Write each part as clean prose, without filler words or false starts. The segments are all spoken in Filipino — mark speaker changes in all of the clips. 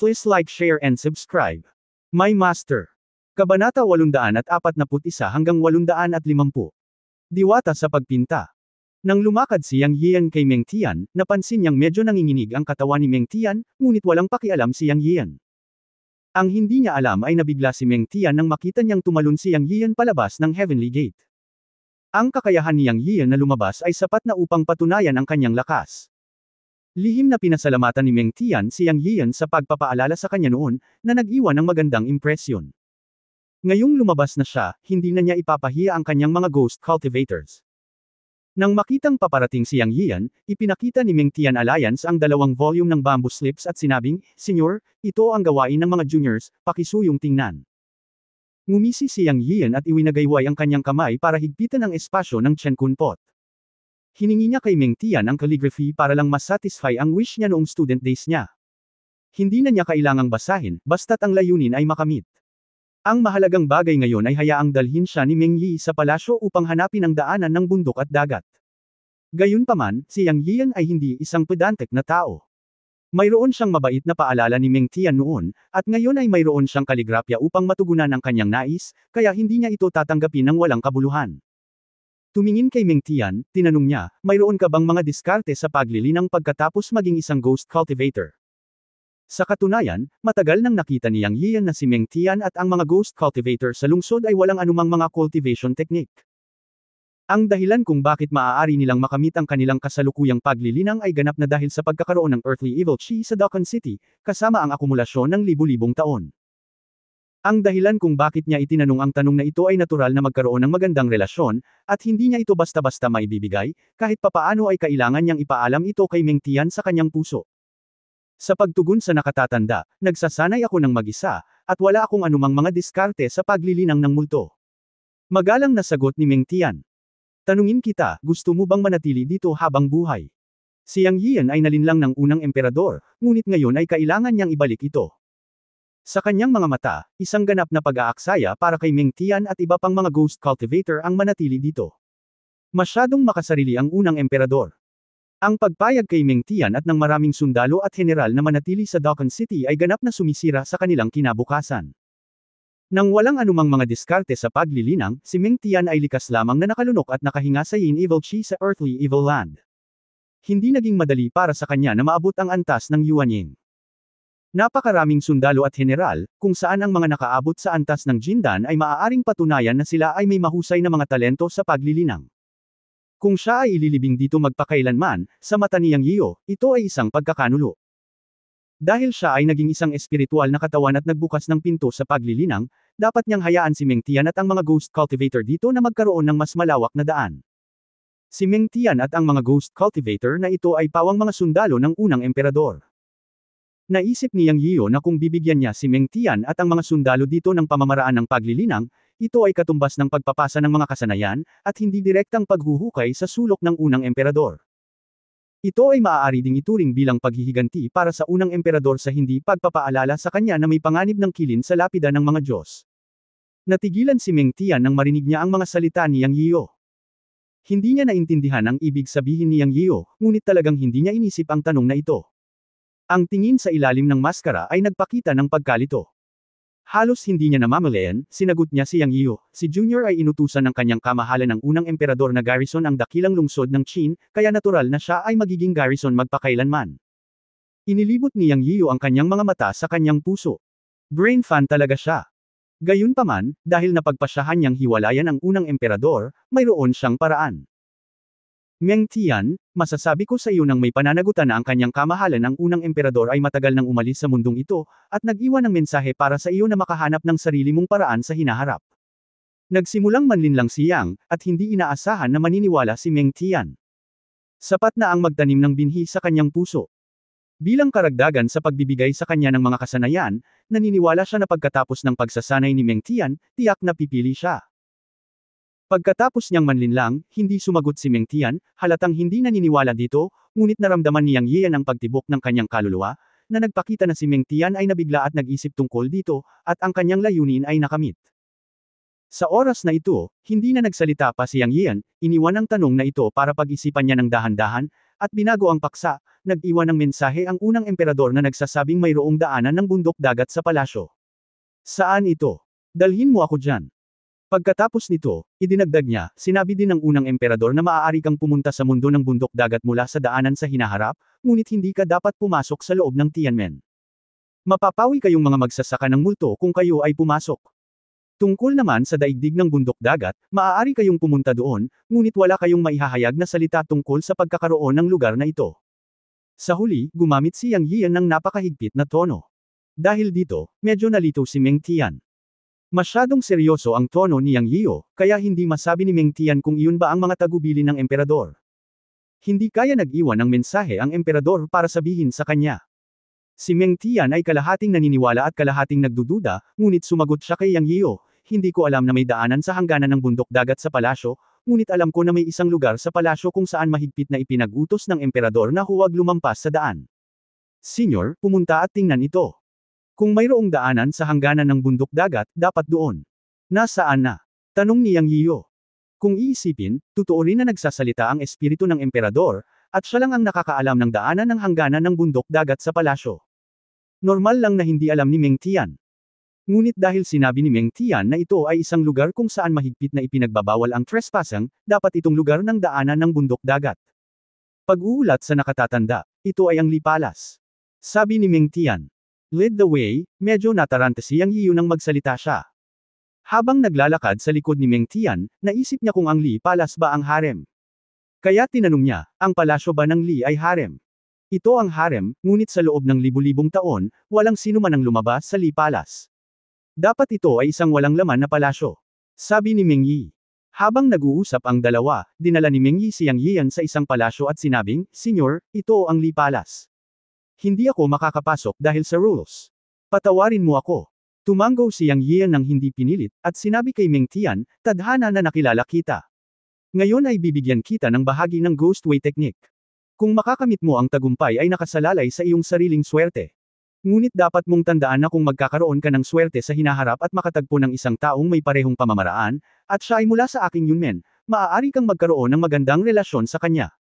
Speaker 1: Please like, share and subscribe. My Master. Kabanata 841 hanggang 850. Diwata sa pagpinta. Nang lumakad si Yang Yian kay Meng Tian, napansin niyang medyo nanginginig ang katawan ni Meng Tian, ngunit walang pakialam si Yang Yian. Ang hindi niya alam ay nabigla si Meng Tian nang makita niyang tumalon si Yang Yian palabas ng Heavenly Gate. Ang kakayahan ni Yang Yian na lumabas ay sapat na upang patunayan ang kanyang lakas. Lihim na pinasalamatan ni Meng Tian si Yang Yian sa pagpapaalala sa kanya noon, na nag-iwan ng magandang impresyon. Ngayong lumabas na siya, hindi na niya ipapahiya ang kanyang mga ghost cultivators. Nang makitang paparating si Yang Yian, ipinakita ni Meng Tian Alliance ang 2 volume ng bamboo slips at sinabing, "Senyor, ito ang gawain ng mga juniors, pakisuyong tingnan." Ngumisi si Yang Yian at iwinagayway ang kanyang kamay para higpitan ang espasyo ng Chen Kun Pot. Hiningi niya kay Meng Tian ang calligraphy para lang mas satisfy ang wish niya noong student days niya. Hindi na niya kailangang basahin, basta't ang layunin ay makamit. Ang mahalagang bagay ngayon ay hayaang dalhin siya ni Meng Yi sa palasyo upang hanapin ang daanan ng bundok at dagat. Gayunpaman, si Yang Yian ay hindi isang pedantic na tao. Mayroon siyang mabait na paalala ni Meng Tian noon, at ngayon ay mayroon siyang kaligrapya upang matugunan ang kanyang nais, kaya hindi niya ito tatanggapin ng walang kabuluhan. Tumingin kay Meng Tian, tinanong niya, mayroon ka bang mga diskarte sa paglilinang pagkatapos maging isang ghost cultivator? Sa katunayan, matagal nang nakita ni Yang Yian na si Meng Tian at ang mga ghost cultivator sa lungsod ay walang anumang mga cultivation technique. Ang dahilan kung bakit maaari nilang makamit ang kanilang kasalukuyang paglilinang ay ganap na dahil sa pagkakaroon ng earthly evil chi sa Dokkan City, kasama ang akumulasyon ng libu-libong taon. Ang dahilan kung bakit niya itinanong ang tanong na ito ay natural na magkaroon ng magandang relasyon, at hindi niya ito basta-basta maibibigay, kahit papaano ay kailangan niyang ipaalam ito kay Meng Tian sa kanyang puso. Sa pagtugon sa nakatatanda, nagsasanay ako ng mag-isa, at wala akong anumang mga diskarte sa paglilinang ng multo. Magalang na sagot ni Meng Tian. Tanungin kita, gusto mo bang manatili dito habang buhay? Si Yang Yian ay nalinlang ng unang emperador, ngunit ngayon ay kailangan niyang ibalik ito. Sa kanyang mga mata, isang ganap na pag-aaksaya para kay Meng Tian at iba pang mga ghost cultivator ang manatili dito. Masyadong makasarili ang unang emperador. Ang pagpayag kay Meng Tian at ng maraming sundalo at general na manatili sa Dokkan City ay ganap na sumisira sa kanilang kinabukasan. Nang walang anumang mga diskarte sa paglilinang, si Meng Tian ay likas lamang na nakalunok at nakahinga sa Yin Evil Chi sa Earthly Evil Land. Hindi naging madali para sa kanya na maabot ang antas ng Yuanying. Napakaraming sundalo at general, kung saan ang mga nakaabot sa antas ng Jindan ay maaaring patunayan na sila ay may mahusay na mga talento sa paglilinang. Kung siya ay ililibing dito magpakailanman, sa mata ni Yang Yian, ito ay isang pagkakanulo. Dahil siya ay naging isang espiritual na katawan at nagbukas ng pinto sa paglilinang, dapat niyang hayaan si Meng Tian at ang mga ghost cultivator dito na magkaroon ng mas malawak na daan. Si Meng Tian at ang mga ghost cultivator na ito ay pawang mga sundalo ng unang emperador. Naisip ni Yang Yian na kung bibigyan niya si Meng Tian at ang mga sundalo dito ng pamamaraan ng paglilinang, ito ay katumbas ng pagpapasa ng mga kasanayan, at hindi direktang paghuhukay sa sulok ng unang emperador. Ito ay maaari ding ituring bilang paghihiganti para sa unang emperador sa hindi pagpapaalala sa kanya na may panganib ng kilin sa lapida ng mga Diyos. Natigilan si Meng Tian nang marinig niya ang mga salita ni Yang Yian. Hindi niya naintindihan ang ibig sabihin ni Yang Yian, ngunit talagang hindi niya inisip ang tanong na ito. Ang tingin sa ilalim ng maskara ay nagpakita ng pagkalito. Halos hindi niya namamalayan, sinagot niya si Yang Yian, si Junior ay inutusan ng kanyang kamahalan ng unang emperador na garrison ang dakilang lungsod ng Qin, kaya natural na siya ay magiging garrison magpakailanman. Inilibot ni Yang Yian ang kanyang mga mata sa kanyang puso. Brain fan talaga siya. Gayunpaman, dahil napagpasyahan niyang hiwalayan ang unang emperador, mayroon siyang paraan. Meng Tian, masasabi ko sa iyo nang may pananagutan na ang kanyang kamahalan ang unang emperador ay matagal nang umalis sa mundong ito, at nag-iwan ng mensahe para sa iyo na makahanap ng sarili mong paraan sa hinaharap. Nagsimulang manlinlang si Yang, at hindi inaasahan na maniniwala si Meng Tian. Sapat na ang magtanim ng binhi sa kanyang puso. Bilang karagdagan sa pagbibigay sa kanya ng mga kasanayan, naniniwala siya na pagkatapos ng pagsasanay ni Meng Tian, tiyak na pipili siya. Pagkatapos niyang manlinlang, hindi sumagot si Meng Tian, halatang hindi naniniwala dito, ngunit naramdaman ni Yang Yian ang pagtibok ng kanyang kaluluwa, na nagpakita na si Meng Tian ay nabigla at nag-isip tungkol dito, at ang kanyang layunin ay nakamit. Sa oras na ito, hindi na nagsalita pa si Yang Yian, iniwan ang tanong na ito para pag-isipan niya ng dahan-dahan, at binago ang paksa, nag-iwan ng mensahe ang unang emperador na nagsasabing mayroong daanan ng bundok dagat sa palasyo. Saan ito? Dalhin mo ako dyan. Pagkatapos nito, idinagdag niya, sinabi din ng unang emperador na maaari kang pumunta sa mundo ng bundok dagat mula sa daanan sa hinaharap, ngunit hindi ka dapat pumasok sa loob ng Tianmen. Mapapawi kayong mga magsasaka ng multo kung kayo ay pumasok. Tungkol naman sa daigdig ng bundok dagat, maaari kayong pumunta doon, ngunit wala kayong maihahayag na salita tungkol sa pagkakaroon ng lugar na ito. Sa huli, gumamit si Yang Yian ng napakahigpit na tono. Dahil dito, medyo nalito si Meng Tian. Masyadong seryoso ang tono ni Yang Yiyo, kaya hindi masabi ni Meng Tian kung iyon ba ang mga tagubilin ng emperador. Hindi kaya nag-iwan ng mensahe ang emperador para sabihin sa kanya. Si Meng Tian ay kalahating naniniwala at kalahating nagdududa, ngunit sumagot siya kay Yang Yiyo, hindi ko alam na may daanan sa hangganan ng bundok dagat sa palasyo, ngunit alam ko na may isang lugar sa palasyo kung saan mahigpit na ipinag-utos ng emperador na huwag lumampas sa daan. Senyor, pumunta at tingnan ito. Kung mayroong daanan sa hangganan ng bundok dagat, dapat doon. Nasaan na? Tanong ni Yang Yiyo. Kung iisipin, totoo rin na nagsasalita ang espiritu ng emperador, at siya lang ang nakakaalam ng daanan ng hangganan ng bundok dagat sa palasyo. Normal lang na hindi alam ni Meng Tian. Ngunit dahil sinabi ni Meng Tian na ito ay isang lugar kung saan mahigpit na ipinagbabawal ang trespassing, dapat itong lugar ng daanan ng bundok dagat. Pag-uulat sa nakatatanda, ito ay ang Lipalas. Sabi ni Meng Tian. Lead the way, medyo nataranta si Yang Yiyo nang magsalita siya. Habang naglalakad sa likod ni Meng Tian, naisip niya kung ang Li Palace ba ang harem. Kaya tinanong niya, ang palasyo ba ng Li ay harem? Ito ang harem, ngunit sa loob ng libu-libong taon, walang sino man ang lumabas sa Li Palace. Dapat ito ay isang walang laman na palasyo. Sabi ni Meng Yi. Habang nag-uusap ang dalawa, dinala ni Meng Yi si Yang Yian sa isang palasyo at sinabing, Senyor, ito ang Li Palace. Hindi ako makakapasok dahil sa rules. Patawarin mo ako. Tumanggo si Yang Yian ng hindi pinilit, at sinabi kay Meng Tian, tadhana na nakilala kita. Ngayon ay bibigyan kita ng bahagi ng Ghostway Technique. Kung makakamit mo ang tagumpay ay nakasalalay sa iyong sariling swerte. Ngunit dapat mong tandaan na kung magkakaroon ka ng swerte sa hinaharap at makatagpo ng isang taong may parehong pamamaraan, at siya ay mula sa aking yunmen, maaari kang magkaroon ng magandang relasyon sa kanya.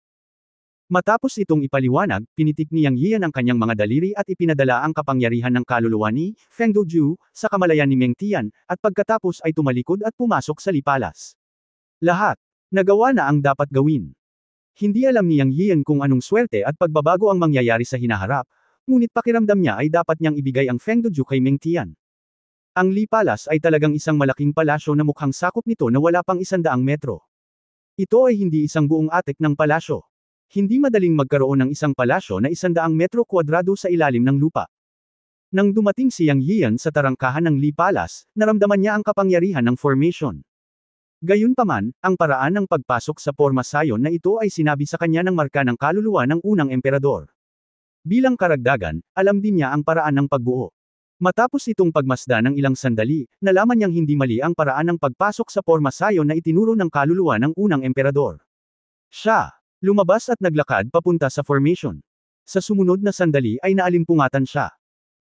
Speaker 1: Matapos itong ipaliwanag, pinitik ni Yang Yian ang kanyang mga daliri at ipinadala ang kapangyarihan ng kaluluwa ni Feng Doju sa kamalayan ni Meng Tian, at pagkatapos ay tumalikod at pumasok sa Lipalas. Lahat. Nagawa na ang dapat gawin. Hindi alam ni Yang Yian kung anong swerte at pagbabago ang mangyayari sa hinaharap, ngunit pakiramdam niya ay dapat niyang ibigay ang Feng Doju kay Meng Tian. Ang Lipalas ay talagang isang malaking palasyo na mukhang sakop nito na wala pang 100 metro. Ito ay hindi isang buong atik ng palasyo. Hindi madaling magkaroon ng isang palasyo na 100 metro kwadrado sa ilalim ng lupa. Nang dumating si Yang Yian sa tarangkahan ng Li Palace, naramdaman niya ang kapangyarihan ng formation. Gayunpaman, ang paraan ng pagpasok sa pormasayon na ito ay sinabi sa kanya ng marka ng kaluluwa ng unang emperador. Bilang karagdagan, alam din niya ang paraan ng pagbuo. Matapos itong pagmasdan ng ilang sandali, nalaman niyang hindi mali ang paraan ng pagpasok sa pormasayon na itinuro ng kaluluwa ng unang emperador. Siya lumabas at naglakad papunta sa formation. Sa sumunod na sandali ay naalimpungatan siya.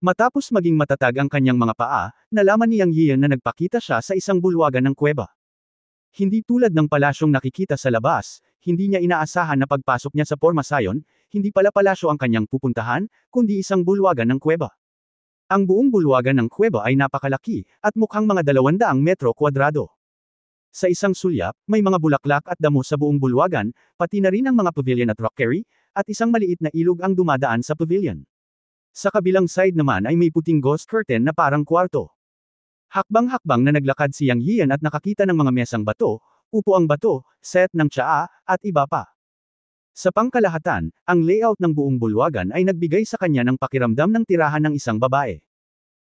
Speaker 1: Matapos maging matatag ang kanyang mga paa, nalaman ni Yang Yian na nagpakita siya sa isang bulwagan ng kuweba. Hindi tulad ng palasyong nakikita sa labas, hindi niya inaasahan na pagpasok niya sa pormasayon, hindi pala palasyo ang kanyang pupuntahan, kundi isang bulwagan ng kuweba. Ang buong bulwagan ng kuweba ay napakalaki, at mukhang mga 200 metro kwadrado. Sa isang sulyap, may mga bulaklak at damo sa buong bulwagan, pati na rin ang mga pavilion at rockery, at isang maliit na ilog ang dumadaan sa pavilion. Sa kabilang side naman ay may puting ghost curtain na parang kwarto. Hakbang-hakbang na naglakad si Yang Yian at nakakita ng mga mesang bato, upuang bato, set ng tsaa, at iba pa. Sa pangkalahatan, ang layout ng buong bulwagan ay nagbigay sa kanya ng pakiramdam ng tirahan ng isang babae.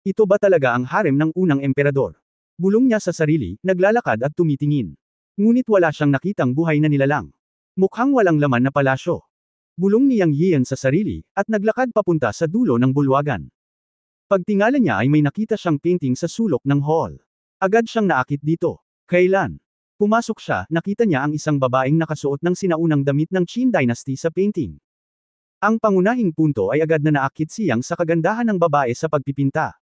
Speaker 1: Ito ba talaga ang harem ng unang emperador? Bulong niya sa sarili, naglalakad at tumitingin. Ngunit wala siyang nakitang buhay na nilalang. Mukhang walang laman na palasyo. Bulong ni Yang Yian sa sarili, at naglakad papunta sa dulo ng bulwagan. Pagtingala niya ay may nakita siyang painting sa sulok ng hall. Agad siyang naakit dito. Kailan? Pumasok siya, nakita niya ang isang babaeng nakasuot ng sinaunang damit ng Qin Dynasty sa painting. Ang pangunahing punto ay agad na naakit si Yang sa kagandahan ng babae sa pagpipinta.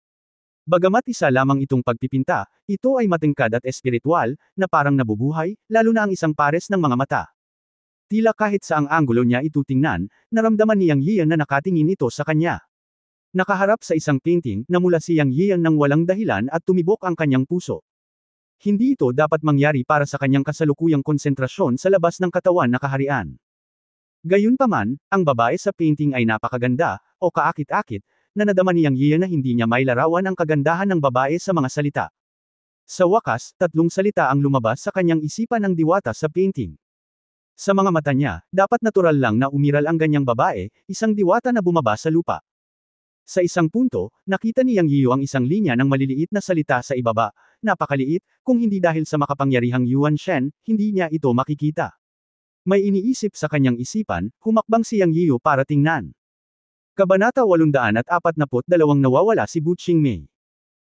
Speaker 1: Bagamat isa lamang itong pagpipinta, ito ay matingkad at espiritual, na parang nabubuhay, lalo na ang isang pares ng mga mata. Tila kahit saang anggulo niya ito tingnan, naramdaman ni Yang Yian na nakatingin ito sa kanya. Nakaharap sa isang painting, namula si Yang Yian ng walang dahilan at tumibok ang kanyang puso. Hindi ito dapat mangyari para sa kanyang kasalukuyang konsentrasyon sa labas ng katawan na kaharian. Gayunpaman, ang babae sa painting ay napakaganda, o kaakit-akit, na nadama ni Yang Yian na hindi niya mailarawan ang kagandahan ng babae sa mga salita. Sa wakas, 3 salita ang lumabas sa kanyang isipan ng diwata sa painting. Sa mga mata niya, dapat natural lang na umiral ang ganyang babae, isang diwata na bumaba sa lupa. Sa isang punto, nakita ni Yang Yiu ang isang linya ng maliliit na salita sa ibaba, napakaliit, kung hindi dahil sa makapangyarihang Yuan Shen, hindi niya ito makikita. May iniisip sa kanyang isipan, humakbang si Yang Yiu para tingnan. Kabanata 842 nawawala si Bu Qingmei.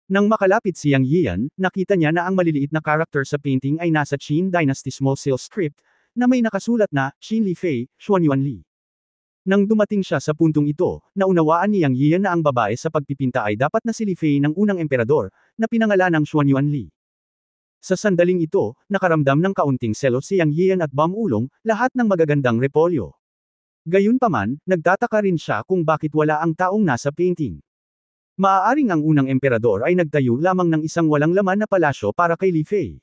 Speaker 1: Nang makalapit si Yang Yian, nakita niya na ang maliliit na karakter sa painting ay nasa Qin Dynasty Small Seal script, na may nakasulat na, Qin Li Fei, Xuanyuan Li. Nang dumating siya sa puntong ito, naunawaan ni Yang Yian na ang babae sa pagpipinta ay dapat na si Li Fei ng unang emperador, na pinangalanang Xuanyuan Li. Sa sandaling ito, nakaramdam ng kaunting selos si Yang Yian at Bam Ulong, lahat ng magagandang repolyo. Gayunpaman, nagtataka rin siya kung bakit wala ang taong nasa painting. Maaaring ang unang emperador ay nagtayo lamang ng isang walang laman na palasyo para kay Li Fei.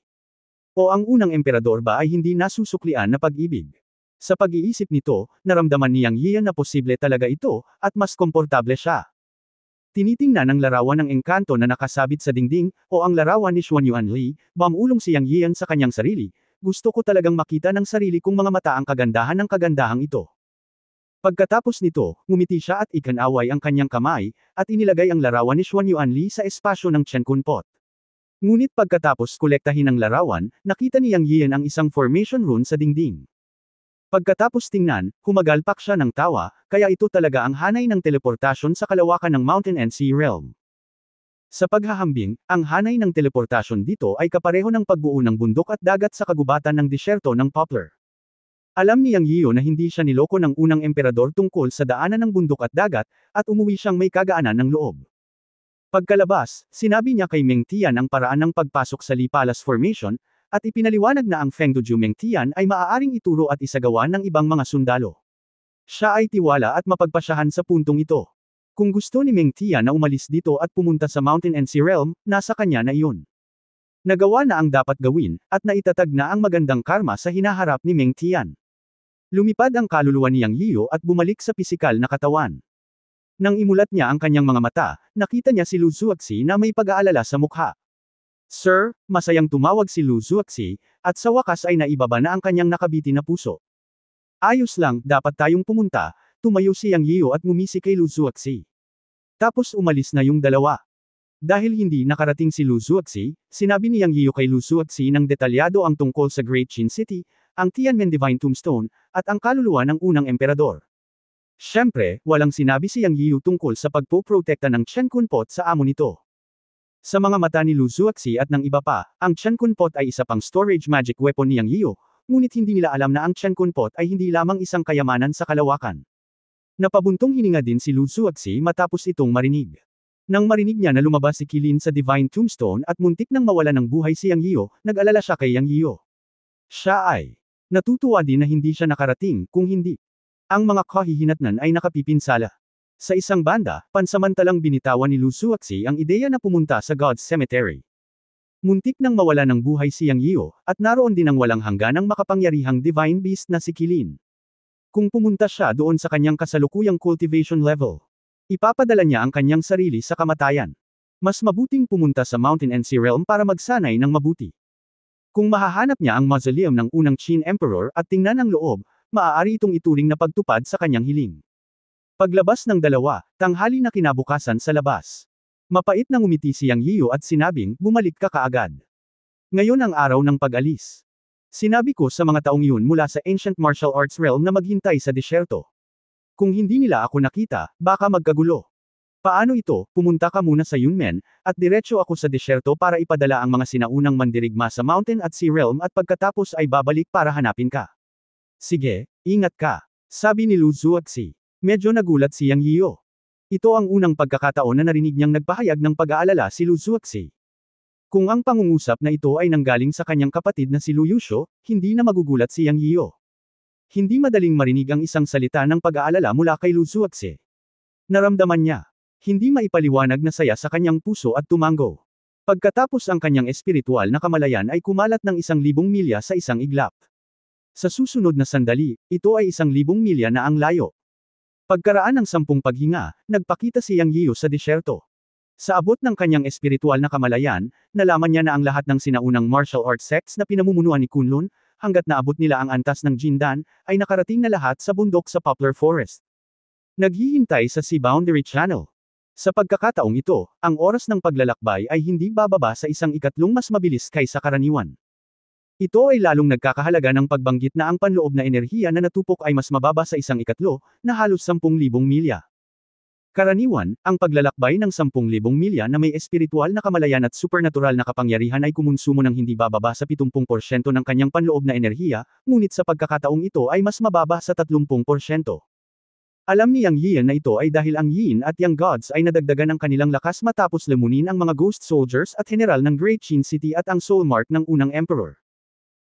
Speaker 1: O ang unang emperador ba ay hindi nasusuklian na pag-ibig? Sa pag-iisip nito, naramdaman ni Yang Yian na posible talaga ito, at mas komportable siya. Tinitingnan ang larawan ng engkanto na nakasabit sa dingding, o ang larawan ni Xuanyuan Li, Bam Ulong si Yang Yian sa kanyang sarili. Gusto ko talagang makita ng sarili kong mga mata ang kagandahan ng kagandahang ito. Pagkatapos nito, ngumiti siya at ikanaway ang kanyang kamay, at inilagay ang larawan ni Xuanyuan Li sa espasyo ng Chen Kun Pot. Ngunit pagkatapos kolektahin ang larawan, nakita ni Yang Yian ang isang formation rune sa dingding. Pagkatapos tingnan, humagalpak siya ng tawa, kaya ito talaga ang hanay ng teleportasyon sa kalawakan ng Mountain and Sea Realm. Sa paghahambing, ang hanay ng teleportasyon dito ay kapareho ng pagbuo ng bundok at dagat sa kagubatan ng disyerto ng Poplar. Alam ni Yang Yiu na hindi siya niloko ng unang emperador tungkol sa daanan ng bundok at dagat, at umuwi siyang may kagaanan ng loob. Pagkalabas, sinabi niya kay Meng Tian ang paraan ng pagpasok sa Li Palace Formation, at ipinaliwanag na ang Fengduju Meng Tian ay maaaring ituro at isagawa ng ibang mga sundalo. Siya ay tiwala at mapagpasyahan sa puntong ito. Kung gusto ni Meng Tian na umalis dito at pumunta sa Mountain and Sea Realm, nasa kanya na iyon. Nagawa na ang dapat gawin, at naitatag na ang magandang karma sa hinaharap ni Meng Tian. Lumipad ang kaluluwa ni Yang Yiu at bumalik sa pisikal na katawan. Nang imulat niya ang kanyang mga mata, nakita niya si Lu Zuoxi na may pag-aalala sa mukha. Sir, masayang tumawag si Lu Zuoxi, at sa wakas ay naibaba na ang kanyang nakabiti na puso. Ayos lang, dapat tayong pumunta, tumayo si Yang Yiu at ngumisi kay Lu Zuoxi. Tapos umalis na yung dalawa. Dahil hindi nakarating si Lu Zuoxi, sinabi ni Yang Yiu kay Lu Zuoxi ng detalyado ang tungkol sa Great Qin City, ang Tianmen Divine Tombstone, at ang kaluluwa ng unang emperador. Siyempre, walang sinabi si Yang Yiu tungkol sa pagpoprotekta ng Chen Kun Pot sa amo nito. Sa mga mata ni Lu Zuoxi at ng iba pa, ang Chen Kun Pot ay isa pang storage magic weapon ni Yang Yiu, ngunit hindi nila alam na ang Chen Kun Pot ay hindi lamang isang kayamanan sa kalawakan. Napabuntong hininga din si Lu Zuoxi matapos itong marinig. Nang marinig niya na lumabas si Qilin sa Divine Tombstone at muntik nang mawala ng buhay si Yang Yiu, nag-alala siya kay Yang Yiu. Siya ay natutuwa din na hindi siya nakarating, kung hindi. Ang mga kahihinatnan ay nakapipinsala. Sa isang banda, pansamantalang binitawan ni Lu Zuoxi ang ideya na pumunta sa God's Cemetery. Muntik nang mawala ng buhay si Yang Yiu, at naroon din ang walang hangganang makapangyarihang divine beast na si Qilin. Kung pumunta siya doon sa kanyang kasalukuyang cultivation level, ipapadala niya ang kanyang sarili sa kamatayan. Mas mabuting pumunta sa Mountain and Sea Realm para magsanay ng mabuti. Kung mahahanap niya ang mausoleum ng unang Qin Emperor at tingnan ang loob, maaari itong ituring na pagtupad sa kanyang hiling. Paglabas ng dalawa, tanghali na kinabukasan sa labas. Mapait na ngumiti si Yang Yiu at sinabing, bumalik ka kaagad. Ngayon ang araw ng pag-alis. Sinabi ko sa mga taong yun mula sa Ancient Martial Arts Realm na maghintay sa disyerto. Kung hindi nila ako nakita, baka magkagulo. Paano ito, pumunta ka muna sa Yunmen, at diretso ako sa disyerto para ipadala ang mga sinaunang mandirigma sa Mountain at Sea Realm at pagkatapos ay babalik para hanapin ka. Sige, ingat ka, sabi ni Lu Zuoxi. Medyo nagulat si Yang Yiu. Ito ang unang pagkakataon na narinig niyang nagpahayag ng pag-aalala si Lu Zuoxi. Kung ang pangungusap na ito ay nanggaling sa kanyang kapatid na si Lu Yusho, hindi na magugulat si Yang Yiu. Hindi madaling marinig ang isang salita ng pag-aalala mula kay Lu Zuoxie. Naramdaman niya. Hindi maipaliwanag na saya sa kanyang puso at tumango. Pagkatapos ang kanyang espiritual na kamalayan ay kumalat ng 1,000 milya sa isang iglap. Sa susunod na sandali, ito ay 1,000 milya na ang layo. Pagkaraan ng 10 paghinga, nagpakita si Yang Yiu sa disyerto. Sa abot ng kanyang espiritual na kamalayan, nalaman niya na ang lahat ng sinaunang martial arts sects na pinamumunuan ni Kunlun, hanggat naabot nila ang antas ng Jindan, ay nakarating na lahat sa bundok sa Poplar Forest. Naghihintay sa Sea Boundary Channel. Sa pagkakataong ito, ang oras ng paglalakbay ay hindi bababa sa 1/4 mas mabilis kaysa karaniwan. Ito ay lalong nagkakahalaga ng pagbanggit na ang panloob na enerhiya na natupok ay mas mababa sa 1/4, na halos 10,000 milya. Karaniwan, ang paglalakbay ng 10,000 milya na may espiritual na kamalayan at supernatural na kapangyarihan ay kumonsumo ng hindi bababa sa 70% ng kanyang panloob na enerhiya, ngunit sa pagkakataong ito ay mas mababa sa 30%. Alam ni Yang Yian na ito ay dahil ang Yin at Yang Gods ay nadagdagan ng kanilang lakas matapos lamunin ang mga Ghost Soldiers at General ng Great Qin City at ang Soul Mark ng unang Emperor.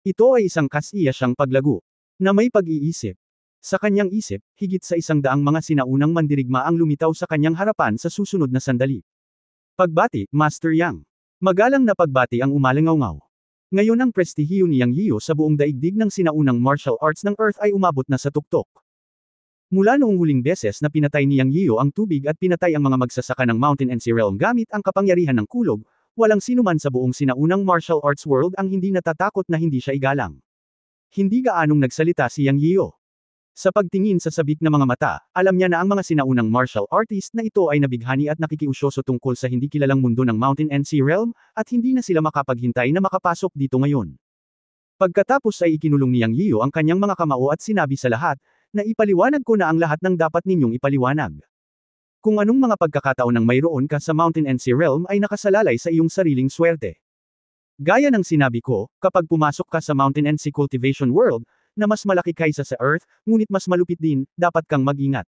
Speaker 1: Ito ay isang kasiya siyang paglago, na may pag-iisip. Sa kanyang isip, higit sa 100 mga sinaunang mandirigma ang lumitaw sa kanyang harapan sa susunod na sandali. Pagbati, Master Yang. Magalang na pagbati ang umalangaw-ngaw. Ngayon ang prestihiyo ni Yang Yiu sa buong daigdig ng sinaunang martial arts ng Earth ay umabot na sa tuktok. Mula noong huling beses na pinatay ni Yang Yiu ang tubig at pinatay ang mga magsasaka ng Mountain and Sea Realm gamit ang kapangyarihan ng kulog, walang sinuman sa buong sinaunang martial arts world ang hindi natatakot na hindi siya igalang. Hindi gaanong nagsalita si Yang Yiu. Sa pagtingin sa sabik na mga mata, alam niya na ang mga sinaunang martial artist na ito ay nabighani at nakikiusyoso tungkol sa hindi kilalang mundo ng Mountain and Sea Realm, at hindi na sila makapaghintay na makapasok dito ngayon. Pagkatapos ay ikinulong ni Yang Yiu ang kanyang mga kamao at sinabi sa lahat, na ipaliwanag ko na ang lahat ng dapat ninyong ipaliwanag. Kung anong mga pagkakataon ng mayroon ka sa Mountain and Sea Realm ay nakasalalay sa iyong sariling swerte. Gaya ng sinabi ko, kapag pumasok ka sa Mountain and Sea Cultivation World, na mas malaki kaysa sa Earth, ngunit mas malupit din, dapat kang mag-ingat.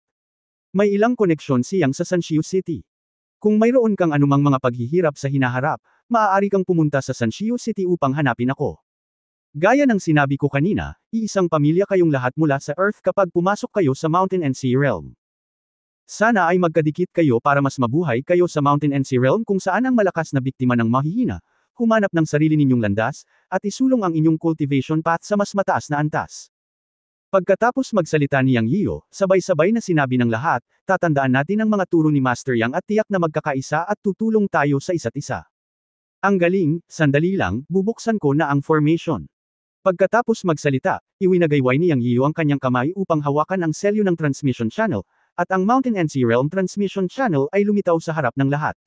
Speaker 1: May ilang koneksyon siyang sa Sanshio City. Kung mayroon kang anumang mga paghihirap sa hinaharap, maaari kang pumunta sa Sanshio City upang hanapin ako. Gaya ng sinabi ko kanina, iisang pamilya kayong lahat mula sa Earth kapag pumasok kayo sa Mountain and Sea Realm. Sana ay magkadikit kayo para mas mabuhay kayo sa Mountain and Sea Realm kung saan ang malakas na biktima ng mahihina, humanap ng sarili ninyong landas, at isulong ang inyong cultivation path sa mas mataas na antas. Pagkatapos magsalita ni Yang Yiu, sabay-sabay na sinabi ng lahat, tatandaan natin ang mga turo ni Master Yang at tiyak na magkakaisa at tutulong tayo sa isa't isa. Ang galing, sandali lang, bubuksan ko na ang formation. Pagkatapos magsalita, iwinagayway ni Yang Yiu ang kanyang kamay upang hawakan ang selyo ng transmission channel, at ang Mountain and Sea Realm transmission channel ay lumitaw sa harap ng lahat.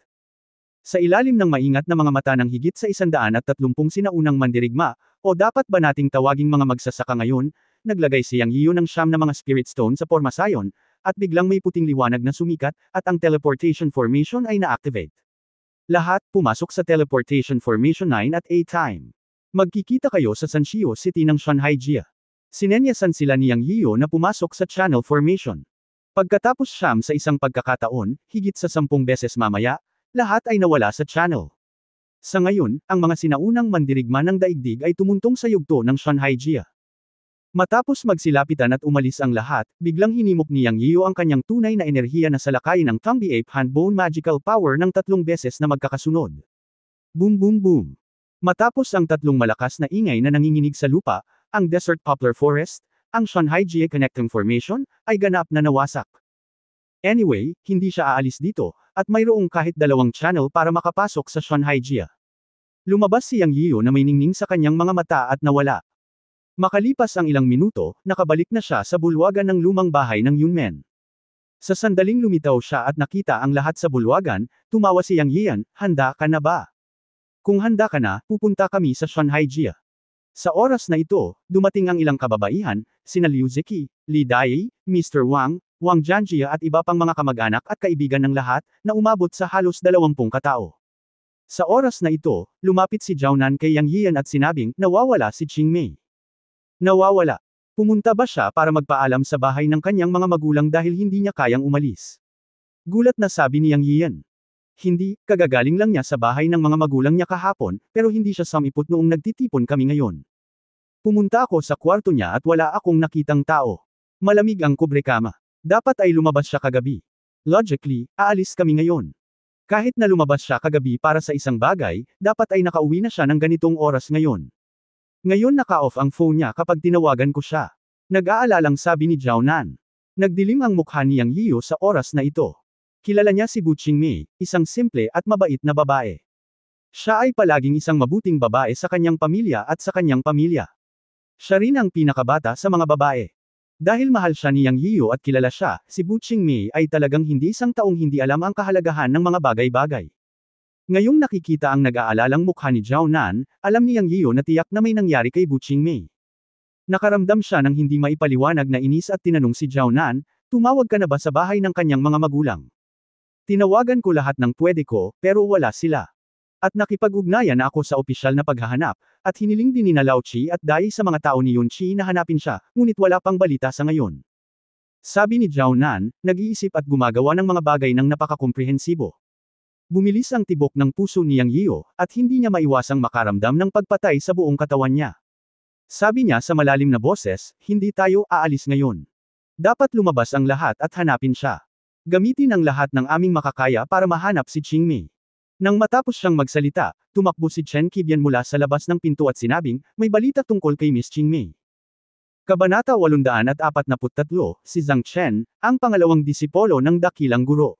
Speaker 1: Sa ilalim ng maingat na mga mata ng higit sa 130 sinaunang mandirigma, o dapat ba nating tawaging mga magsasaka ngayon, naglagay si Yang Yiu ng 9 na mga spirit stone sa pormasayon, at biglang may puting liwanag na sumikat, at ang teleportation formation ay na-activate. Lahat, pumasok sa teleportation formation 9 at 8 time. Magkikita kayo sa Sanshio City ng Shanhaijia. Sinenyasan sila ni Yang Yiu na pumasok sa channel formation. Pagkatapos siyam sa isang pagkakataon, higit sa 10 beses mamaya, lahat ay nawala sa channel. Sa ngayon, ang mga sinaunang mandirigma ng daigdig ay tumuntong sa yugto ng Shanhaijia. Matapos magsilapitan at umalis ang lahat, biglang hinimok ni Yang Yiu ang kanyang tunay na enerhiya na salakayin ng Tongbi Ape Handbone Magical Power ng 3 beses na magkakasunod. Boom boom boom. Matapos ang 3 malakas na ingay na nanginginig sa lupa, ang Desert Poplar Forest, ang Shanhaijia Connecting Formation, ay ganap na nawasak. Anyway, hindi siya aalis dito, at mayroong kahit 2 channel para makapasok sa Shanhaijia. Lumabas si Yang Yiu na may ningning sa kanyang mga mata at nawala. Makalipas ang ilang minuto, nakabalik na siya sa bulwagan ng lumang bahay ng Yunmen. Sa sandaling lumitaw siya at nakita ang lahat sa bulwagan, tumawa si Yang Yian, handa ka na ba? Kung handa ka na, pupunta kami sa Shanhaijia. Sa oras na ito, dumating ang ilang kababaihan, sina Liu Zeki, Li Dai, Mr. Wang, Wang Jianjia at iba pang mga kamag-anak at kaibigan ng lahat, na umabot sa halos 20 katao. Sa oras na ito, lumapit si Zhao Nan kay Yang Yian at sinabing, nawawala si Qingmei. Nawawala. Pumunta ba siya para magpaalam sa bahay ng kanyang mga magulang dahil hindi niya kayang umalis? Gulat na sabi ni Yang Yian. Hindi, kagagaling lang niya sa bahay ng mga magulang niya kahapon, pero hindi siya samipot noong nagtitipon kami ngayon. Pumunta ako sa kwarto niya at wala akong nakitang tao. Malamig ang kubrekama. Dapat ay lumabas siya kagabi. Logically, aalis kami ngayon. Kahit na lumabas siya kagabi para sa isang bagay, dapat ay nakauwi na siya ng ganitong oras ngayon. Ngayon naka-off ang phone niya kapag tinawagan ko siya. Nag-aalalang sabi ni Zhao Nan. Nagdilim ang mukha ni Yang Yiyo sa oras na ito. Kilala niya si Bu Qingmei, isang simple at mabait na babae. Siya ay palaging isang mabuting babae sa kanyang pamilya at sa kanyang pamilya. Siya rin ang pinakabata sa mga babae. Dahil mahal siya ni Yang Yiyo at kilala siya, si Bu Qingmei ay talagang hindi isang taong hindi alam ang kahalagahan ng mga bagay-bagay. Ngayong nakikita ang nag-aalalang mukha ni Zhao Nan, alam ni Yang Yiyo na tiyak na may nangyari kay Bu Qingmei. Nakaramdam siya ng hindi maipaliwanag na inis at tinanong si Zhao Nan, tumawag ka na ba sa bahay ng kanyang mga magulang? Tinawagan ko lahat ng pwede ko, pero wala sila. At nakipag-ugnayan na ako sa opisyal na paghahanap, at hiniling din ni na Lao Chi at dahil sa mga tao ni Yun Chi na hanapin siya, ngunit wala pang balita sa ngayon. Sabi ni Zhao Nan, nag-iisip at gumagawa ng mga bagay ng napakakomprehensibo. Bumilis ang tibok ng puso ni Yang Yiyo, at hindi niya maiwasang makaramdam ng pagpatay sa buong katawan niya. Sabi niya sa malalim na boses, hindi tayo aalis ngayon. Dapat lumabas ang lahat at hanapin siya. Gamitin ang lahat ng aming makakaya para mahanap si Qingmei. Nang matapos siyang magsalita, tumakbo si Chen Qibian mula sa labas ng pinto at sinabing, may balita tungkol kay Miss Qingmei. Kabanata 843, si Zhang Chen, ang pangalawang disipolo ng dakilang guro.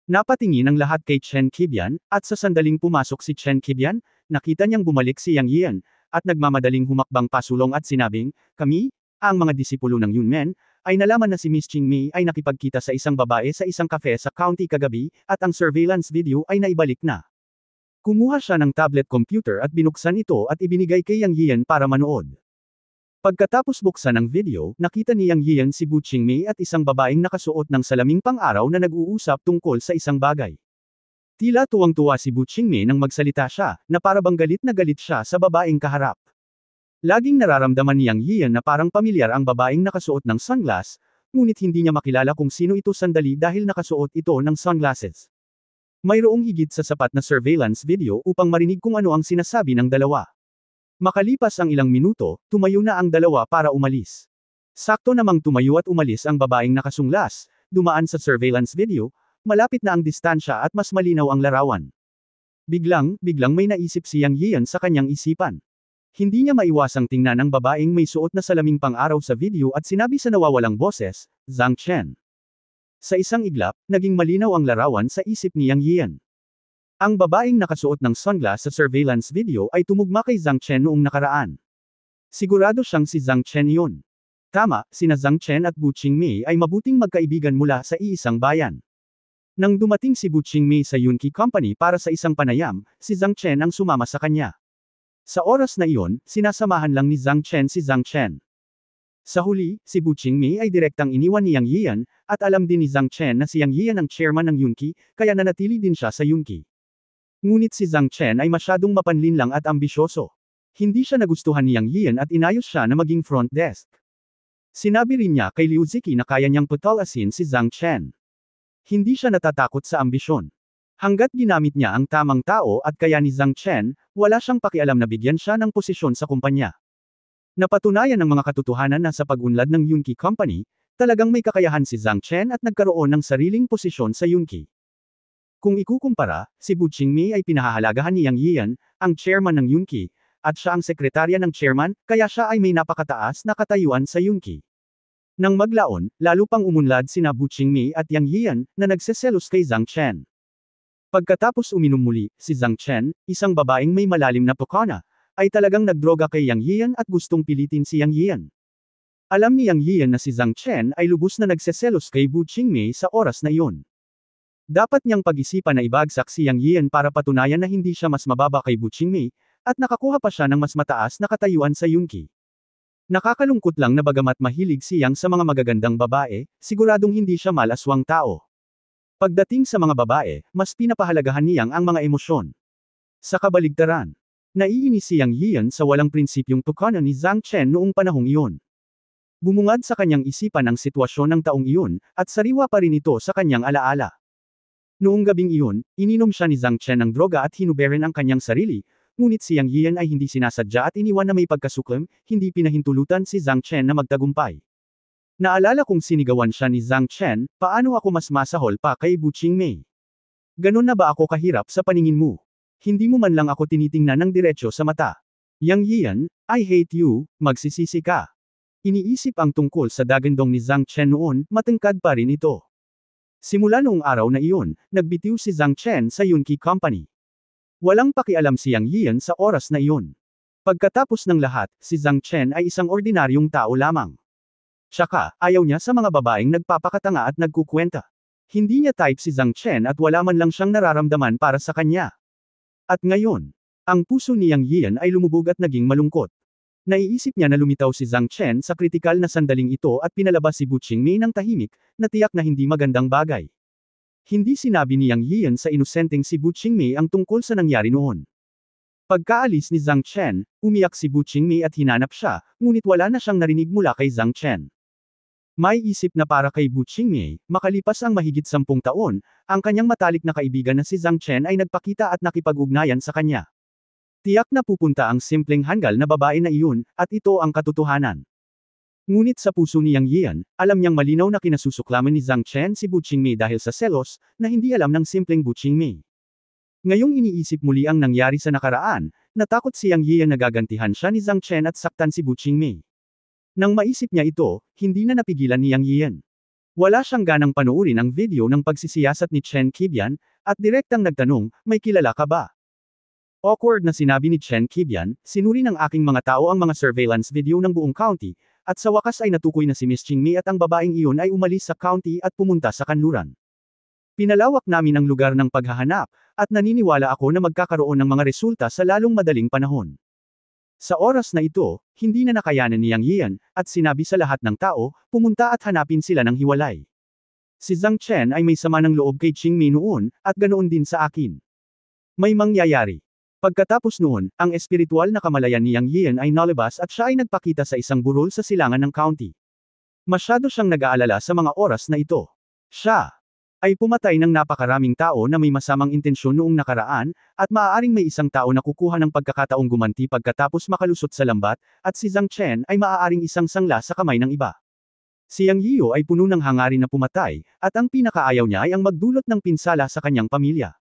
Speaker 1: Napatingin ang lahat kay Chen Qibian, at sa sandaling pumasok si Chen Qibian, nakita niyang bumalik si Yang Yian, at nagmamadaling humakbang pasulong at sinabing, kami, ang mga disipulo ng Yunmen, ay nalaman na si Miss Qingmei ay nakipagkita sa isang babae sa isang cafe sa county kagabi, at ang surveillance video ay naibalik na. Kumuha siya ng tablet computer at binuksan ito at ibinigay kay Yang Yian para manood. Pagkatapos buksan ng video, nakita ni Yang Yian si Bu Qingmei at isang babaeng nakasuot ng salaming pang-araw na nag-uusap tungkol sa isang bagay. Tila tuwang-tuwa si Bu Qingmei nang magsalita siya, na para bang galit na galit siya sa babaeng kaharap. Laging nararamdaman ni Yang Yian na parang pamilyar ang babaeng nakasuot ng sunglass, ngunit hindi niya makilala kung sino ito sandali dahil nakasuot ito ng sunglasses. Mayroong higit sa sapat na surveillance video upang marinig kung ano ang sinasabi ng dalawa. Makalipas ang ilang minuto, tumayo na ang dalawa para umalis. Sakto namang tumayo at umalis ang babaeng nakasunglas, dumaan sa surveillance video, malapit na ang distansya at mas malinaw ang larawan. Biglang may naisip si Yang Yian sa kanyang isipan. Hindi niya maiwasang tingnan ang babaeng may suot na salaming pang-araw sa video at sinabi sa nawawalang boses, Zhang Chen. Sa isang iglap, naging malinaw ang larawan sa isip ni Yang Yian. Ang babaeng nakasuot ng sunglass sa surveillance video ay tumugma kay Zhang Chen noong nakaraan. Sigurado siyang si Zhang Chen yun. Tama, sina Zhang Chen at Bu Qingmei ay mabuting magkaibigan mula sa iisang bayan. Nang dumating si Bu Qingmei sa Yunqi Company para sa isang panayam, si Zhang Chen ang sumama sa kanya. Sa oras na iyon, sinasamahan lang ni Zhang Chen si Zhang Chen. Sa huli, si Bu Qingmei ay direktang iniwan ni Yang Yian, at alam din ni Zhang Chen na si Yang Yian ang chairman ng Yunqi, kaya nanatili din siya sa Yunqi. Ngunit si Zhang Chen ay masyadong mapanlinlang at ambisyoso. Hindi siya nagustuhan ni Yang Yian at inayos siya na maging front desk. Sinabi rin niya kay Liu Ziki na kaya niyang putalasin si Zhang Chen. Hindi siya natatakot sa ambisyon. Hanggat ginamit niya ang tamang tao at kaya ni Zhang Chen, wala siyang pakialam na bigyan siya ng posisyon sa kumpanya. Napatunayan ng mga katotohanan na sa pag-unlad ng Yunqi Company, talagang may kakayahan si Zhang Chen at nagkaroon ng sariling posisyon sa Yunqi. Kung ikukumpara, si Bu Qingmei ay pinahahalagahan ni Yang Yian, ang chairman ng Yunqi, at siya ang sekretarya ng chairman, kaya siya ay may napakataas na katayuan sa Yunqi. Nang maglaon, lalo pang umunlad sina Bu Qingmei at Yang Yian, na nagseselos kay Zhang Chen. Pagkatapos uminom muli, si Zhang Chen, isang babaeng may malalim na pukana, ay talagang nagdroga kay Yang Yian at gustong pilitin si Yang Yian. Alam ni Yang Yian na si Zhang Chen ay lubos na nagseselos kay Bu Qingmei sa oras na iyon. Dapat niyang pag-isipan na ibagsak si Yang Yian para patunayan na hindi siya mas mababa kay Bu Qingmei, at nakakuha pa siya ng mas mataas na katayuan sa Yunqi. Nakakalungkot lang na bagamat mahilig si Yang sa mga magagandang babae, siguradong hindi siya malaswang tao. Pagdating sa mga babae, mas pinapahalagahan ni Yang ang mga emosyon. Sa kabaligtaran, naiinis si Yang Yian sa walang prinsipyong pukana ni Zhang Chen noong panahong iyon. Bumungad sa kanyang isipan ang sitwasyon ng taong iyon, at sariwa pa rin ito sa kanyang alaala. Noong gabing iyon, ininom siya ni Zhang Chen ng droga at hinuberin ang kanyang sarili, ngunit si Yang Yian ay hindi sinasadya at iniwan na may pagkasuklam, hindi pinahintulutan si Zhang Chen na magtagumpay. Naalala kong sinigawan siya ni Zhang Chen, paano ako mas masahol pa kay Bu Qingmei? Ganon na ba ako kahirap sa paningin mo? Hindi mo man lang ako tinitingnan ng diretsyo sa mata. Yang Yian, I hate you, magsisisi ka. Iniisip ang tungkol sa dagandong ni Zhang Chen noon, matangkad pa rin ito. Simula noong araw na iyon, nagbitiw si Zhang Chen sa Yunqi Company. Walang pakialam si Yang Yian sa oras na iyon. Pagkatapos ng lahat, si Zhang Chen ay isang ordinaryong tao lamang. Tsaka, ayaw niya sa mga babaeng nagpapakatanga at nagkukwenta. Hindi niya type si Zhang Chen at wala man lang siyang nararamdaman para sa kanya. At ngayon, ang puso ni Yang Yian ay lumubog at naging malungkot. Naiisip niya na lumitaw si Zhang Chen sa kritikal na sandaling ito at pinalabas si Bu Qingmei ng tahimik, na tiyak na hindi magandang bagay. Hindi sinabi ni Yang Yian sa inosenteng si Bu Qingmei ang tungkol sa nangyari noon. Pagkaalis ni Zhang Chen, umiyak si Bu Qingmei at hinanap siya, ngunit wala na siyang narinig mula kay Zhang Chen. May isip na para kay Bu Qingmei, makalipas ang mahigit 10 taon, ang kanyang matalik na kaibigan na si Zhang Chen ay nagpakita at nakipag-ugnayan sa kanya. Tiyak na pupunta ang simpleng hanggal na babae na iyon, at ito ang katotohanan. Ngunit sa puso ni Yang Yian, alam niyang malinaw na kinasusuklaman ni Zhang Chen si Bu Qingmei dahil sa selos, na hindi alam ng simpleng Bu Qingmei. Ngayong iniisip muli ang nangyari sa nakaraan, natakot si Yang Yian na gagantihan siya ni Zhang Chen at saktan si Bu Qingmei. Nang maisip niya ito, hindi na napigilan ni Yang Yian. Wala siyang ganang panoorin ang video ng pagsisiyasat ni Chen Qibian, at direktang nagtanong, may kilala ka ba? Awkward na sinabi ni Chen Qibian, sinuri ng aking mga tao ang mga surveillance video ng buong county, at sa wakas ay natukoy na si Miss Qingmei at ang babaeng iyon ay umalis sa county at pumunta sa kanluran. Pinalawak namin ang lugar ng paghahanap, at naniniwala ako na magkakaroon ng mga resulta sa lalong madaling panahon. Sa oras na ito, hindi na nakayanan ni Yang Yian, at sinabi sa lahat ng tao, pumunta at hanapin sila ng hiwalay. Si Zhang Chen ay may sama ng loob kay Qingmei noon, at ganoon din sa akin. May mangyayari. Pagkatapos noon, ang espiritual na kamalayan ni Yang Yian ay nalabas at siya ay nagpakita sa isang burol sa silangan ng county. Masyado siyang nag-aalala sa mga oras na ito. Siya ay pumatay ng napakaraming tao na may masamang intensyon noong nakaraan, at maaaring may isang tao na kukuha ng pagkakataong gumanti pagkatapos makalusot sa lambat, at si Zhang Chen ay maaaring isang sangla sa kamay ng iba. Si Yang Yiu ay puno ng hangarin na pumatay, at ang pinakaayaw niya ay ang magdulot ng pinsala sa kanyang pamilya.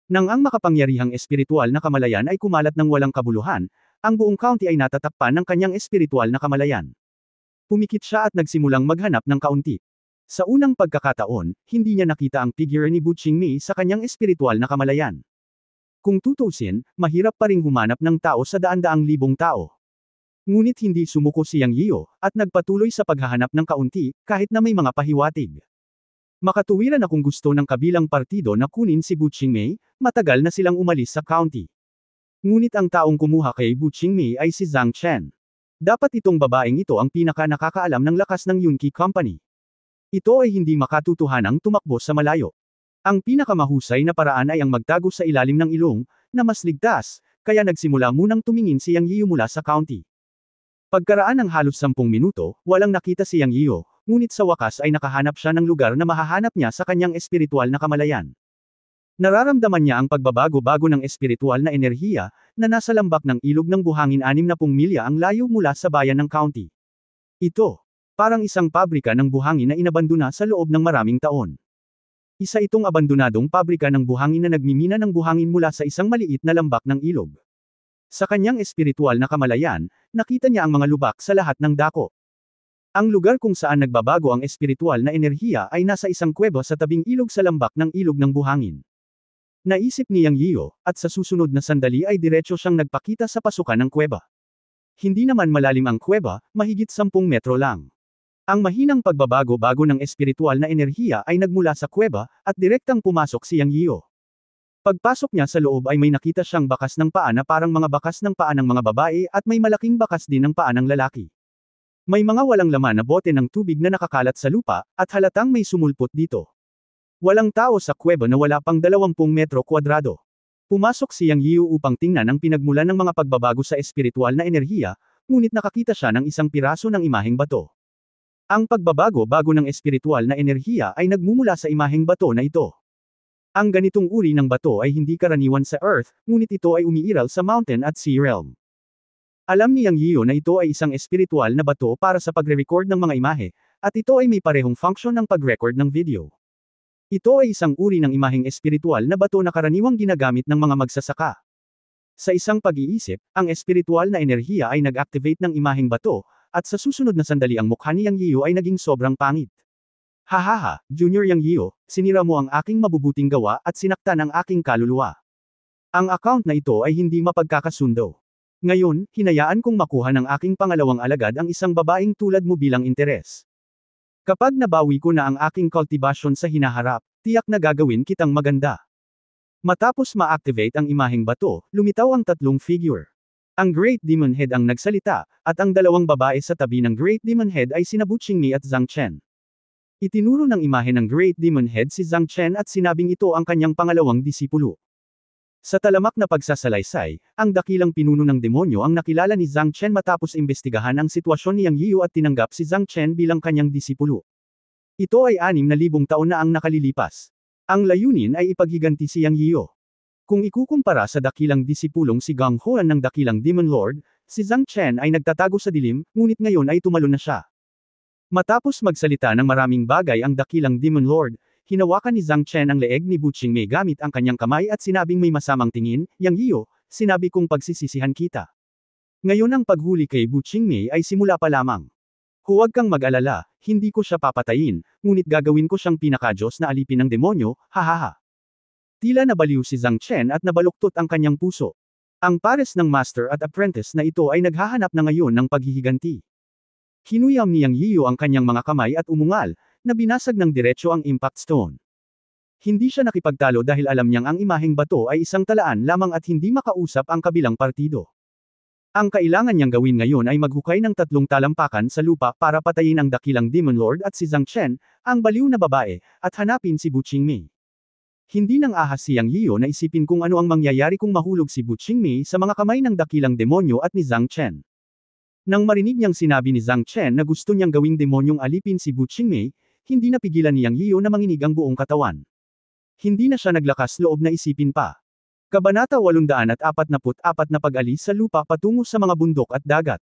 Speaker 1: Nang ang makapangyarihang espiritual na kamalayan ay kumalat ng walang kabuluhan, ang buong county ay natatakpan ng kanyang espiritual na kamalayan. Pumikit siya at nagsimulang maghanap ng kaunti. Sa unang pagkakataon, hindi niya nakita ang figure ni Bu Qingmei sa kanyang espiritual na kamalayan. Kung tutusin, mahirap pa ring humanap ng tao sa daan-daang libong tao. Ngunit hindi sumuko si Yang Yiu, at nagpatuloy sa paghahanap ng kaunti, kahit na may mga pahiwatig. Makatuwiran akong gusto ng kabilang partido na kunin si Bu Qingmei, matagal na silang umalis sa county. Ngunit ang taong kumuha kay Bu Qingmei ay si Zhang Chen. Dapat itong babaeng ito ang pinaka-nakakaalam ng lakas ng Yunqi Company. Ito ay hindi makatutuhanang tumakbo sa malayo. Ang pinakamahusay na paraan ay ang magtago sa ilalim ng ilong, na mas ligtas, kaya nagsimula munang tumingin si Yang Yiu mula sa county. Pagkaraan ng halos 10 minuto, walang nakita si Yang Yiu, ngunit sa wakas ay nakahanap siya ng lugar na mahahanap niya sa kanyang espiritual na kamalayan. Nararamdaman niya ang pagbabago-bago ng espiritual na enerhiya, na nasa lambak ng ilog ng buhangin 60 milya ang layo mula sa bayan ng county. Ito, parang isang pabrika ng buhangin na inabandona sa loob ng maraming taon. Isa itong abandonadong pabrika ng buhangin na nagmimina ng buhangin mula sa isang maliit na lambak ng ilog. Sa kanyang espiritual na kamalayan, nakita niya ang mga lubak sa lahat ng dako. Ang lugar kung saan nagbabago ang espiritual na enerhiya ay nasa isang kuweba sa tabing ilog sa lambak ng ilog ng buhangin. Naisip ni Yang Yiu, at sa susunod na sandali ay diretso siyang nagpakita sa pasukan ng kuweba. Hindi naman malalim ang kuweba, mahigit 10 metro lang. Ang mahinang pagbabago-bago ng espiritual na enerhiya ay nagmula sa kuweba, at direktang pumasok si Yang Yiu. Pagpasok niya sa loob ay may nakita siyang bakas ng paa na parang mga bakas ng paa ng mga babae at may malaking bakas din ng paa ng lalaki. May mga walang laman na bote ng tubig na nakakalat sa lupa, at halatang may sumulpot dito. Walang tao sa kuweba na wala pang 20 metro kwadrado. Pumasok si Yang Yiu upang tingnan ang pinagmulan ng mga pagbabago sa espiritual na enerhiya, ngunit nakakita siya ng isang piraso ng imaheng bato. Ang pagbabago-bago ng espiritual na enerhiya ay nagmumula sa imaheng bato na ito. Ang ganitong uri ng bato ay hindi karaniwan sa Earth, ngunit ito ay umiiral sa mountain at sea realm. Alam ni Yang Yiyo na ito ay isang espiritual na bato para sa pagre-record ng mga imahe, at ito ay may parehong function ng pag-record ng video. Ito ay isang uri ng imaheng espiritual na bato na karaniwang ginagamit ng mga magsasaka. Sa isang pag-iisip, ang espiritual na enerhiya ay nag-activate ng imaheng bato, at sa susunod na sandali ang mukha ni Yang Yiyo ay naging sobrang pangit. Hahaha, Junior Yang Yiyo, sinira mo ang aking mabubuting gawa at sinaktan ang aking kaluluwa. Ang account na ito ay hindi mapagkakasundo. Ngayon, hinayaan kong makuha ng aking pangalawang alagad ang isang babaeng tulad mo bilang interes. Kapag nabawi ko na ang aking cultivation sa hinaharap, tiyak na gagawin kitang maganda. Matapos ma-activate ang imaheng bato, lumitaw ang tatlong figure. Ang Great Demon Head ang nagsalita, at ang dalawang babae sa tabi ng Great Demon Head ay sina Bu Qingmei at Zhang Chen. Itinuro ng imahe ng Great Demon Head si Zhang Chen at sinabing ito ang kanyang pangalawang disipulo. Sa talamak na pagsasalaysay, ang dakilang pinuno ng demonyo ang nakilala ni Zhang Chen matapos imbestigahan ang sitwasyon ni Yang Yiyo at tinanggap si Zhang Chen bilang kanyang disipulo. Ito ay 6,000 taon na ang nakalilipas. Ang layunin ay ipaghiganti si Yang Yiyo. Kung ikukumpara sa dakilang disipulong si Gang Huan ng dakilang Demon Lord, si Zhang Chen ay nagtatago sa dilim, ngunit ngayon ay tumalon na siya. Matapos magsalita ng maraming bagay ang dakilang Demon Lord, hinawakan ni Zhang Chen ang leeg ni Bu Qingmei gamit ang kanyang kamay at sinabing may masamang tingin, Yang Yiyo, sinabi kong pagsisisihan kita. Ngayon ang paghuli kay Bu Qingmei ay simula pa lamang. Huwag kang mag-alala, hindi ko siya papatayin, ngunit gagawin ko siyang pinaka-Diyos na alipin ng demonyo, hahaha. Tila nabaliw si Zhang Chen at nabaluktot ang kanyang puso. Ang pares ng master at apprentice na ito ay naghahanap na ngayon ng paghihiganti. Hinuyam ni Yang Yiyo ang kanyang mga kamay at umungal, na binasag ng diretso ang impact stone. Hindi siya nakipagtalo dahil alam niyang ang imaheng bato ay isang talaan lamang at hindi makausap ang kabilang partido. Ang kailangan niyang gawin ngayon ay maghukay ng 3 talampakan sa lupa para patayin ang dakilang Demon Lord at si Zhang Chen, ang baliw na babae, at hanapin si Bu Qingmei. Hindi nang ahas si Yang Yiyo na isipin kung ano ang mangyayari kung mahulog si Bu Qingmei sa mga kamay ng dakilang demonyo at ni Zhang Chen. Nang marinig niyang sinabi ni Zhang Chen na gusto niyang gawing demonyong alipin si Bu Qingmei, hindi napigilan ni Yang Yiyo na manginig ang buong katawan. Hindi na siya naglakas loob na isipin pa. Kabanata 844 na pag-alis sa lupa patungo sa mga bundok at dagat.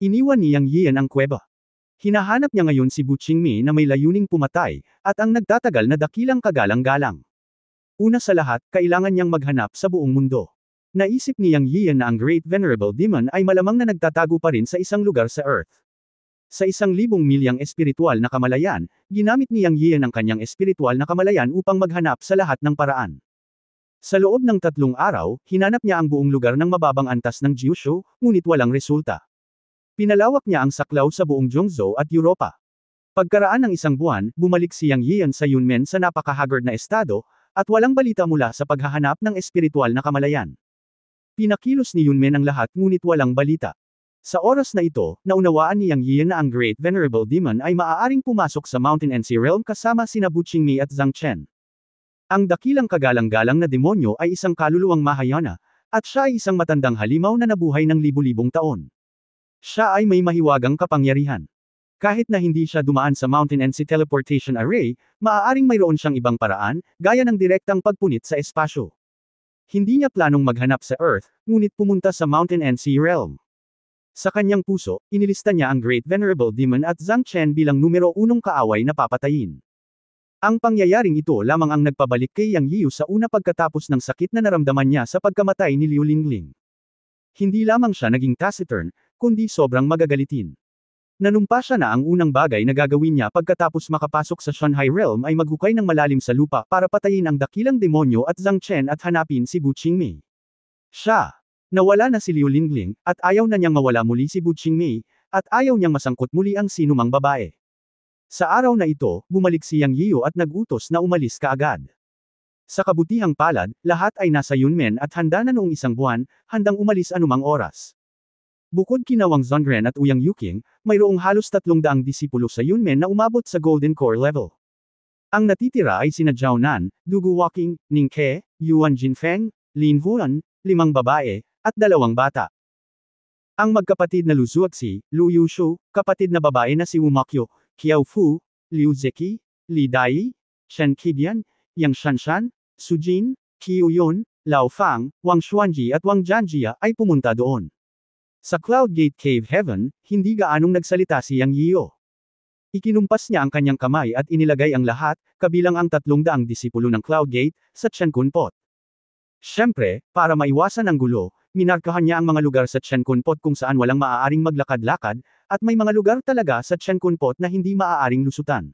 Speaker 1: Iniwan ni Yang Yiyan ang kuweba. Hinahanap niya ngayon si Bu Qingmei na may layuning pumatay, at ang nagtatagal na dakilang kagalang-galang. Una sa lahat, kailangan niyang maghanap sa buong mundo. Naisip ni Yang Yiyan na ang Great Venerable Demon ay malamang na nagtatago pa rin sa isang lugar sa Earth. Sa 1,000 milyang espiritual na kamalayan, ginamit ni Yang Yiyan ang kanyang espiritual na kamalayan upang maghanap sa lahat ng paraan. Sa loob ng 3 araw, hinanap niya ang buong lugar ng mababang antas ng Jiushu, ngunit walang resulta. Pinalawak niya ang saklaw sa buong Zhongzhou at Europa. Pagkaraan ng 1 buwan, bumalik si Yang Yiyan sa Yunmen sa napakahaggard na estado, at walang balita mula sa paghahanap ng espiritual na kamalayan. Pinakilos ni Yunmen ang lahat ngunit walang balita. Sa oras na ito, naunawaan ni Yang Yiyan na ang Great Venerable Demon ay maaaring pumasok sa Mountain and Sea Realm kasama sina Bu Qingmei at Zhang Chen. Ang dakilang kagalang-galang na demonyo ay isang kaluluwang Mahayana, at siya ay isang matandang halimaw na nabuhay ng libu-libong taon. Siya ay may mahiwagang kapangyarihan. Kahit na hindi siya dumaan sa Mountain and Sea Teleportation Array, maaaring mayroon siyang ibang paraan, gaya ng direktang pagpunit sa espasyo. Hindi niya planong maghanap sa Earth, ngunit pumunta sa Mountain and Sea Realm. Sa kanyang puso, inilista niya ang Great Venerable Demon at Zhang Chen bilang numero 1 kaaway na papatayin. Ang pangyayaring ito lamang ang nagpabalik kay Yang Yiyo sa una pagkatapos ng sakit na naramdaman niya sa pagkamatay ni Liu Lingling. Hindi lamang siya naging taciturn, kundi sobrang magagalitin. Nanumpa siya na ang unang bagay na gagawin niya pagkatapos makapasok sa Shanghai Realm ay maghukay ng malalim sa lupa para patayin ang dakilang demonyo at Zhang Chen at hanapin si Bu Qingmei. Siya! Nawala na si Liu Lingling, at ayaw na niyang mawala muli si Bu Qingmei, at ayaw niyang masangkot muli ang sinumang babae. Sa araw na ito, bumalik si Yang Yiyo at nag-utos na umalis kaagad. Sa kabutihang palad, lahat ay nasa Yunmen at handa na noong 1 buwan, handang umalis anumang oras. Bukod kina Wang Zongren at Ouyang Yuqing, mayroong halos 300 disipulo sa Yunmen na umabot sa Golden Core level. Ang natitira ay sina Zhao Nan, Dugu Walking, Ning Ke, Yuan Jinfeng, Lin Huan, 5 babae, at 2 bata. Ang magkapatid na Lu Zuoxi, Lu Yushu, kapatid na babae na si Wu Makyo, Qiao Fu, Liu Zeki, Li Dai, Shen Qibian, Yang Shanshan, Su Jin, Qiu Yun, Lao Fang, Wang Xuanji at Wang Jianjia ay pumunta doon. Sa Cloud Gate Cave Heaven, hindi gaanong nagsalita si Yang Yio. Ikinumpas niya ang kanyang kamay at inilagay ang lahat, kabilang ang 300 disipulo ng Cloud Gate, sa Chenkun Pot. Siyempre, para maiwasan ang gulo, minarkahan niya ang mga lugar sa Chenkun Pot kung saan walang maaaring maglakad-lakad, at may mga lugar talaga sa Chenkun Pot na hindi maaaring lusutan.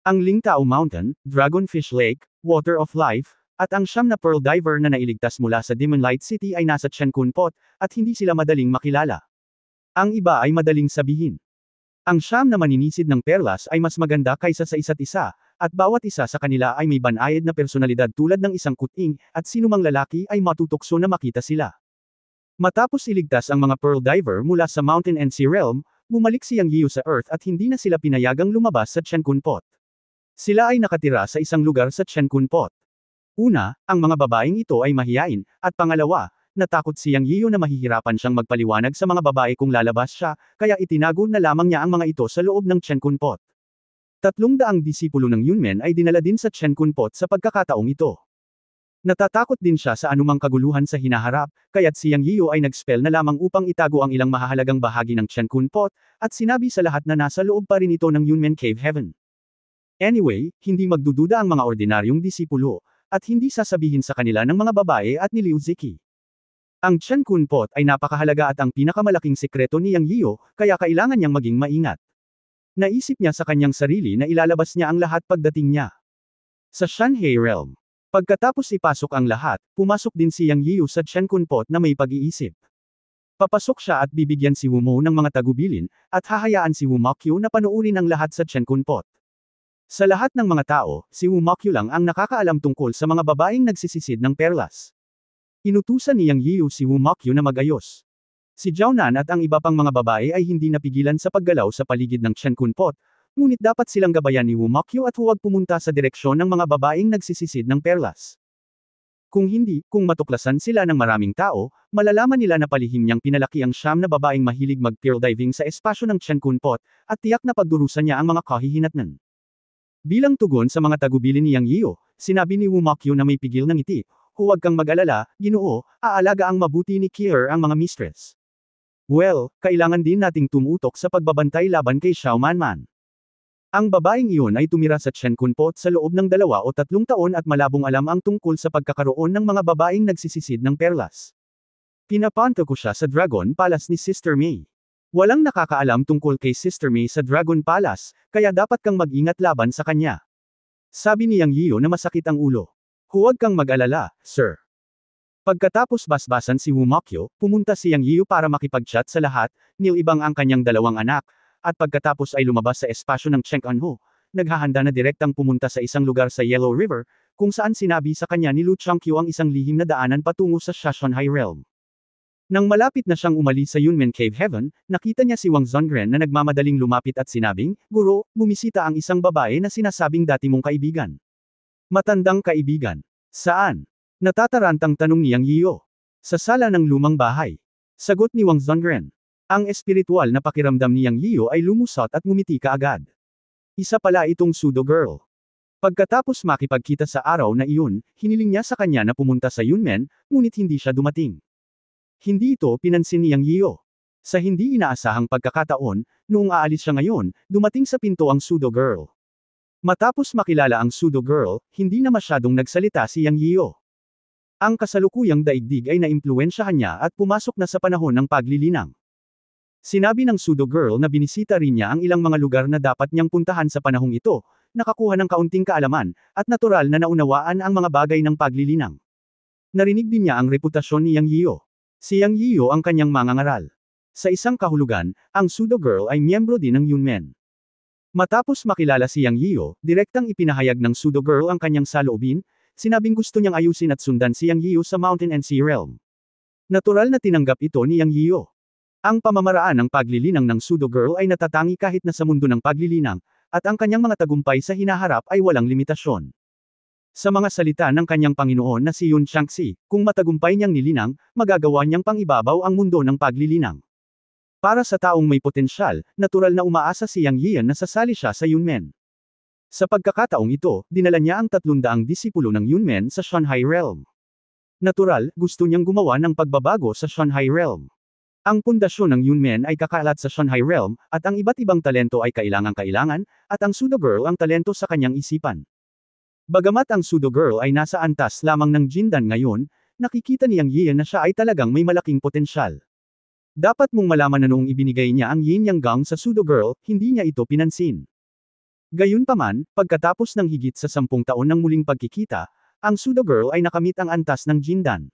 Speaker 1: Ang Lingtao Mountain, Dragonfish Lake, Water of Life, at ang siyam na Pearl Diver na nailigtas mula sa Demon Light City ay nasa Chenkun Pot, at hindi sila madaling makilala. Ang iba ay madaling sabihin. Ang siyam na maninisid ng perlas ay mas maganda kaysa sa isa't isa, at bawat isa sa kanila ay may banayad na personalidad tulad ng isang kuting, at sinumang lalaki ay matutokso na makita sila. Matapos iligtas ang mga Pearl Diver mula sa Mountain and Sea Realm, bumalik si Yang Yio sa Earth at hindi na sila pinayagang lumabas sa Chenkun Pot. Sila ay nakatira sa isang lugar sa Chenkun Pot. Una, ang mga babaeng ito ay mahiyain, at pangalawa, natakot si Yang Yio na mahihirapan siyang magpaliwanag sa mga babae kung lalabas siya, kaya itinago na lamang niya ang mga ito sa loob ng Chenkun Pot. 300 disipulo ng Yunmen ay dinala din sa Chenkun Pot sa pagkakataong ito. Natatakot din siya sa anumang kaguluhan sa hinaharap, kaya't si Yang Yio ay nag-spell na lamang upang itago ang ilang mahahalagang bahagi ng Chenkun Pot, at sinabi sa lahat na nasa loob pa rin ito ng Yunmen Cave Heaven. Anyway, hindi magdududa ang mga ordinaryong disipulo, at hindi sasabihin sa kanila ng mga babae at ni Liu Ziki. Ang Chenkun Pot ay napakahalaga at ang pinakamalaking sekreto ni Yang Yio, kaya kailangan niyang maging maingat. Naisip niya sa kanyang sarili na ilalabas niya ang lahat pagdating niya. Sa Shanhei Realm. Pagkatapos ipasok ang lahat, pumasok din si Yang Yio sa Chenkun Pot na may pag-iisip. Papasok siya at bibigyan si Wu Mo ng mga tagubilin, at hahayaan si Wu Mokyo na panuurin ang lahat sa Chenkun Pot. Sa lahat ng mga tao, si Wu Mokyo lang ang nakakaalam tungkol sa mga babaeng nagsisisid ng perlas. Inutusan ni Yang Yio si Wu Mokyo na mag-ayos. Si Jiaonan at ang iba pang mga babae ay hindi napigilan sa paggalaw sa paligid ng Chenkun Pot, ngunit dapat silang gabayan ni Wu Mokyo at huwag pumunta sa direksyon ng mga babaeng nagsisisid ng perlas. Kung hindi, kung matuklasan sila ng maraming tao, malalaman nila na palihim niyang pinalaki ang siyam na babaeng mahilig mag-pearl diving sa espasyo ng Chenkun Pot, at tiyak na pagdurusan niya ang mga kahihinatnan. Bilang tugon sa mga tagubilin ni Yang Yio, sinabi ni Wu Mokyo na may pigil ng ngiti, "Huwag kang mag-alala, Ginoo, aalaga ang mabuti ni Kier ang mga mistress." Well, kailangan din nating tumutok sa pagbabantay laban kay Xiao Manman. Ang babaeng iyon ay tumira sa Chenkun Pot sa loob ng 2 o 3 taon at malabong alam ang tungkol sa pagkakaroon ng mga babaeng nagsisisid ng perlas. Pinapanto ko siya sa Dragon Palace ni Sister May. Walang nakakaalam tungkol kay Sister May sa Dragon Palace, kaya dapat kang mag-ingat laban sa kanya. Sabi ni Yang Yio na masakit ang ulo. Huwag kang mag-alala, sir. Pagkatapos basbasan si Wu Mokyo, pumunta si Yang Yio para makipag-chat sa lahat, nilibang ang kanyang 2 anak, at pagkatapos ay lumabas sa espasyo ng Cheng'an-ho, naghahanda na direktang pumunta sa isang lugar sa Yellow River, kung saan sinabi sa kanya ni Lu Changqiu ang isang lihim na daanan patungo sa Shashonhai Realm. Nang malapit na siyang umalis sa Yunmen Cave Heaven, nakita niya si Wang Zongren na nagmamadaling lumapit at sinabing, "Guro, bumisita ang isang babae na sinasabing dati mong kaibigan." Matandang kaibigan. Saan? Natatarantang tanong ni Yang Yio. Sa sala ng lumang bahay. Sagot ni Wang Zongren. Ang espiritual na pakiramdam ni Yang Yio ay lumusot at ngumiti kaagad. Isa pala itong pseudo girl. Pagkatapos makipagkita sa araw na iyon, hiniling niya sa kanya na pumunta sa Yunmen, ngunit hindi siya dumating. Hindi ito pinansin ni Yang Yio. Sa hindi inaasahang pagkakataon, noong aalis siya ngayon, dumating sa pinto ang pseudo girl. Matapos makilala ang pseudo girl, hindi na masyadong nagsalita si Yang Yio. Ang kasalukuyang daigdig ay naimpluwensyahan niya at pumasok na sa panahon ng paglilinang. Sinabi ng pseudo girl na binisita rin niya ang ilang mga lugar na dapat niyang puntahan sa panahong ito, nakakuha ng kaunting kaalaman, at natural na naunawaan ang mga bagay ng paglilinang. Narinig din niya ang reputasyon ni Yang Yio. Si Yang Yio ang kanyang mangangaral. Sa isang kahulugan, ang pseudo girl ay miyembro din ng Yunmen. Matapos makilala si Yang Yio, direktang ipinahayag ng pseudo girl ang kanyang saloobin, sinabing gusto niyang ayusin at sundan si Yang Yio sa Mountain and Sea Realm. Natural na tinanggap ito ni Yang Yio. Ang pamamaraan ng paglilinang ng pseudo girl ay natatangi kahit na sa mundo ng paglilinang, at ang kanyang mga tagumpay sa hinaharap ay walang limitasyon. Sa mga salita ng kanyang Panginoon na si Yun Changxi, kung matagumpay niyang nilinang, magagawa niyang pangibabaw ang mundo ng paglilinang. Para sa taong may potensyal, natural na umaasa si Yang Yian na sasali siya sa Yunmen. Sa pagkakataong ito, dinala niya ang 300 disipulo ng Yunmen sa Shanhai Realm. Natural, gusto niyang gumawa ng pagbabago sa Shanhai Realm. Ang pundasyon ng Yunmen ay kakalat sa Shanhai Realm, at ang iba't ibang talento ay kailangang-kailangan, at ang Pseudo Girl ang talento sa kanyang isipan. Bagamat ang Pseudo Girl ay nasa antas lamang ng Jindan ngayon, nakikita ni Yang Yian na siya ay talagang may malaking potensyal. Dapat mong malaman na noong ibinigay niya ang Yin Yang Gang sa Pseudo Girl, hindi niya ito pinansin. Gayunpaman, pagkatapos ng higit sa 10 taon ng muling pagkikita, ang Pseudo Girl ay nakamit ang antas ng Jindan.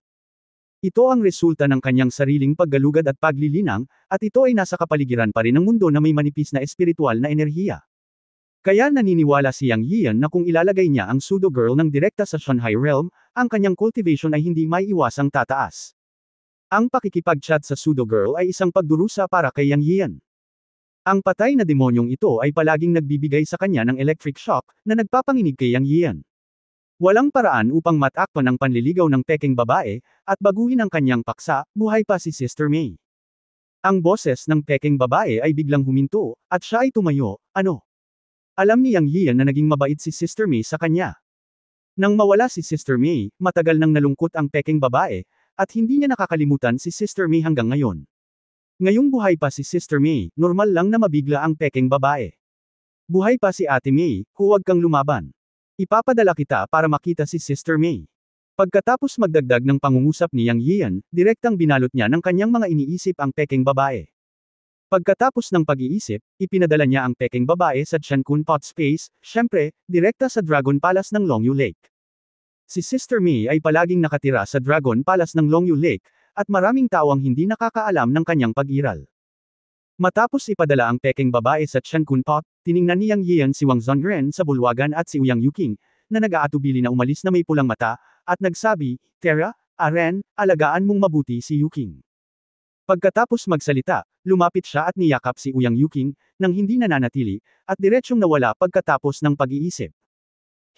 Speaker 1: Ito ang resulta ng kanyang sariling paggalugad at paglilinang, at ito ay nasa kapaligiran pa rin ng mundo na may manipis na espiritual na enerhiya. Kaya naniniwala si Yang Yian na kung ilalagay niya ang Pseudo Girl ng direkta sa Shanhai Realm, ang kanyang cultivation ay hindi maiiwasang tataas. Ang pakikipag-chat sa Pseudo Girl ay isang pagdurusa para kay Yang Yian. Ang patay na demonyong ito ay palaging nagbibigay sa kanya ng electric shock, na nagpapanginig kay Yang Yian. Walang paraan upang matakpan ang panliligaw ng peking babae, at baguhin ang kanyang paksa, buhay pa si Sister May. Ang boses ng peking babae ay biglang huminto, at siya ay tumayo, ano? Alam ni Yang Yian na naging mabait si Sister May sa kanya. Nang mawala si Sister May, matagal nang nalungkot ang peking babae, at hindi niya nakakalimutan si Sister May hanggang ngayon. Ngayong buhay pa si Sister May, normal lang na mabigla ang peking babae. Buhay pa si Ate May, huwag kang lumaban. Ipapadala kita para makita si Sister May. Pagkatapos magdagdag ng pangungusap ni Yang Yian, direktang binalot niya ng kanyang mga iniisip ang peking babae. Pagkatapos ng pag-iisip, ipinadala niya ang peking babae sa Chenkun Pot Space, syempre, direkta sa Dragon Palace ng Longyu Lake. Si Sister May ay palaging nakatira sa Dragon Palace ng Longyu Lake, at maraming tao ang hindi nakakaalam ng kanyang pag-iral. Matapos ipadala ang peking babae sa Chenkun Pot, tiningnan ni Yang Yian si Wang Zhongren sa bulwagan at si Ouyang Yuking, na nag-aatubili na umalis na may pulang mata, at nagsabi, Tera, Aren, alagaan mong mabuti si Yuking. Pagkatapos magsalita, lumapit siya at niyakap si Ouyang Yuking, nang hindi nananatili, at diretsyong nawala pagkatapos ng pag-iisip.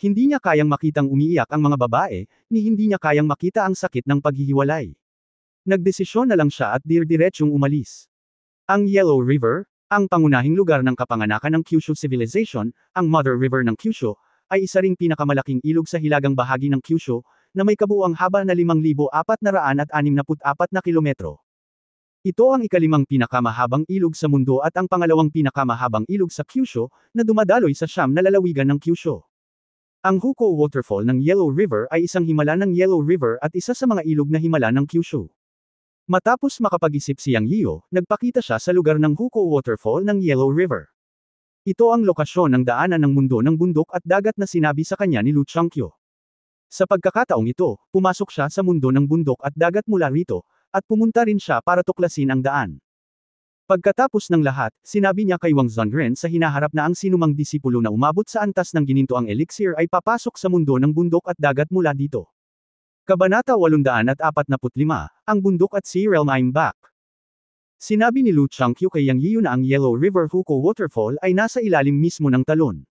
Speaker 1: Hindi niya kayang makitang umiiyak ang mga babae, ni hindi niya kayang makita ang sakit ng paghihiwalay. Nagdesisyon na lang siya at diretsyong umalis. Ang Yellow River, ang pangunahing lugar ng kapanganakan ng Kyushu Civilization, ang Mother River ng Kyushu, ay isa ring pinakamalaking ilog sa hilagang bahagi ng Kyushu, na may kabuuang haba na 5,464 na kilometro. Ito ang ikalimang pinakamahabang ilog sa mundo at ang pangalawang pinakamahabang ilog sa Kyushu, na dumadaloy sa siyam na lalawigan ng Kyushu. Ang Hukou Waterfall ng Yellow River ay isang himala ng Yellow River at isa sa mga ilog na himala ng Kyushu. Matapos makapag-isip si Yang Yiu, nagpakita siya sa lugar ng Hukou Waterfall ng Yellow River. Ito ang lokasyon ng daanan ng mundo ng bundok at dagat na sinabi sa kanya ni Lu Changqiu. Sa pagkakataong ito, pumasok siya sa mundo ng bundok at dagat mula rito, at pumunta rin siya para tuklasin ang daan. Pagkatapos ng lahat, sinabi niya kay Wang Zhongren sa hinaharap na ang sinumang disipulo na umabot sa antas ng ginintoang elixir ay papasok sa mundo ng bundok at dagat mula dito. Kabanata 845, ang bundok at Sea Realm I'm back. Sinabi ni Lu Changqiu kay Yang Yiu na ang Yellow River Hukou Waterfall ay nasa ilalim mismo ng talon.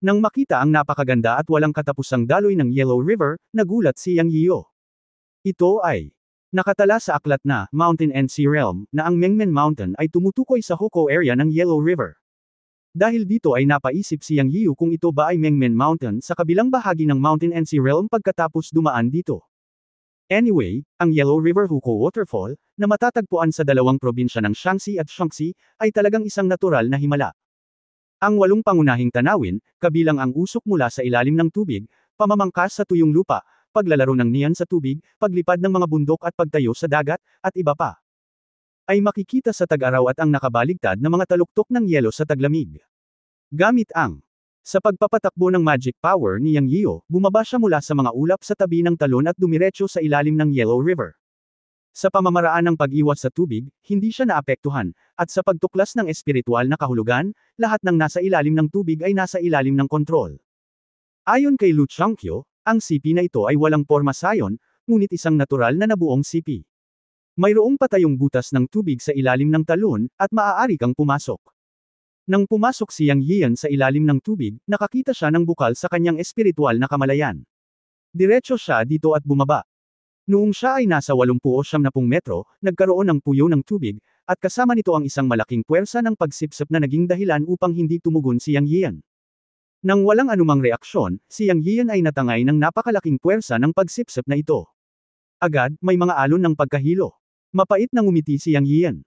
Speaker 1: Nang makita ang napakaganda at walang katapusang daloy ng Yellow River, nagulat si Yang Yiu. Ito ay nakatala sa aklat na Mountain and Sea Realm na ang Mengmen Mountain ay tumutukoy sa Hukou area ng Yellow River. Dahil dito ay napaisip si Yang Yiu kung ito ba ay Mengmen Mountain sa kabilang bahagi ng Mountain and Sea Realm pagkatapos dumaan dito. Anyway, ang Yellow River Hukou Waterfall, na matatagpuan sa dalawang probinsya ng Shaanxi at Shaanxi, ay talagang isang natural na himala. Ang 8 pangunahing tanawin, kabilang ang usok mula sa ilalim ng tubig, pamamangkas sa tuyong lupa, paglalaro ng neon sa tubig, paglipad ng mga bundok at pagtayo sa dagat, at iba pa, ay makikita sa tag-araw at ang nakabaligtad na mga taluktok ng yelo sa taglamig. Gamit ang sa pagpapatakbo ng magic power ni Yang Yiu, bumaba siya mula sa mga ulap sa tabi ng talon at dumiretso sa ilalim ng Yellow River. Sa pamamaraan ng pag-iwas sa tubig, hindi siya naapektuhan, at sa pagtuklas ng espiritual na kahulugan, lahat ng nasa ilalim ng tubig ay nasa ilalim ng kontrol. Ayon kay Lu Changqiu, ang sipi na ito ay walang porma sayon, ngunit isang natural na nabuong sipi. Mayroong patayong butas ng tubig sa ilalim ng talon, at maaari kang pumasok. Nang pumasok si Yang Yian sa ilalim ng tubig, nakakita siya ng bukal sa kanyang espiritual na kamalayan. Diretso siya dito at bumaba. Noong siya ay nasa 80-70 metro, nagkaroon ng puyo ng tubig, at kasama nito ang isang malaking puwersa ng pagsipsip na naging dahilan upang hindi tumugon si Yang Yian. Nang walang anumang reaksyon, si Yang Yian ay natangay ng napakalaking puwersa ng pagsipsip na ito. Agad, may mga alon ng pagkahilo. Mapait na ngumiti si Yang Yian.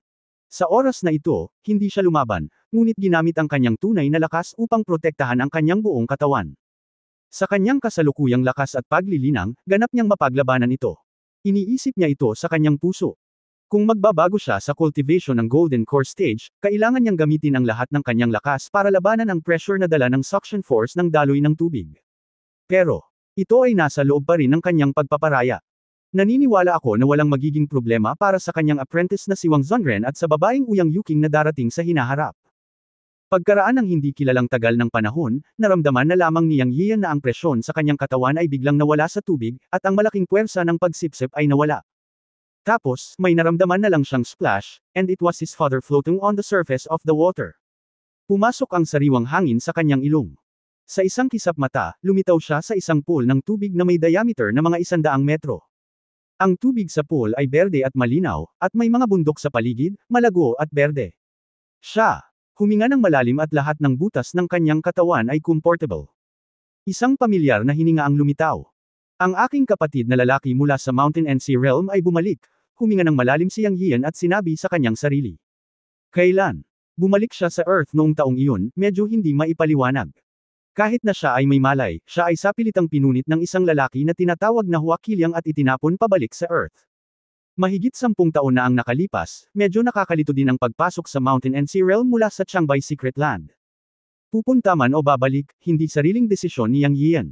Speaker 1: Sa oras na ito, hindi siya lumaban, ngunit ginamit ang kanyang tunay na lakas upang protektahan ang kanyang buong katawan. Sa kanyang kasalukuyang lakas at paglilinang, ganap niyang mapaglabanan ito. Iniisip niya ito sa kanyang puso. Kung magbabago siya sa cultivation ng Golden Core Stage, kailangan niyang gamitin ang lahat ng kanyang lakas para labanan ang pressure na dala ng suction force ng daloy ng tubig. Pero, ito ay nasa loob pa rin ng kanyang pagpaparaya. Naniniwala ako na walang magiging problema para sa kanyang apprentice na si Wang Zhongren at sa babaeng Uyang Yuking na darating sa hinaharap. Pagkaraan ng hindi kilalang tagal ng panahon, naramdaman na lamang ni Yang Yian na ang presyon sa kanyang katawan ay biglang nawala sa tubig, at ang malaking puwersa ng pagsipsip ay nawala. Tapos, may naramdaman na lang siyang splash, and it was his father floating on the surface of the water. Pumasok ang sariwang hangin sa kanyang ilong. Sa isang kisap mata, lumitaw siya sa isang pool ng tubig na may diameter na mga 100 metro. Ang tubig sa pool ay berde at malinaw, at may mga bundok sa paligid, malago at berde. Siya huminga ng malalim at lahat ng butas ng kanyang katawan ay comfortable. Isang pamilyar na hininga ang lumitaw. Ang aking kapatid na lalaki mula sa Mountain and Sea Realm ay bumalik. Huminga ng malalim si Yang Yian at sinabi sa kanyang sarili. Kailan? Bumalik siya sa Earth noong taong iyon, medyo hindi maipaliwanag. Kahit na siya ay may malay, siya ay sapilitang pinunit ng isang lalaki na tinatawag na Huaqilyang at itinapon pabalik sa Earth. Mahigit 10 taon na ang nakalipas, medyo nakakalito din ang pagpasok sa Mountain and Sea Realm mula sa Changbai Secret Land. Pupunta man o babalik, hindi sariling desisyon ni Yang Yian.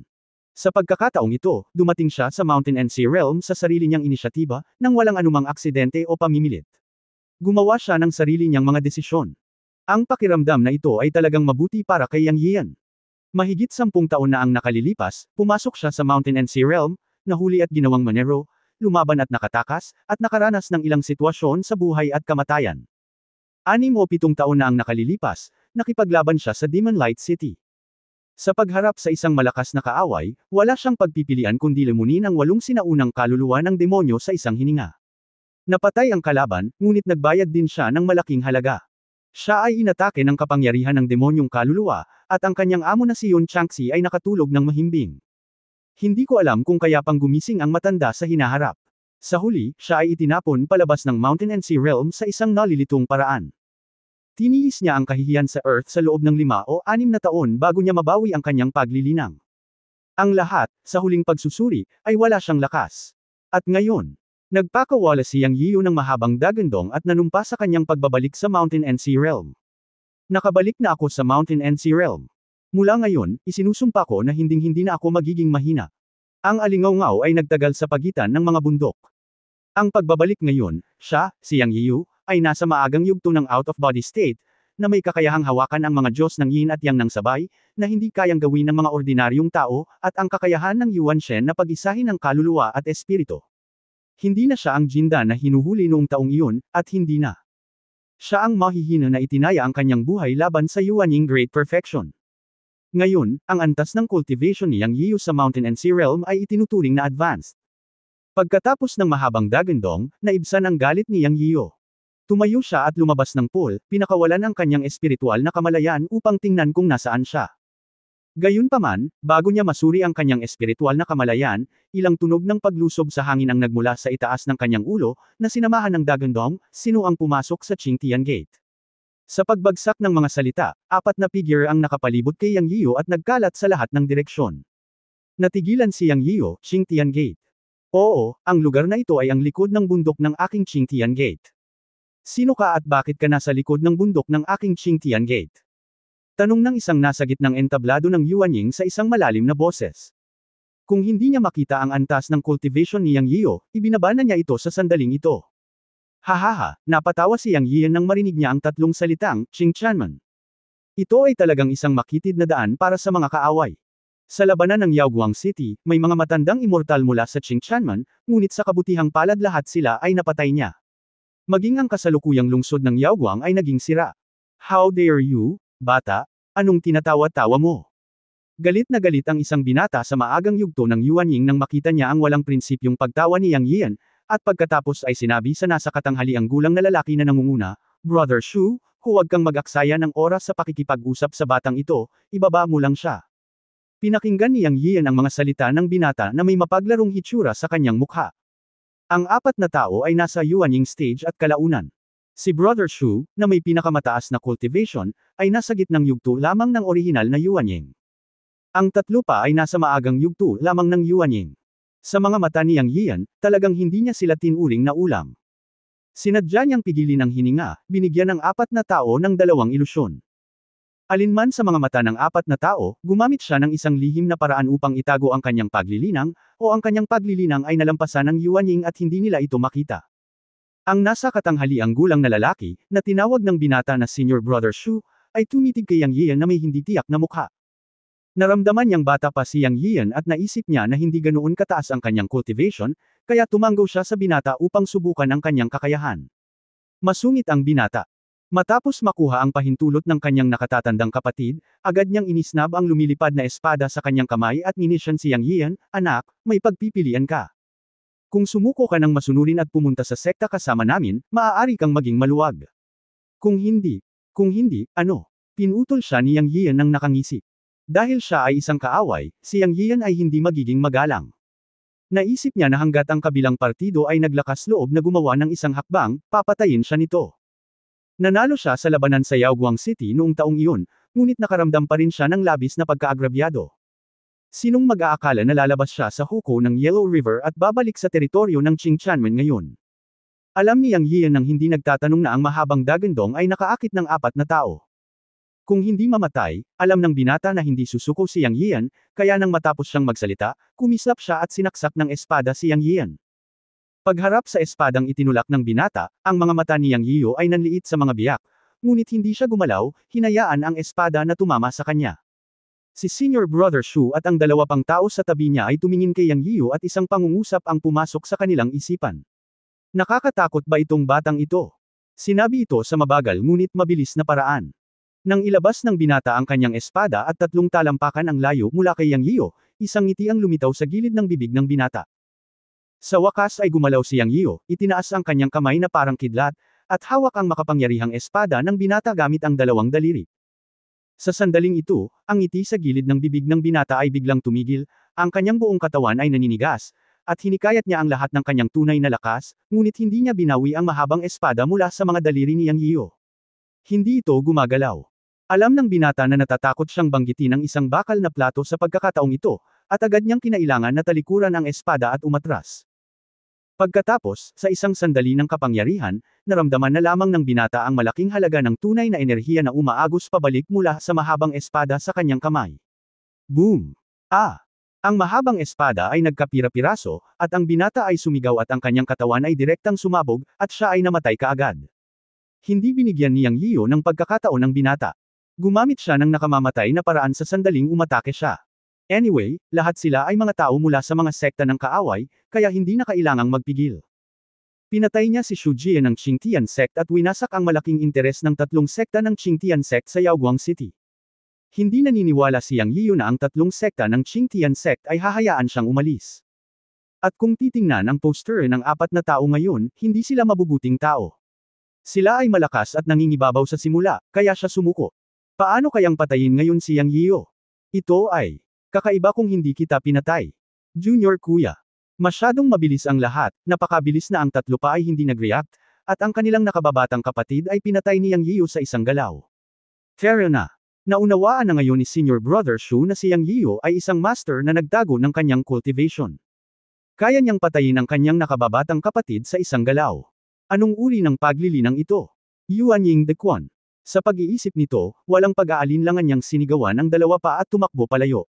Speaker 1: Sa pagkakataong ito, dumating siya sa Mountain and Sea Realm sa sarili niyang inisyatiba, nang walang anumang aksidente o pamimilit. Gumawa siya ng sarili niyang mga desisyon. Ang pakiramdam na ito ay talagang mabuti para kay Yang Yian. Mahigit 10 taon na ang nakalilipas, pumasok siya sa Mountain and Sea Realm, nahuli at ginawang manero, lumaban at nakatakas, at nakaranas ng ilang sitwasyon sa buhay at kamatayan. 6 o 7 taon na ang nakalilipas, nakipaglaban siya sa Demon Light City. Sa pagharap sa isang malakas na kaaway, wala siyang pagpipilian kundi lumunin ang 8 sinaunang kaluluwa ng demonyo sa isang hininga. Napatay ang kalaban, ngunit nagbayad din siya ng malaking halaga. Siya ay inatake ng kapangyarihan ng demonyong kaluluwa, at ang kanyang amo na si Yun Changxi ay nakatulog ng mahimbing. Hindi ko alam kung kaya pang gumising ang matanda sa hinaharap. Sa huli, siya ay itinapon palabas ng Mountain and Sea Realm sa isang nalilitong paraan. Tiniis niya ang kahihiyan sa Earth sa loob ng 5 o 6 na taon bago niya mabawi ang kanyang paglilinang. Ang lahat, sa huling pagsusuri, ay wala siyang lakas. At ngayon, nagpakawala si Yang Yiu ng mahabang dagandong at nanumpa sa kanyang pagbabalik sa Mountain and Sea Realm. Nakabalik na ako sa Mountain and Sea Realm. Mula ngayon, isinusumpa ko na hinding-hindi na ako magiging mahina. Ang alingaw-ngaw ay nagtagal sa pagitan ng mga bundok. Ang pagbabalik ngayon, siya, si Yang Yiu, ay nasa maagang yugto ng out-of-body state, na may kakayahang hawakan ang mga Diyos ng Yin at Yang ng sabay, na hindi kayang gawin ng mga ordinaryong tao, at ang kakayahan ng Yuan Shen na pag-isahin ang kaluluwa at espiritu. Hindi na siya ang Jindan na hinuhuli noong taong iyon, at hindi na. Siya ang mahihina na itinaya ang kanyang buhay laban sa Yuanying Great Perfection. Ngayon, ang antas ng cultivation ni Yang Yiu sa Mountain and Sea Realm ay itinuturing na advanced. Pagkatapos ng mahabang dagandong, naibsan ang galit ni Yang Yiu. Tumayo siya at lumabas ng pool, pinakawalan ang kanyang espiritual na kamalayan upang tingnan kung nasaan siya. Gayunpaman, bago niya masuri ang kanyang espiritual na kamalayan, ilang tunog ng paglusob sa hangin ang nagmula sa itaas ng kanyang ulo, na sinamahan ng dagandong, sino ang pumasok sa Qingtian Gate. Sa pagbagsak ng mga salita, 4 na figure ang nakapalibot kay Yang Yiu at nagkalat sa lahat ng direksyon. Natigilan si Yang Yiu, Qingtian Gate. Oo, ang lugar na ito ay ang likod ng bundok ng aking Qingtian Gate. Sino ka at bakit ka nasa likod ng bundok ng aking Qingtian Gate? Tanong ng isang nasa gitnang entablado ng Yuanying sa isang malalim na boses. Kung hindi niya makita ang antas ng cultivation ni Yang Yiu, ibinabana niya ito sa sandaling ito. Hahaha, napatawa si Yang Yian nang marinig niya ang 3 salitang, Qingtianmen. Ito ay talagang isang makitid na daan para sa mga kaaway. Sa labanan ng Yaoguang City, may mga matandang immortal mula sa Qingtianmen, ngunit sa kabutihang palad lahat sila ay napatay niya. Maging ang kasalukuyang lungsod ng Yaoguang ay naging sira. How dare you, bata? Anong tinatawa-tawa mo? Galit na galit ang isang binata sa maagang yugto ng Yuanying nang makita niya ang walang prinsipyong pagtawa ni Yang Yian, at pagkatapos ay sinabi sa nasa katanghaliang gulang na lalaki na nangunguna, Brother Shu, huwag kang mag-aksaya ng oras sa pakikipag-usap sa batang ito, ibaba mo lang siya. Pinakinggan ni Yang Yian ang mga salita ng binata na may mapaglarong hitsura sa kanyang mukha. Ang apat na tao ay nasa Yuanying stage at kalaunan. Si Brother Shu, na may pinakamataas na cultivation, ay nasa gitnang yugto lamang ng orihinal na Yuanying. Ang tatlo pa ay nasa maagang yugto lamang ng Yuanying. Sa mga mata ni Yang Yian, talagang hindi niya sila tinuring na ulam. Sinadya niyang pigilin ang hininga, binigyan ng apat na tao ng dalawang ilusyon. Alinman sa mga mata ng apat na tao, gumamit siya ng isang lihim na paraan upang itago ang kanyang paglilinang, o ang kanyang paglilinang ay nalampasan ng Yuanying at hindi nila ito makita. Ang nasa katanghaliang gulang na lalaki, na tinawag ng binata na Senior Brother Shu, ay tumitig kay Yang Yian na may hindi tiyak na mukha. Naramdaman niyang bata pa si Yang Yian at naisip niya na hindi ganoon kataas ang kanyang cultivation, kaya tumanggo siya sa binata upang subukan ang kanyang kakayahan. Masungit ang binata. Matapos makuha ang pahintulot ng kanyang nakatatandang kapatid, agad niyang inisnab ang lumilipad na espada sa kanyang kamay at ninisyan si Yang Yian, "Anak, may pagpipilian ka. Kung sumuko ka ng masunurin at pumunta sa sekta kasama namin, maaari kang maging maluwag. Kung hindi, ano?" Pinutol siya ni Yang Yian ng nakangisi. Dahil siya ay isang kaaway, si Yang Yian ay hindi magiging magalang. Naisip niya na hanggat ang kabilang partido ay naglakas loob na gumawa ng isang hakbang, papatayin siya nito. Nanalo siya sa labanan sa Yaoguang City noong taong iyon, ngunit nakaramdam pa rin siya ng labis na pagkaagrabyado. Sinong mag-aakala na lalabas siya sa huko ng Yellow River at babalik sa teritoryo ng Qingtianmen ngayon? Alam ni Yang Yian nang hindi nagtatanong na ang mahabang dagandong ay nakaakit ng apat na tao. Kung hindi mamatay, alam ng binata na hindi susuko si Yang Yian, kaya nang matapos siyang magsalita, kumislap siya at sinaksak ng espada si Yang Yian. Pagharap sa espadang itinulak ng binata, ang mga mata ni Yang Yiyo ay nanliit sa mga biyak, ngunit hindi siya gumalaw, hinayaan ang espada na tumama sa kanya. Si Senior Brother Shu at ang dalawa pang tao sa tabi niya ay tumingin kay Yang Yiyo at isang pangungusap ang pumasok sa kanilang isipan. Nakakatakot ba itong batang ito? Sinabi ito sa mabagal ngunit mabilis na paraan. Nang ilabas ng binata ang kanyang espada at tatlong talampakan ang layo mula kay Yang Yiyo, isang ngiti ang lumitaw sa gilid ng bibig ng binata. Sa wakas ay gumalaw si Yang Yiyo, itinaas ang kanyang kamay na parang kidlat, at hawak ang makapangyarihang espada ng binata gamit ang dalawang daliri. Sa sandaling ito, ang ngiti sa gilid ng bibig ng binata ay biglang tumigil, ang kanyang buong katawan ay naninigas, at hinikayat niya ang lahat ng kanyang tunay na lakas, ngunit hindi niya binawi ang mahabang espada mula sa mga daliri ni Yang Yiyo. Hindi ito gumagalaw. Alam ng binata na natatakot siyang banggitin ang isang bakal na plato sa pagkakataong ito, at agad niyang kinailangan na talikuran ang espada at umatras. Pagkatapos, sa isang sandali ng kapangyarihan, naramdaman na lamang ng binata ang malaking halaga ng tunay na enerhiya na umaagos pabalik mula sa mahabang espada sa kanyang kamay. Boom! Ang mahabang espada ay nagkapira-piraso, at ang binata ay sumigaw at ang kanyang katawan ay direktang sumabog, at siya ay namatay kaagad. Hindi binigyan ni Yang Yiyo ng pagkakataon ng binata. Gumamit siya ng nakamamatay na paraan sa sandaling umatake siya. Anyway, lahat sila ay mga tao mula sa mga sekta ng kaaway, kaya hindi na kailangang magpigil. Pinatay niya si Shu Jian ng Qingtian sect at winasak ang malaking interes ng tatlong sekta ng Qingtian sect sa Yaoguang City. Hindi naniniwala si Yang Yiyo na ang tatlong sekta ng Qingtian sect ay hahayaan siyang umalis. At kung titingnan ang poster ng apat na tao ngayon, hindi sila mabubuting tao. Sila ay malakas at nangingibabaw sa simula, kaya siya sumuko. Paano kayang patayin ngayon si Yang Yiyo? Ito ay kakaiba kung hindi kita pinatay. Junior Kuya. Masyadong mabilis ang lahat, napakabilis na ang tatlo pa ay hindi nag-react, at ang kanilang nakababatang kapatid ay pinatay ni Yang Yiyo sa isang galaw. Fair na. Naunawaan na ngayon ni Senior Brother Shu na si Yang Yiyo ay isang master na nagtago ng kanyang cultivation. Kaya niyang patayin ang kanyang nakababatang kapatid sa isang galaw. Anong uri ng paglilinang ito? Yuanying de Quan. Sa pag-iisip nito, walang pag-aalinlangan niyang sinigawan ang dalawa pa at tumakbo palayo.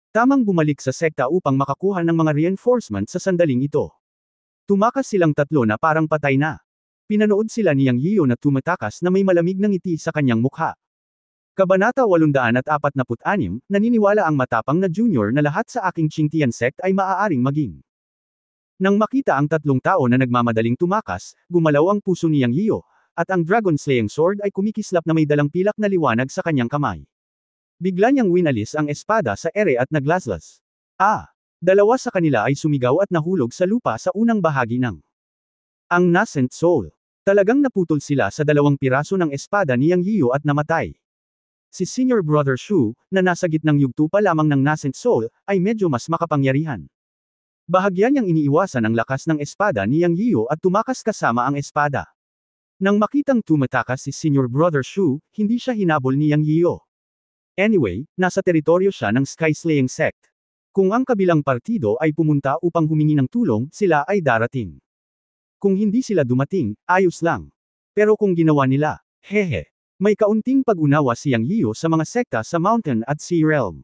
Speaker 1: Tamang bumalik sa sekta upang makakuha ng mga reinforcement sa sandaling ito. Tumakas silang tatlo na parang patay na. Pinanood sila ni Yang Yiyo na tumatakas na may malamig na ngiti sa kanyang mukha. Kabanata 846, naniniwala ang matapang na junior na lahat sa aking Qingtian sect ay maaaring maging. Nang makita ang tatlong tao na nagmamadaling tumakas, gumalaw ang puso ni Yang Yiyo, at ang Dragon Slaying Sword ay kumikislap na may dalang pilak na liwanag sa kanyang kamay. Bigla niyang winalis ang espada sa ere at naglaslas. Dalawa sa kanila ay sumigaw at nahulog sa lupa sa unang bahagi ng ang Nascent Soul. Talagang naputol sila sa dalawang piraso ng espada ni Yang Yiyo at namatay. Si Senior Brother Shu, na nasa gitnang yugto pa lamang ng nascent soul, ay medyo mas makapangyarihan. Bahagya niyang iniiwasan ang lakas ng espada ni Yang Yiyo at tumakas kasama ang espada. Nang makitang tumatakas si Senior Brother Shu, hindi siya hinabol ni Yang Yiyo. Anyway, nasa teritoryo siya ng Sky Slaying Sect. Kung ang kabilang partido ay pumunta upang humingi ng tulong, sila ay darating. Kung hindi sila dumating, ayos lang. Pero kung ginawa nila, hehe. May kaunting pag-unawa si Yang Yiyo sa mga sekta sa Mountain at Sea Realm.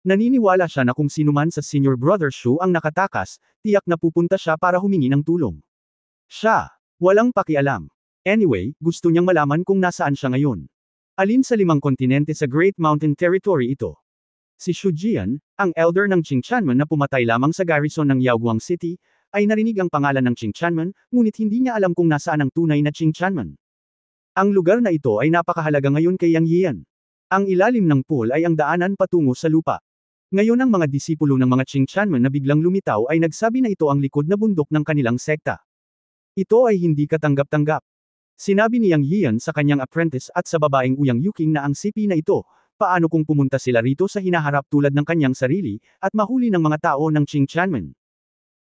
Speaker 1: Naniniwala siya na kung sino man sa Senior Brother Shu ang nakatakas, tiyak na pupunta siya para humingi ng tulong. Siya, walang pakialam. Anyway, gusto niyang malaman kung nasaan siya ngayon. Alin sa 5 kontinente sa Great Mountain Territory ito? Si Shu Jian, ang elder ng Qingquanmen na pumatay lamang sa garrison ng Yaoguang City, ay narinig ang pangalan ng Qingquanmen, ngunit hindi niya alam kung nasaan ang tunay na Qingquanmen. Ang lugar na ito ay napakahalaga ngayon kay Yang Yian. Ang ilalim ng pool ay ang daanan patungo sa lupa. Ngayon ang mga disipulo ng mga Qingquanmen na biglang lumitaw ay nagsabi na ito ang likod na bundok ng kanilang sekta. Ito ay hindi katanggap-tanggap. Sinabi ni Yang Yian sa kanyang apprentice at sa babaeng Uyang Yuking na ang sipi na ito, paano kung pumunta sila rito sa hinaharap tulad ng kanyang sarili, at mahuli ng mga tao ng Qingquanmen.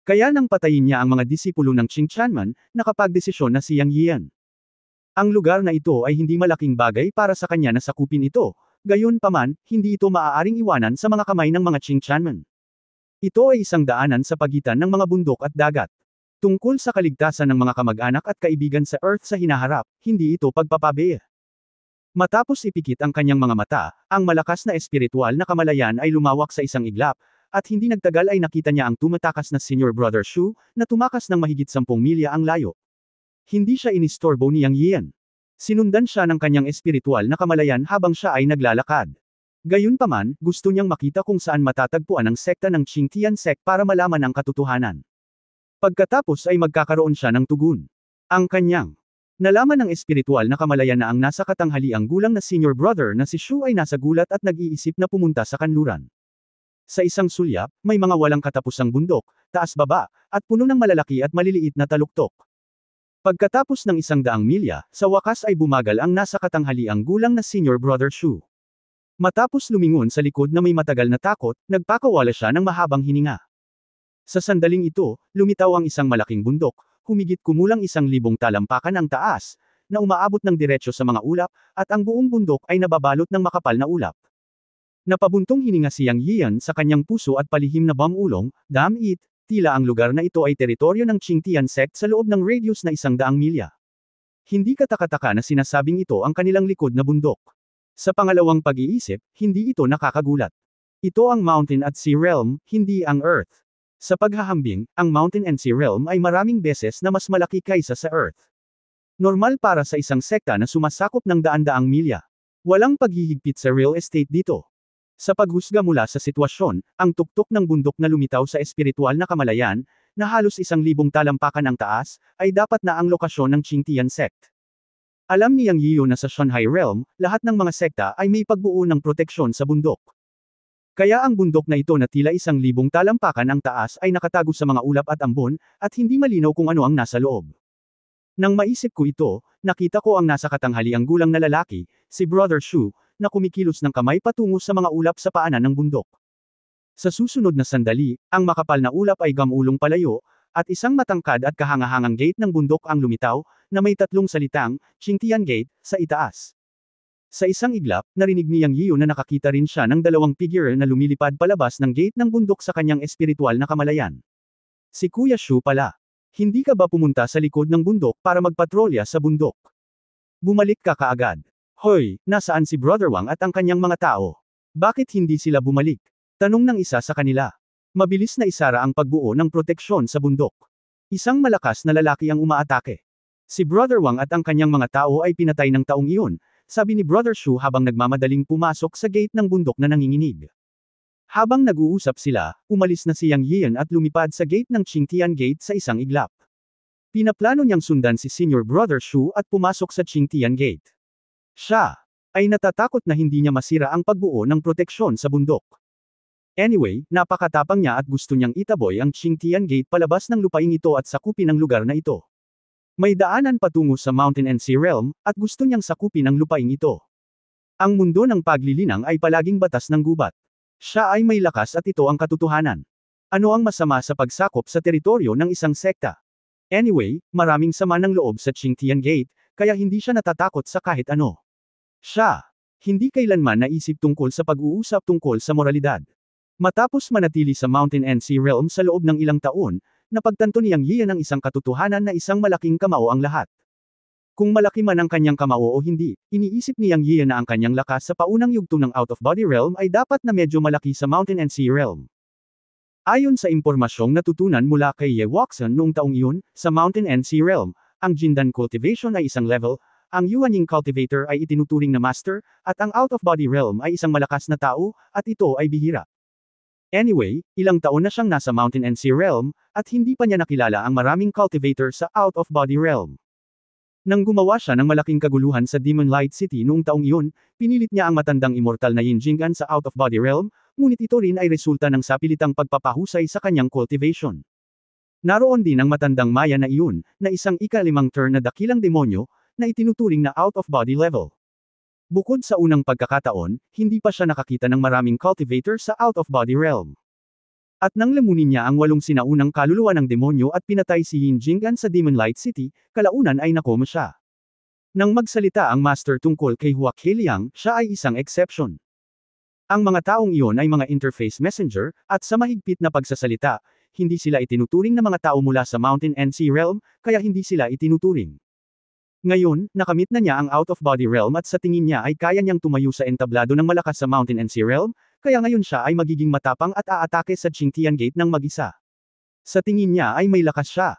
Speaker 1: Kaya nang patayin niya ang mga disipulo ng Qingquanmen, nakapagdesisyon na si Yang Yian. Ang lugar na ito ay hindi malaking bagay para sa kanya na sakupin ito, gayunpaman, hindi ito maaaring iwanan sa mga kamay ng mga Qingquanmen. Ito ay isang daanan sa pagitan ng mga bundok at dagat. Tungkol sa kaligtasan ng mga kamag-anak at kaibigan sa Earth sa hinaharap, hindi ito pagpapabe. Matapos ipikit ang kanyang mga mata, ang malakas na espiritual na kamalayan ay lumawak sa isang iglap, at hindi nagtagal ay nakita niya ang tumatakas na Senior Brother Shu, na tumakas ng mahigit 10 milya ang layo. Hindi siya inistorbo ni Yang Yian. Sinundan siya ng kanyang espiritual na kamalayan habang siya ay naglalakad. Gayunpaman, gusto niyang makita kung saan matatagpuan ang sekta ng Qingtian Sect para malaman ang katotohanan. Pagkatapos ay magkakaroon siya ng tugon. Ang kanyang nalaman ng espiritual na kamalayan na ang nasa katanghaliang gulang na Senior Brother na si Shu ay nasa gulat at nag-iisip na pumunta sa kanluran. Sa isang sulyap, may mga walang katapusang bundok, taas-baba, at puno ng malalaki at maliliit na taluktok. Pagkatapos ng 100 milya, sa wakas ay bumagal ang nasa katanghaliang gulang na Senior Brother Shu. Matapos lumingon sa likod na may matagal na takot, nagpakawala siya ng mahabang hininga. Sa sandaling ito, lumitaw ang isang malaking bundok, humigit kumulang 1,000 talampakan ang taas, na umaabot ng diretsyo sa mga ulap, at ang buong bundok ay nababalot ng makapal na ulap. Napabuntong hininga si Yang Yian sa kanyang puso at palihim na bamulong, damn it. Tila ang lugar na ito ay teritoryo ng Qingtian Sect sa loob ng radius na 100 milya. Hindi katakataka na sinasabing ito ang kanilang likod na bundok. Sa pangalawang pag-iisip, hindi ito nakakagulat. Ito ang Mountain at Sea Realm, hindi ang Earth. Sa paghahambing, ang Mountain and Sea Realm ay maraming beses na mas malaki kaysa sa Earth. Normal para sa isang sekta na sumasakop ng daan-daang milya. Walang paghihigpit sa real estate dito. Sa paghusga mula sa sitwasyon, ang tuktok ng bundok na lumitaw sa espiritual na kamalayan, na halos 1,000 talampakan ang taas, ay dapat na ang lokasyon ng Qingtian Sect. Alam ni Yang Yiyo na sa Shanghai Realm, lahat ng mga sekta ay may pagbuo ng proteksyon sa bundok. Kaya ang bundok na ito na tila 1,000 talampakan ang taas ay nakatago sa mga ulap at ambon, at hindi malinaw kung ano ang nasa loob. Nang maisip ko ito, nakita ko ang nasa katanghaliang gulang na lalaki, si Brother Shu, na kumikilos ng kamay patungo sa mga ulap sa paanan ng bundok. Sa susunod na sandali, ang makapal na ulap ay gamulong palayo, at isang matangkad at kahangahangang gate ng bundok ang lumitaw, na may 3 salitang, Qingtian Gate, sa itaas. Sa isang iglap, narinig ni Yang Yiyo na nakakita rin siya ng 2 figure na lumilipad palabas ng gate ng bundok sa kanyang espiritual na kamalayan. Si Kuya Shu pala. Hindi ka ba pumunta sa likod ng bundok para magpatrolya sa bundok? Bumalik ka kaagad. Hoy, nasaan si Brother Wang at ang kanyang mga tao? Bakit hindi sila bumalik? Tanong ng isa sa kanila. Mabilis na isara ang pagbuo ng proteksyon sa bundok. Isang malakas na lalaki ang umaatake. Si Brother Wang at ang kanyang mga tao ay pinatay ng taong iyon, sabi ni Brother Shu habang nagmamadaling pumasok sa gate ng bundok na nanginginig. Habang nag-uusap sila, umalis na si Yang Yian at lumipad sa gate ng Qingtian Gate sa isang iglap. Pinaplano niyang sundan si Senior Brother Shu at pumasok sa Qingtian Gate. Siya ay natatakot na hindi niya masira ang pagbuo ng proteksyon sa bundok. Anyway, napakatapang niya at gusto niyang itaboy ang Qingtian Gate palabas ng lupaing ito at sakupin ang lugar na ito. May daanan patungo sa Mountain and Sea Realm, at gusto niyang sakupin ang lupaing ito. Ang mundo ng paglilinang ay palaging batas ng gubat. Siya ay may lakas at ito ang katotohanan. Ano ang masama sa pagsakop sa teritoryo ng isang sekta? Anyway, maraming sama ng loob sa Qingtian Gate, kaya hindi siya natatakot sa kahit ano. Siya, hindi kailanman naisip tungkol sa pag-uusap tungkol sa moralidad. Matapos manatili sa Mountain and Sea Realm sa loob ng ilang taon, napagtanto niyang iyan ang isang katotohanan na isang malaking kamao ang lahat. Kung malaki man ang kanyang kamao o hindi, iniisip niyang Yian na ang kanyang lakas sa paunang yugto ng out-of-body realm ay dapat na medyo malaki sa Mountain and Sea Realm. Ayon sa impormasyong natutunan mula kay Ye Wuxian noong taong iyon, sa Mountain and Sea Realm, ang Jindan Cultivation ay isang level, ang Yuanying Cultivator ay itinuturing na master, at ang out-of-body realm ay isang malakas na tao, at ito ay bihira. Anyway, ilang taon na siyang nasa Mountain and Sea Realm, at hindi pa niya nakilala ang maraming cultivator sa out-of-body realm. Nang gumawa siya ng malaking kaguluhan sa Demon Light City noong taong iyon, pinilit niya ang matandang immortal na Yin Jingan sa out-of-body realm, ngunit ito rin ay resulta ng sapilitang pagpapahusay sa kanyang cultivation. Naroon din ang matandang Maya na iyon, na isang ika-5 turn na dakilang demonyo, na itinuturing na out-of-body level. Bukod sa unang pagkakataon, hindi pa siya nakakita ng maraming cultivator sa out-of-body realm. At nang lamunin niya ang 8 sinaunang kaluluwa ng demonyo at pinatay si Yin Jingan sa Demon Light City, kalaunan ay nakoma siya. Nang magsalita ang master tungkol kay Hua Keiliang, siya ay isang exception. Ang mga taong iyon ay mga interface messenger, at sa mahigpit na pagsasalita, hindi sila itinuturing na mga tao mula sa Mountain and Sea Realm, kaya hindi sila itinuturing. Ngayon, nakamit na niya ang out-of-body realm at sa tingin niya ay kaya niyang tumayo sa entablado ng malakas sa Mountain and Sea Realm, kaya ngayon siya ay magiging matapang at aatake sa Qingtian Gate ng mag-isa. Sa tingin niya ay may lakas siya.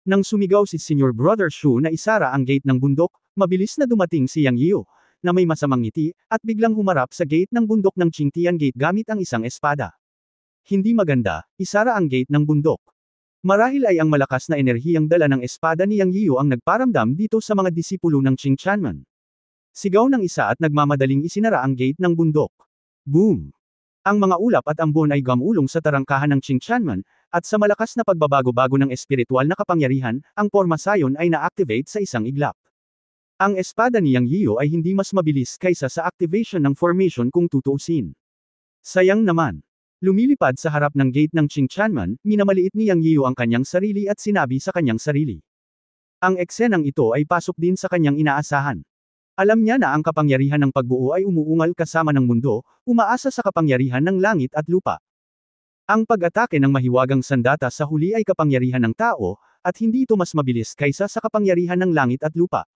Speaker 1: Nang sumigaw si Senior Brother Shu na isara ang gate ng bundok, mabilis na dumating si Yang Yiu, na may masamang ngiti, at biglang humarap sa gate ng bundok ng Qingtian Gate gamit ang isang espada. Hindi maganda, isara ang gate ng bundok. Marahil ay ang malakas na enerhiyang dala ng espada ni Yang Yiu ang nagparamdam dito sa mga disipulo ng Qing Chanman. Sigaw ng isa at nagmamadaling isinara ang gate ng bundok. Boom! Ang mga ulap at ambon ay gumulong sa tarangkahan ng Qing Chanman, at sa malakas na pagbabago-bago ng espiritual na kapangyarihan, ang Pormasayon ay na-activate sa isang iglap. Ang espada ni Yang Yiu ay hindi mas mabilis kaysa sa activation ng formation kung tutuusin. Sayang naman. Lumilipad sa harap ng gate ng Qing Chanman, minamaliit ni Yang Yiu ang kanyang sarili at sinabi sa kanyang sarili. Ang eksenang ito ay pasok din sa kanyang inaasahan. Alam niya na ang kapangyarihan ng pagbuo ay umuungal kasama ng mundo, umaasa sa kapangyarihan ng langit at lupa. Ang pag-atake ng mahiwagang sandata sa huli ay kapangyarihan ng tao, at hindi ito mas mabilis kaysa sa kapangyarihan ng langit at lupa.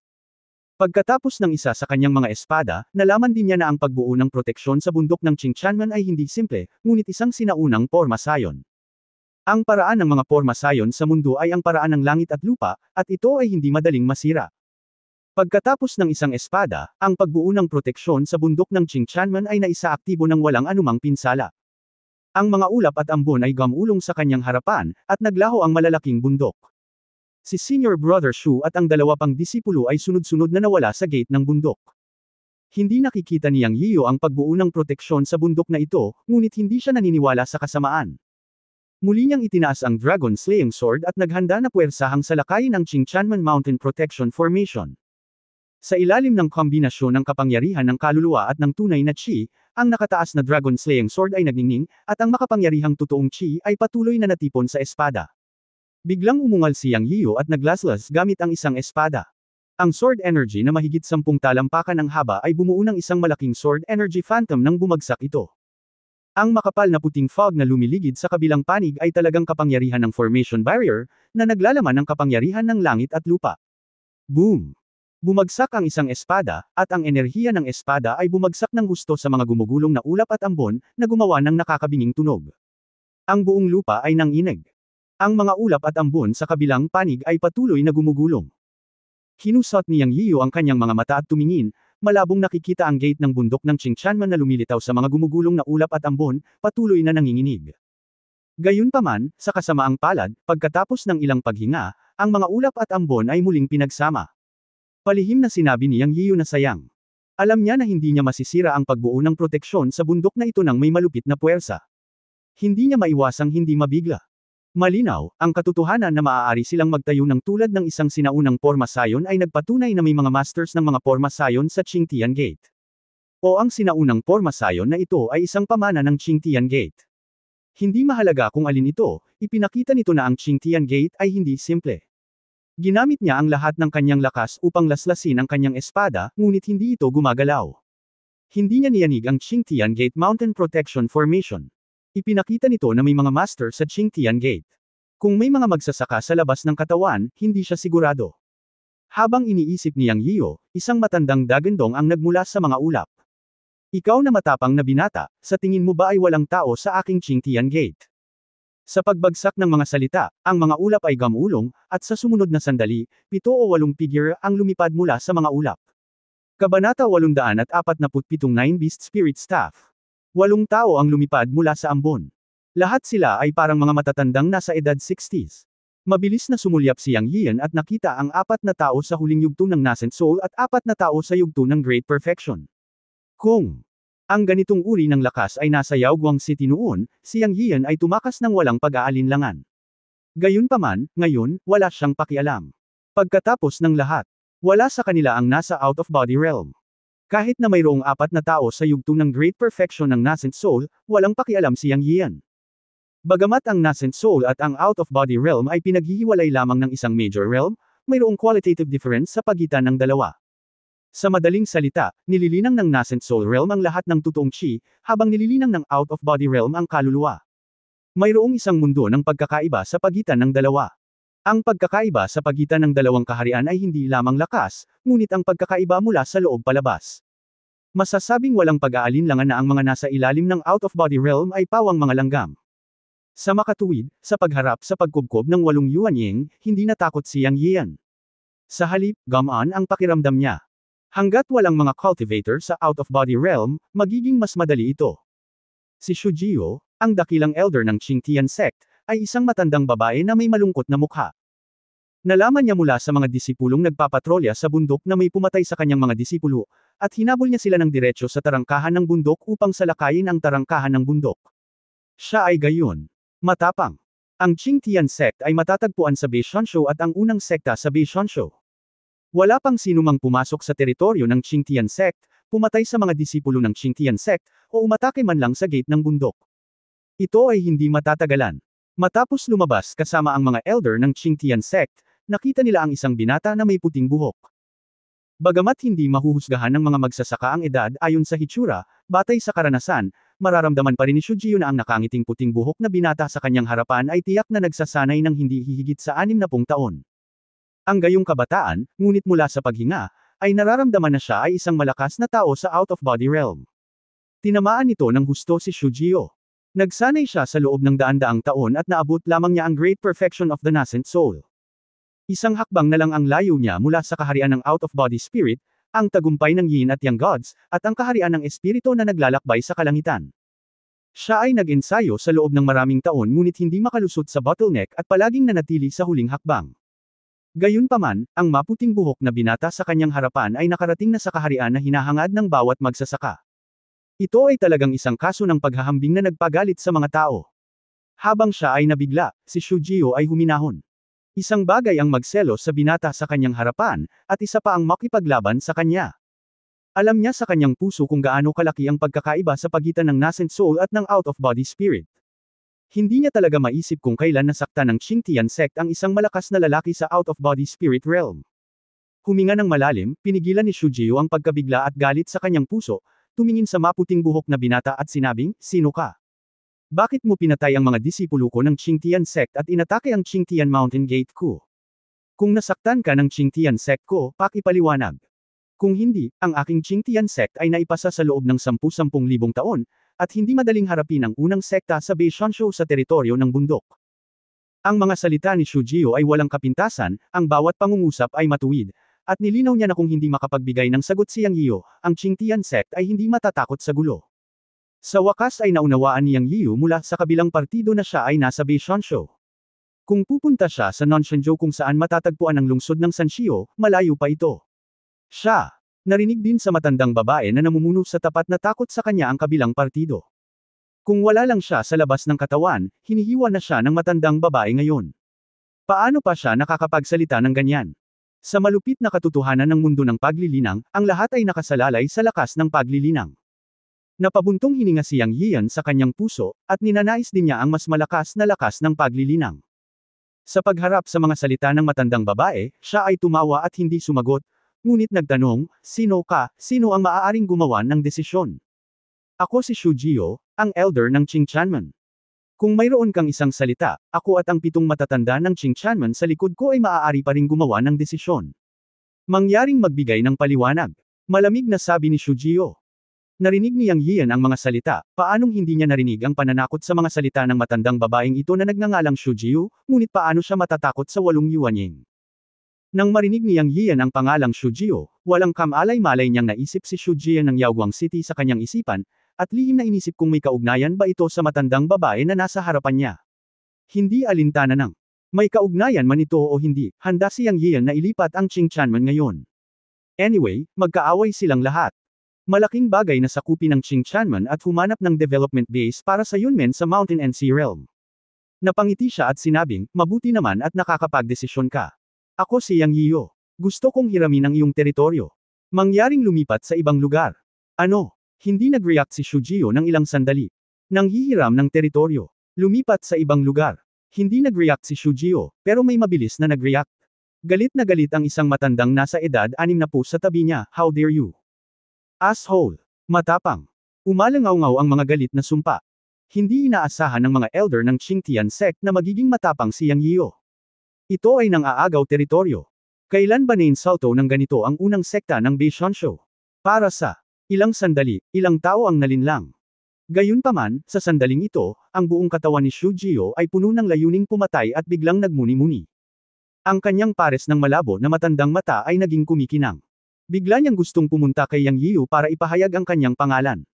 Speaker 1: Pagkatapos ng isa sa kanyang mga espada, nalaman din niya na ang pagbuo ng proteksyon sa bundok ng Qing Chanman ay hindi simple, ngunit isang sinaunang Pormasayon. Ang paraan ng mga Pormasayon sa mundo ay ang paraan ng langit at lupa, at ito ay hindi madaling masira. Pagkatapos ng isang espada, ang pagbuo ng proteksyon sa bundok ng Qing Chanman ay naisaaktibo ng walang anumang pinsala. Ang mga ulap at ambon ay gumulong sa kanyang harapan, at naglaho ang malalaking bundok. Si Senior Brother Shu at ang dalawa pang disipulo ay sunod-sunod na nawala sa gate ng bundok. Hindi nakikita ni Yang Yiu ang pagbuo ng proteksyon sa bundok na ito, ngunit hindi siya naniniwala sa kasamaan. Muli niyang itinaas ang Dragon Slaying Sword at naghanda na puwersahang salakayin ang Qing Chanman Mountain Protection Formation. Sa ilalim ng kombinasyon ng kapangyarihan ng kaluluwa at ng tunay na Qi, ang nakataas na Dragon Slaying Sword ay nagningning, at ang makapangyarihang totoong Qi ay patuloy na natipon sa espada. Biglang umungal si Yang Yiu at naglaslas gamit ang isang espada. Ang sword energy na mahigit 10 talampakan ang haba ay bumuo ng isang malaking sword energy phantom nang bumagsak ito. Ang makapal na puting fog na lumiligid sa kabilang panig ay talagang kapangyarihan ng formation barrier, na naglalaman ng kapangyarihan ng langit at lupa. Boom! Bumagsak ang isang espada, at ang enerhiya ng espada ay bumagsak ng husto sa mga gumugulong na ulap at ambon, na gumawa ng nakakabinging tunog. Ang buong lupa ay nanginig. Ang mga ulap at ambon sa kabilang panig ay patuloy na gumugulong. Kinusot ni Yang Yiu ang kanyang mga mata at tumingin, malabong nakikita ang gate ng bundok ng Qing Chanman na lumilitaw sa mga gumugulong na ulap at ambon, patuloy na nanginginig. Gayunpaman, sa kasamaang palad, pagkatapos ng ilang paghinga, ang mga ulap at ambon ay muling pinagsama. Palihim na sinabi ni Yang Yiu na sayang. Alam niya na hindi niya masisira ang pagbuo ng proteksyon sa bundok na ito ng may malupit na puwersa. Hindi niya maiwasang hindi mabigla. Malinaw, ang katotohanan na maaari silang magtayo ng tulad ng isang sinaunang Pormasayon ay nagpatunay na may mga masters ng mga Pormasayon sa Qingtian Gate. O ang sinaunang porma sayon na ito ay isang pamana ng Qingtian Gate. Hindi mahalaga kung alin ito, ipinakita nito na ang Qingtian Gate ay hindi simple. Ginamit niya ang lahat ng kanyang lakas upang laslasin ang kanyang espada, ngunit hindi ito gumagalaw. Hindi niya niyanig ang Qingtian Gate Mountain Protection Formation. Ipinakita nito na may mga master sa Qingtian Gate. Kung may mga magsasaka sa labas ng katawan, hindi siya sigurado. Habang iniisip ni Yang Yiyo, isang matandang dagandong ang nagmula sa mga ulap. Ikaw na matapang na binata, sa tingin mo ba ay walang tao sa aking Qingtian Gate? Sa pagbagsak ng mga salita, ang mga ulap ay gamulong, at sa sumunod na sandali, 7 o 8 figure ang lumipad mula sa mga ulap. Kabanata 847 9 Beast Spirit Staff. 8 tao ang lumipad mula sa ambon. Lahat sila ay parang mga matatandang nasa edad 60s. Mabilis na sumulyap si Yang Yian at nakita ang 4 na tao sa huling yugto ng Nascent Soul at 4 na tao sa yugto ng Great Perfection. Kung ang ganitong uri ng lakas ay nasa Yaoguang City noon, si Yang Yian ay tumakas ng walang pag-aalinlangan. Gayunpaman, ngayon, wala siyang pakialam. Pagkatapos ng lahat, wala sa kanila ang nasa out-of-body realm. Kahit na mayroong 4 na tao sa yugto ng Great Perfection ng Nascent Soul, walang pakialam si Yang Yian. Bagamat ang Nascent Soul at ang out-of-body realm ay pinaghihiwalay lamang ng isang major realm, mayroong qualitative difference sa pagitan ng dalawa. Sa madaling salita, nililinang ng Nascent Soul Realm ang lahat ng totoong chi, habang nililinang ng out-of-body realm ang kaluluwa. Mayroong isang mundo ng pagkakaiba sa pagitan ng dalawa. Ang pagkakaiba sa pagitan ng dalawang kaharian ay hindi lamang lakas, ngunit ang pagkakaiba mula sa loob palabas. Masasabing walang pag-aalinlangan na ang mga nasa ilalim ng out-of-body realm ay pawang mga langgam. Sa makatuwid, sa pagharap sa pagkubkob ng 8 Yuanying, hindi natakot si Yang Yian. Sa halip, gamaan ang pakiramdam niya. Hanggat walang mga cultivator sa out-of-body realm, magiging mas madali ito. Si Shujio, ang dakilang elder ng Qingtian sect, ay isang matandang babae na may malungkot na mukha. Nalaman niya mula sa mga disipulong nagpapatrolya sa bundok na may pumatay sa kanyang mga disipulo, at hinabol niya sila ng diretso sa tarangkahan ng bundok upang salakayin ang tarangkahan ng bundok. Siya ay gayon. Matapang. Ang Qingtian sect ay matatagpuan sa Beishanshu at ang unang sekta sa Beishanshu. Wala pang sinumang pumasok sa teritoryo ng Qingtian sect, pumatay sa mga disipulo ng Qingtian sect, o umatake man lang sa gate ng bundok. Ito ay hindi matatagalan. Matapos lumabas kasama ang mga elder ng Qingtian sect, nakita nila ang isang binata na may puting buhok. Bagamat hindi mahuhusgahan ng mga magsasaka ang edad ayon sa hitsura, batay sa karanasan, mararamdaman pa rin ni Shujio na ang nakangiting puting buhok na binata sa kanyang harapan ay tiyak na nagsasanay ng hindi hihigit sa 60 taon. Ang gayong kabataan, ngunit mula sa paghinga, ay nararamdaman na siya ay isang malakas na tao sa out-of-body realm. Tinamaan nito ng husto si Shujio. Nagsanay siya sa loob ng daan-daang taon at naabot lamang niya ang Great Perfection of the Nascent Soul. Isang hakbang na lang ang layo niya mula sa kaharian ng out-of-body spirit, ang tagumpay ng Yin at Yang gods, at ang kaharian ng espiritu na naglalakbay sa kalangitan. Siya ay nag-ensayo sa loob ng maraming taon ngunit hindi makalusot sa bottleneck at palaging nanatili sa huling hakbang. Gayunpaman, ang maputing buhok na binata sa kanyang harapan ay nakarating na sa kaharian na hinahangad ng bawat magsasaka. Ito ay talagang isang kaso ng paghahambing na nagpagalit sa mga tao. Habang siya ay nabigla, si Shujio ay huminahon. Isang bagay ang magselos sa binata sa kanyang harapan, at isa pa ang makipaglaban sa kanya. Alam niya sa kanyang puso kung gaano kalaki ang pagkakaiba sa pagitan ng Nascent Soul at ng out-of-body spirit. Hindi niya talaga maisip kung kailan nasaktan ng Qingtian sect ang isang malakas na lalaki sa out-of-body spirit realm. Huminga ng malalim, pinigilan ni Shujio ang pagkabigla at galit sa kanyang puso, tumingin sa maputing buhok na binata at sinabing, "Sino ka? Bakit mo pinatay ang mga disipulo ko ng Qingtian sect at inatake ang Qingtian Mountain Gate ko? Kung nasaktan ka ng Qingtian sect ko, pakipaliwanag. Kung hindi, ang aking Qingtian sect ay naipasa sa loob ng 10,000 taon, at hindi madaling harapin ang unang sekta sa Beishanshu sa teritoryo ng bundok." Ang mga salita ni Shujio ay walang kapintasan, ang bawat pangungusap ay matuwid, at nilinaw niya na kung hindi makapagbigay ng sagot si Yang Yiyo, ang Qingtian sect ay hindi matatakot sa gulo. Sa wakas ay naunawaan ni Yang Yiyo mula sa kabilang partido na siya ay nasa Beishanshu. Kung pupunta siya sa Nonshanzhou kung saan matatagpuan ang lungsod ng Sanshio, malayo pa ito. Siya. Narinig din sa matandang babae na namumuno sa tapat na takot sa kanya ang kabilang partido. Kung wala lang siya sa labas ng katawan, hinihiwa na siya ng matandang babae ngayon. Paano pa siya nakakapagsalita ng ganyan? Sa malupit na katotohanan ng mundo ng paglilinang, ang lahat ay nakasalalay sa lakas ng paglilinang. Napabuntong hininga si Yang Yian sa kanyang puso, at ninanais din niya ang mas malakas na lakas ng paglilinang. Sa pagharap sa mga salita ng matandang babae, siya ay tumawa at hindi sumagot, ngunit nagtanong, "Sino ka? Sino ang maaaring gumawa ng desisyon?" "Ako si Shu Jio, ang elder ng Qingquanmen. Kung mayroon kang isang salita, ako at ang 7 matatanda ng Qingquanmen sa likod ko ay maaari pa ring gumawa ng desisyon. Mangyaring magbigay ng paliwanag." Malamig na sabi ni Shu Jio. Narinig ni Yang Yian ang mga salita, paanong hindi niya narinig ang pananakot sa mga salita ng matandang babaeng ito na nagngangalang Shu Jio, ngunit paano siya matatakot sa 8 yuanying? Nang marinig ni Yang Yian ang pangalang Shu Jio, walang kamalay-malay niyang naisip si Shu Jian ng Yaoguang City sa kanyang isipan, at lihim na inisip kung may kaugnayan ba ito sa matandang babae na nasa harapan niya. Hindi alintana ng may kaugnayan man ito o hindi, handa si Yang Yian na ilipat ang Qingquanmen ngayon. Anyway, magkaaway silang lahat. Malaking bagay na sakupin ng Qingquanmen at humanap ng development base para sa Yunmen sa Mountain and Sea Realm. Napangiti siya at sinabing, "Mabuti naman at nakakapagdesisyon ka. Ako si Yang Yio. Gusto kong hiramin ang iyong teritoryo. Mangyaring lumipat sa ibang lugar." "Ano?" Hindi nag-react si Shu Jio ng ilang sandali. Nang hihiram ng teritoryo. Lumipat sa ibang lugar. Hindi nag-react si Shu Jio, pero may mabilis na nag-react. Galit na galit ang isang matandang nasa edad 60 sa tabi niya, "How dare you? Asshole! Matapang!" Umalangaw-ngaw ang mga galit na sumpa. Hindi inaasahan ng mga elder ng Qingtian sect na magiging matapang si Yang Yio. Ito ay nang-aagaw teritoryo. Kailan ba nainsulto ng ganito ang unang sekta ng Beishansho? Para sa ilang sandali, ilang tao ang nalinlang. Gayunpaman, sa sandaling ito, ang buong katawan ni Shu Jio ay puno ng layuning pumatay at biglang nagmuni-muni. Ang kanyang pares ng malabo na matandang mata ay naging kumikinang. Bigla niyang gustong pumunta kay Yang Yio para ipahayag ang kanyang pangalan.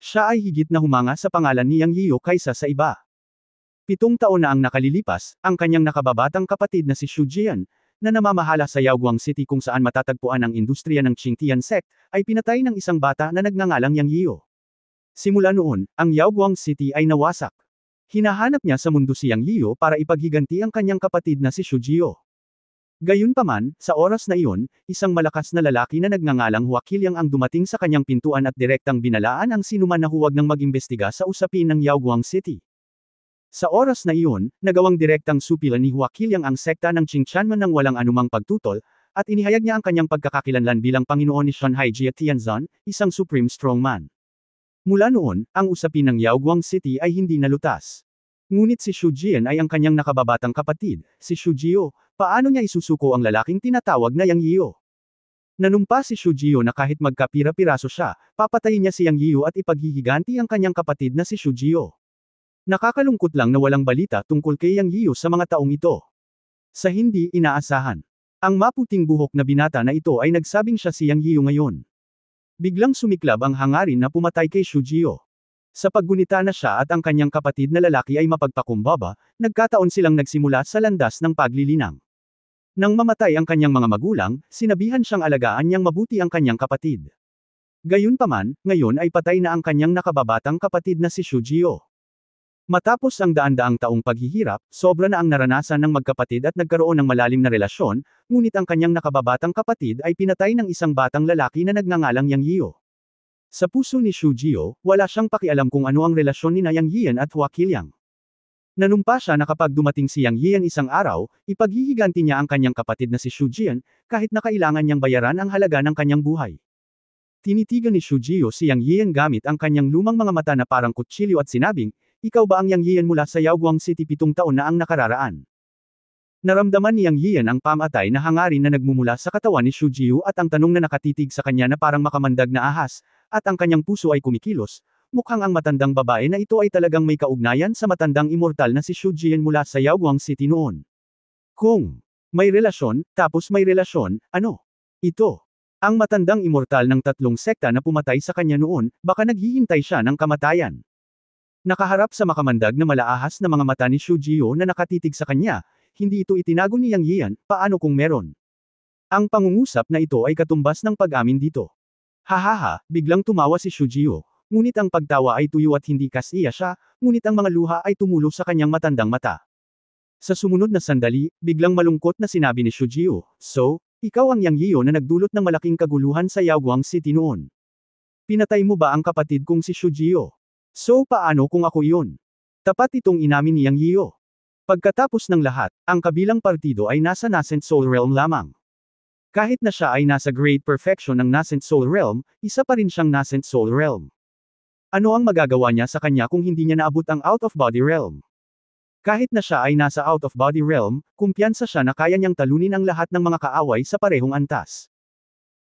Speaker 1: Siya ay higit na humanga sa pangalan ni Yang Yio kaysa sa iba. 7 taon na ang nakalilipas, ang kanyang nakababatang kapatid na si Shu Jian, na namamahala sa Yaoguang City kung saan matatagpuan ang industriya ng Qingtian sect, ay pinatay ng isang bata na nagngangalang Yang Yio. Simula noon, ang Yaoguang City ay nawasak. Hinahanap niya sa mundo si Yang Yio para ipaghiganti ang kanyang kapatid na si Shu Jio. Gayunpaman, sa oras na iyon, isang malakas na lalaki na nagngangalang Hua Qilyang ang dumating sa kanyang pintuan at direktang binalaan ang sinuman na huwag nang mag-imbestiga sa usapin ng Yaoguang City. Sa oras na iyon, nagawang direktang supilan ni Hua Qilyang ang sekta ng Qingquanmen nang walang anumang pagtutol, at inihayag niya ang kanyang pagkakakilanlan bilang Panginoon ni Shanhai Jia Tianzan, isang supreme strongman. Mula noon, ang usapin ng Yaoguang City ay hindi nalutas. Ngunit si Shu Jian ay ang kanyang nakababatang kapatid, si Shu Jio, paano niya isusuko ang lalaking tinatawag na Yang Yio? Nanumpa si Shu Jio na kahit magkapira-piraso siya, papatayin niya si Yang Yio at ipaghihiganti ang kanyang kapatid na si Shu Jio. Nakakalungkot lang na walang balita tungkol kay Yang Yio sa mga taong ito. Sa hindi inaasahan. Ang maputing buhok na binata na ito ay nagsabing siya si Yang Yio ngayon. Biglang sumiklab ang hangarin na pumatay kay Shu Jio. Sa paggunita na siya at ang kanyang kapatid na lalaki ay mapagpakumbaba, nagkataon silang nagsimula sa landas ng paglilinang. Nang mamatay ang kanyang mga magulang, sinabihan siyang alagaan niyang mabuti ang kanyang kapatid. Gayunpaman, ngayon ay patay na ang kanyang nakababatang kapatid na si Shu Jio. Matapos ang daan-daang taong paghihirap, sobra na ang naranasan ng magkapatid at nagkaroon ng malalim na relasyon, ngunit ang kanyang nakababatang kapatid ay pinatay ng isang batang lalaki na nagngangalang Yang Yio. Sa puso ni Shu Jio, wala siyang pakialam kung ano ang relasyon ni Yang Yian at Hua Qilyang. Nanumpa siya na kapag dumating si Yang Yian isang araw, ipaghihiganti niya ang kanyang kapatid na si Shu Jian, kahit na kailangan niyang bayaran ang halaga ng kanyang buhay. Tinitigan ni Shu Jio si Yang Yian gamit ang kanyang lumang mga mata na parang kutsilyo at sinabing, "Ikaw ba ang Yang Yian mula sa Yaoguang City 7 taon na ang nakararaan?" Naramdaman ni Yang Yian ang pamatay na hangarin na nagmumula sa katawan ni Shu Jio at ang tanong na nakatitig sa kanya na parang makamandag na ahas, at ang kanyang puso ay kumikilos, mukhang ang matandang babae na ito ay talagang may kaugnayan sa matandang immortal na si Shu Jian mula sa Yaoguang City noon. Kung may relasyon, tapos may relasyon, ano? Ito. Ang matandang immortal ng 3 sekta na pumatay sa kanya noon, baka naghihintay siya ng kamatayan. Nakaharap sa makamandag na malaahas na mga mata ni Shu Jio na nakatitig sa kanya, hindi ito itinago ni Yang Yian, paano kung meron? Ang pangungusap na ito ay katumbas ng pag-amin dito. Hahaha, biglang tumawa si Shu Jio, ngunit ang pagtawa ay tuyo at hindi kasiya siya, ngunit ang mga luha ay tumulo sa kanyang matandang mata. Sa sumunod na sandali, biglang malungkot na sinabi ni Shu Jio, "So, Ikaw ang Yang Yiyo na nagdulot ng malaking kaguluhan sa Yaoguang City noon. Pinatay mo ba ang kapatid kong si Shujio? So paano kung ako yun? Tapat itong inamin ni Yang Yiyo. Pagkatapos ng lahat, ang kabilang partido ay nasa Nascent Soul Realm lamang. Kahit na siya ay nasa Great Perfection ng Nascent Soul Realm, isa pa rin siyang Nascent Soul Realm. Ano ang magagawa niya sa kanya kung hindi niya naabot ang Out-of-Body Realm? Kahit na siya ay nasa Out-of-Body Realm, kumpiyansa siya na kaya niyang talunin ang lahat ng mga kaaway sa parehong antas.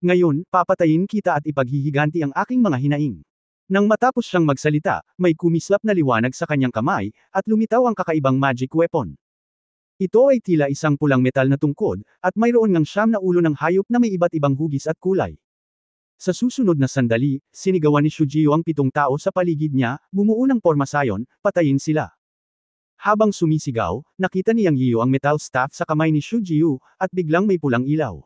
Speaker 1: Ngayon, papatayin kita at ipaghihiganti ang aking mga hinaing. Nang matapos siyang magsalita, may kumislap na liwanag sa kanyang kamay, at lumitaw ang kakaibang magic weapon. Ito ay tila isang pulang metal na tungkod, at mayroon ngang 9 na ulo ng hayop na may iba't ibang hugis at kulay. Sa susunod na sandali, sinigawan ni Shujio ang 7 tao sa paligid niya, bumuo ng pormasayon, patayin sila. Habang sumisigaw, nakita ni Yang Yiyo ang metal staff sa kamay ni Shujio, at biglang may pulang ilaw.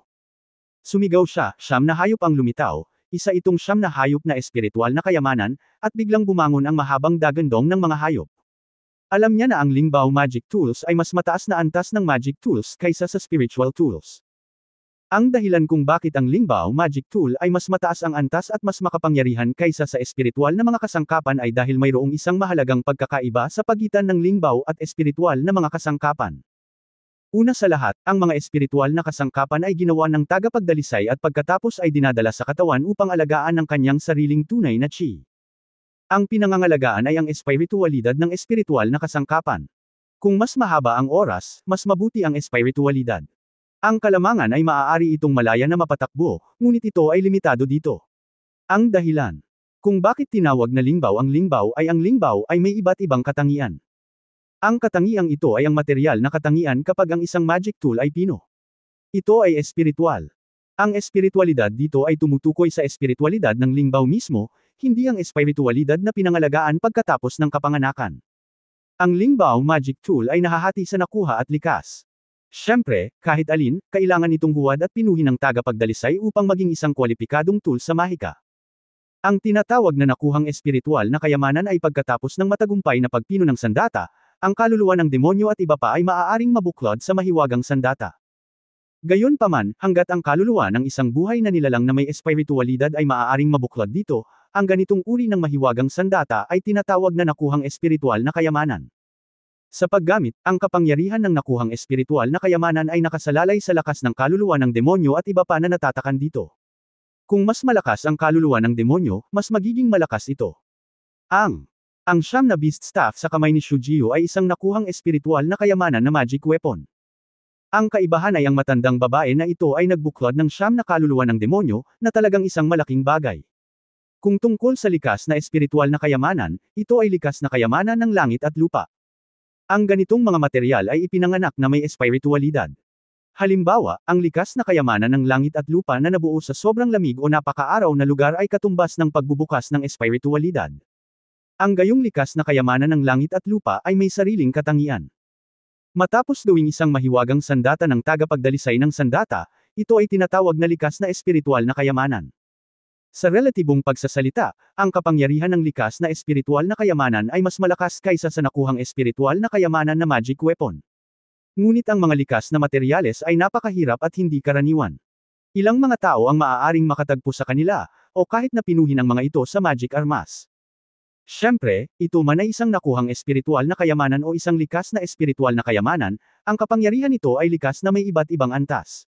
Speaker 1: Sumigaw siya, 9 na hayop ang lumitaw, isa itong 9 na hayop na espiritual na kayamanan, at biglang bumangon ang mahabang dagandong ng mga hayop. Alam niya na ang Lingbao Magic Tools ay mas mataas na antas ng Magic Tools kaysa sa Spiritual Tools. Ang dahilan kung bakit ang Lingbao Magic Tool ay mas mataas ang antas at mas makapangyarihan kaysa sa espiritual na mga kasangkapan ay dahil mayroong isang mahalagang pagkakaiba sa pagitan ng Lingbao at espiritual na mga kasangkapan. Una sa lahat, ang mga espiritual na kasangkapan ay ginawa ng tagapagdalisay at pagkatapos ay dinadala sa katawan upang alagaan ng kanyang sariling tunay na chi. Ang pinangangalagaan ay ang espiritualidad ng espiritual na kasangkapan. Kung mas mahaba ang oras, mas mabuti ang espiritualidad. Ang kalamangan ay maaari itong malaya na mapatakbo, ngunit ito ay limitado dito. Ang dahilan kung bakit tinawag na Lingbao ay ang Lingbao ay may iba't ibang katangian. Ang katangiang ito ay ang material na katangian kapag ang isang magic tool ay pino. Ito ay espiritual. Ang espiritualidad dito ay tumutukoy sa espiritualidad ng Lingbao mismo, hindi ang espiritualidad na pinangalagaan pagkatapos ng kapanganakan. Ang Lingbao Magic Tool ay nahahati sa nakuha at likas. Siyempre, kahit alin, kailangan itong huwad at pinuhin ng tagapagdalisay upang maging isang kwalipikadong tool sa mahika. Ang tinatawag na nakuhang espiritual na kayamanan ay pagkatapos ng matagumpay na pagpino ng sandata, ang kaluluwa ng demonyo at iba pa ay maaaring mabuklod sa mahiwagang sandata. Gayunpaman, hanggat ang kaluluwa ng isang buhay na nilalang na may espiritualidad ay maaaring mabuklod dito, ang ganitong uri ng mahiwagang sandata ay tinatawag na nakuhang espiritual na kayamanan. Sa paggamit, ang kapangyarihan ng nakuhang espiritual na kayamanan ay nakasalalay sa lakas ng kaluluwa ng demonyo at iba pa na natatakan dito. Kung mas malakas ang kaluluwa ng demonyo, mas magiging malakas ito. Ang 9 na beast staff sa kamay ni Shujio ay isang nakuhang espiritual na kayamanan na magic weapon. Ang kaibahan ay ang matandang babae na ito ay nagbuklod ng 9 na kaluluwa ng demonyo, na talagang isang malaking bagay. Kung tungkol sa likas na espiritual na kayamanan, ito ay likas na kayamanan ng langit at lupa. Ang ganitong mga material ay ipinanganak na may espiritualidad. Halimbawa, ang likas na kayamanan ng langit at lupa na nabuo sa sobrang lamig o napakaaraw na lugar ay katumbas ng pagbubukas ng espiritualidad. Ang gayong likas na kayamanan ng langit at lupa ay may sariling katangian. Matapos gawing isang mahiwagang sandata ng tagapagdalisay ng sandata, ito ay tinatawag na likas na espiritual na kayamanan. Sa relatibong pagsasalita, ang kapangyarihan ng likas na espiritual na kayamanan ay mas malakas kaysa sa nakuhang espiritual na kayamanan na magic weapon. Ngunit ang mga likas na materyales ay napakahirap at hindi karaniwan. Ilang mga tao ang maaaring makatagpo sa kanila, o kahit na pinuhin ang mga ito sa magic armas. Siyempre, ito man ay isang nakuhang espiritual na kayamanan o isang likas na espiritual na kayamanan, ang kapangyarihan nito ay likas na may iba't ibang antas.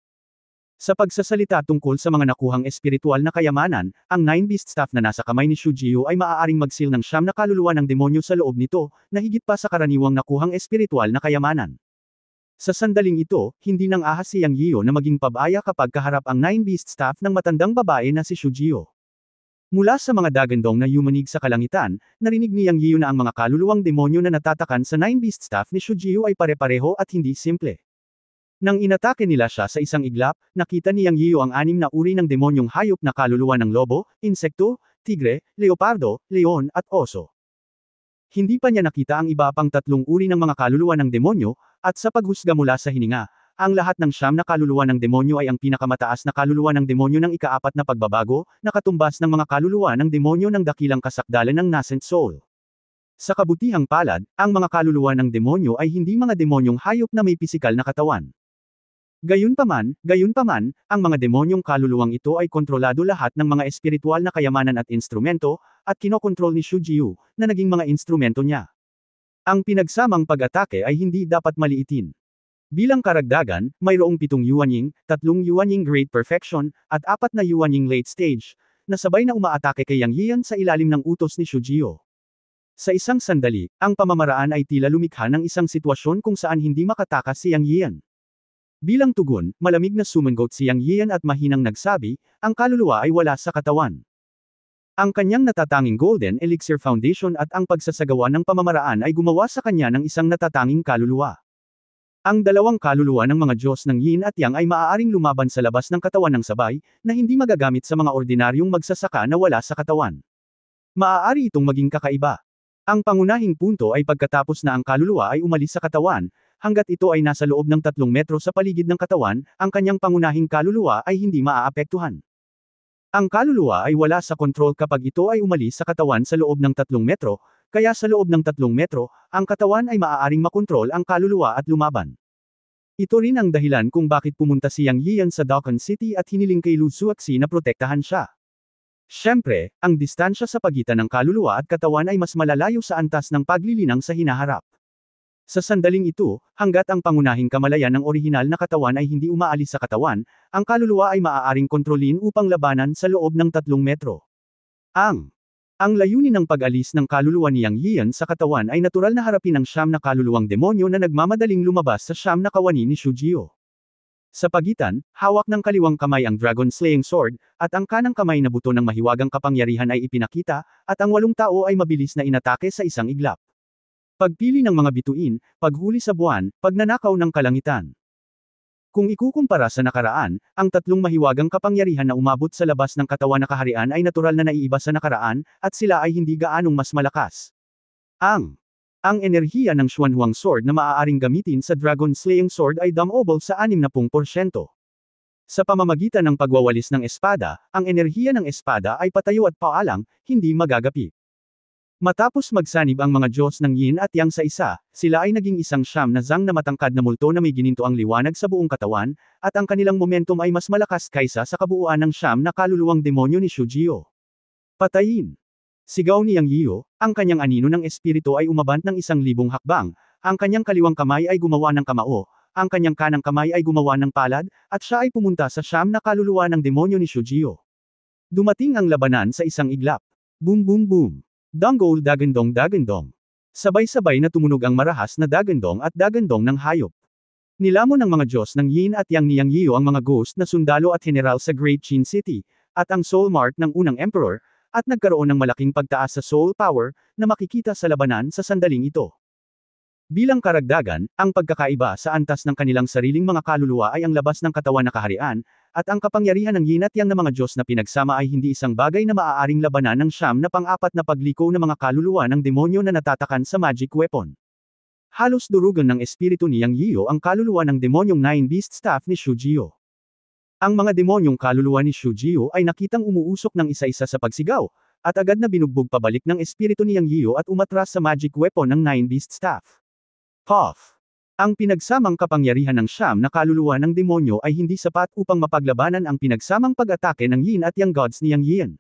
Speaker 1: Sa pagsasalita tungkol sa mga nakuhang espiritual na kayamanan, ang 9 beast staff na nasa kamay ni Shujio ay maaaring magsil ng 9 na kaluluwa ng demonyo sa loob nito, na higit pa sa karaniwang nakuhang espiritual na kayamanan. Sa sandaling ito, hindi nang ahas si Yang Yiyo na maging pabaya kapag kaharap ang 9 beast staff ng matandang babae na si Shujio. Mula sa mga dagandong na yumanig sa kalangitan, narinig ni Yang Yiyo na ang mga kaluluwang demonyo na natatakan sa 9 beast staff ni Shujio ay pare-pareho at hindi simple. Nang inatake nila siya sa isang iglap, nakita ni Yang Yiyo ang 6 na uri ng demonyong hayop na kaluluwa ng lobo, insekto, tigre, leopardo, leon, at oso. Hindi pa niya nakita ang iba pang 3 uri ng mga kaluluwa ng demonyo, at sa paghusga mula sa hininga, ang lahat ng 9 na kaluluwa ng demonyo ay ang pinakamataas na kaluluwa ng demonyo ng ika-4 na pagbabago, na katumbas ng mga kaluluwa ng demonyo ng dakilang kasakdalan ng Nascent Soul. Sa kabutihang palad, ang mga kaluluwa ng demonyo ay hindi mga demonyong hayop na may pisikal na katawan. Gayunpaman, ang mga demonyong kaluluwang ito ay kontrolado lahat ng mga espiritual na kayamanan at instrumento, at kinokontrol ni Shu Jiu, na naging mga instrumento niya. Ang pinagsamang pag-atake ay hindi dapat maliitin. Bilang karagdagan, mayroong 7 Yuanying, 3 Yuanying Great Perfection, at 4 na Yuanying Late Stage, na sabay na umaatake kay Yang Yian sa ilalim ng utos ni Shu Jiu. Sa isang sandali, ang pamamaraan ay tila lumikha ng isang sitwasyon kung saan hindi makatakas si Yang Yian. Bilang tugon, malamig na sumangot si Yang Yian at mahinang nagsabi, ang kaluluwa ay wala sa katawan. Ang kanyang natatanging Golden Elixir Foundation at ang pagsasagawa ng pamamaraan ay gumawa sa kanya ng isang natatanging kaluluwa. Ang dalawang kaluluwa ng mga Diyos ng Yin at Yang ay maaaring lumaban sa labas ng katawan ng sabay, na hindi magagamit sa mga ordinaryong magsasaka na wala sa katawan. Maaari itong maging kakaiba. Ang pangunahing punto ay pagkatapos na ang kaluluwa ay umalis sa katawan, hanggat ito ay nasa loob ng 3 metro sa paligid ng katawan, ang kanyang pangunahing kaluluwa ay hindi maaapektuhan. Ang kaluluwa ay wala sa kontrol kapag ito ay umalis sa katawan sa loob ng 3 metro, kaya sa loob ng 3 metro, ang katawan ay maaaring makontrol ang kaluluwa at lumaban. Ito rin ang dahilan kung bakit pumunta si Yang Yian sa Dakan City at hiniling kay Lu Zuoxi na protektahan siya. Siyempre, ang distansya sa pagitan ng kaluluwa at katawan ay mas malalayo sa antas ng paglilinang sa hinaharap. Sa sandaling ito, hanggat ang pangunahing kamalayan ng orihinal na katawan ay hindi umaalis sa katawan, ang kaluluwa ay maaaring kontrolin upang labanan sa loob ng 3 metro. Ang layunin ng pag-alis ng kaluluwa ni Yang Yian sa katawan ay natural na harapin ang 9 na kaluluwang demonyo na nagmamadaling lumabas sa 9 na kawani ni Shu Jiu. Sa pagitan, hawak ng kaliwang kamay ang Dragon Slaying Sword, at ang kanang kamay na buto ng mahiwagang kapangyarihan ay ipinakita, at ang 8 tao ay mabilis na inatake sa isang iglap. Pagpili ng mga bituin, paghuli sa buwan, pagnanakaw ng kalangitan. Kung ikukumpara sa nakaraan, ang 3 mahiwagang kapangyarihan na umabot sa labas ng katawan na kaharian ay natural na naiiba sa nakaraan, at sila ay hindi gaanong mas malakas. Ang enerhiya ng Xuanhuang Sword na maaaring gamitin sa Dragon Slaying Sword ay dumobble sa 60%. Sa pamamagitan ng pagwawalis ng espada, ang enerhiya ng espada ay patayo at paalang, hindi magagapi. Matapos magsanib ang mga Diyos ng Yin at Yang sa isa, sila ay naging isang 9 na zang na matangkad na multo na may ginintoang liwanag sa buong katawan, at ang kanilang momentum ay mas malakas kaysa sa kabuuan ng 9 na kaluluwang demonyo ni Shu Jiu. Patayin! Sigaw ni Yang Yiu, ang kanyang anino ng espiritu ay umabant ng 1,000 hakbang, ang kanyang kaliwang kamay ay gumawa ng kamao, ang kanyang kanang kamay ay gumawa ng palad, at siya ay pumunta sa 9 na kaluluwa ng demonyo ni Shu Jiu. Dumating ang labanan sa isang iglap. Boom boom boom! Danggol dagandong dagandong. Sabay-sabay na tumunog ang marahas na dagandong at dagandong ng hayop. Nilamon ng mga Diyos ng Yin at Yang ni Yang Yiu ang mga ghost na sundalo at general sa Great Qin City, at ang soul mark ng unang emperor, at nagkaroon ng malaking pagtaas sa soul power, na makikita sa labanan sa sandaling ito. Bilang karagdagan, ang pagkakaiba sa antas ng kanilang sariling mga kaluluwa ay ang labas ng katawan na kaharian, at ang kapangyarihan ng Yin at Yang na mga Diyos na pinagsama ay hindi isang bagay na maaaring labanan ng 9 na pang-4 na pagliko ng mga kaluluwa ng demonyo na natatakan sa magic weapon. Halos durugan ng espiritu ni Yang Yiu ang kaluluwa ng demonyong 9 Beast Staff ni Shu Jiu. Ang mga demonyong kaluluwa ni Shu Jiu ay nakitang umuusok ng isa-isa sa pagsigaw, at agad na binugbog pabalik ng espiritu ni Yang Yiu at umatras sa magic weapon ng 9 Beast Staff. Puff! Ang pinagsamang kapangyarihan ng 9 na kaluluwa ng demonyo ay hindi sapat upang mapaglabanan ang pinagsamang pag-atake ng Yin at Yang gods ni Yang Yian.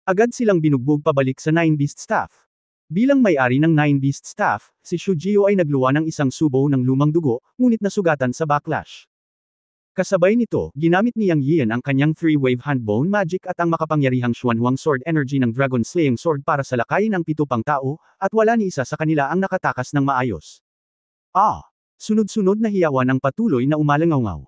Speaker 1: Agad silang binugbog pabalik sa 9 Beast Staff. Bilang may-ari ng 9 Beast Staff, si Shu Jiu ay nagluwa ng isang subo ng lumang dugo, ngunit nasugatan sa backlash. Kasabay nito, ginamit ni Yang Yian ang kanyang 3-wave handbone magic at ang makapangyarihang Xuanhuang Sword energy ng Dragon Slaying Sword para salakayin ang 7 pang tao, at wala ni isa sa kanila ang nakatakas ng maayos. Sunod-sunod na hiyawan ang patuloy na umalangaw.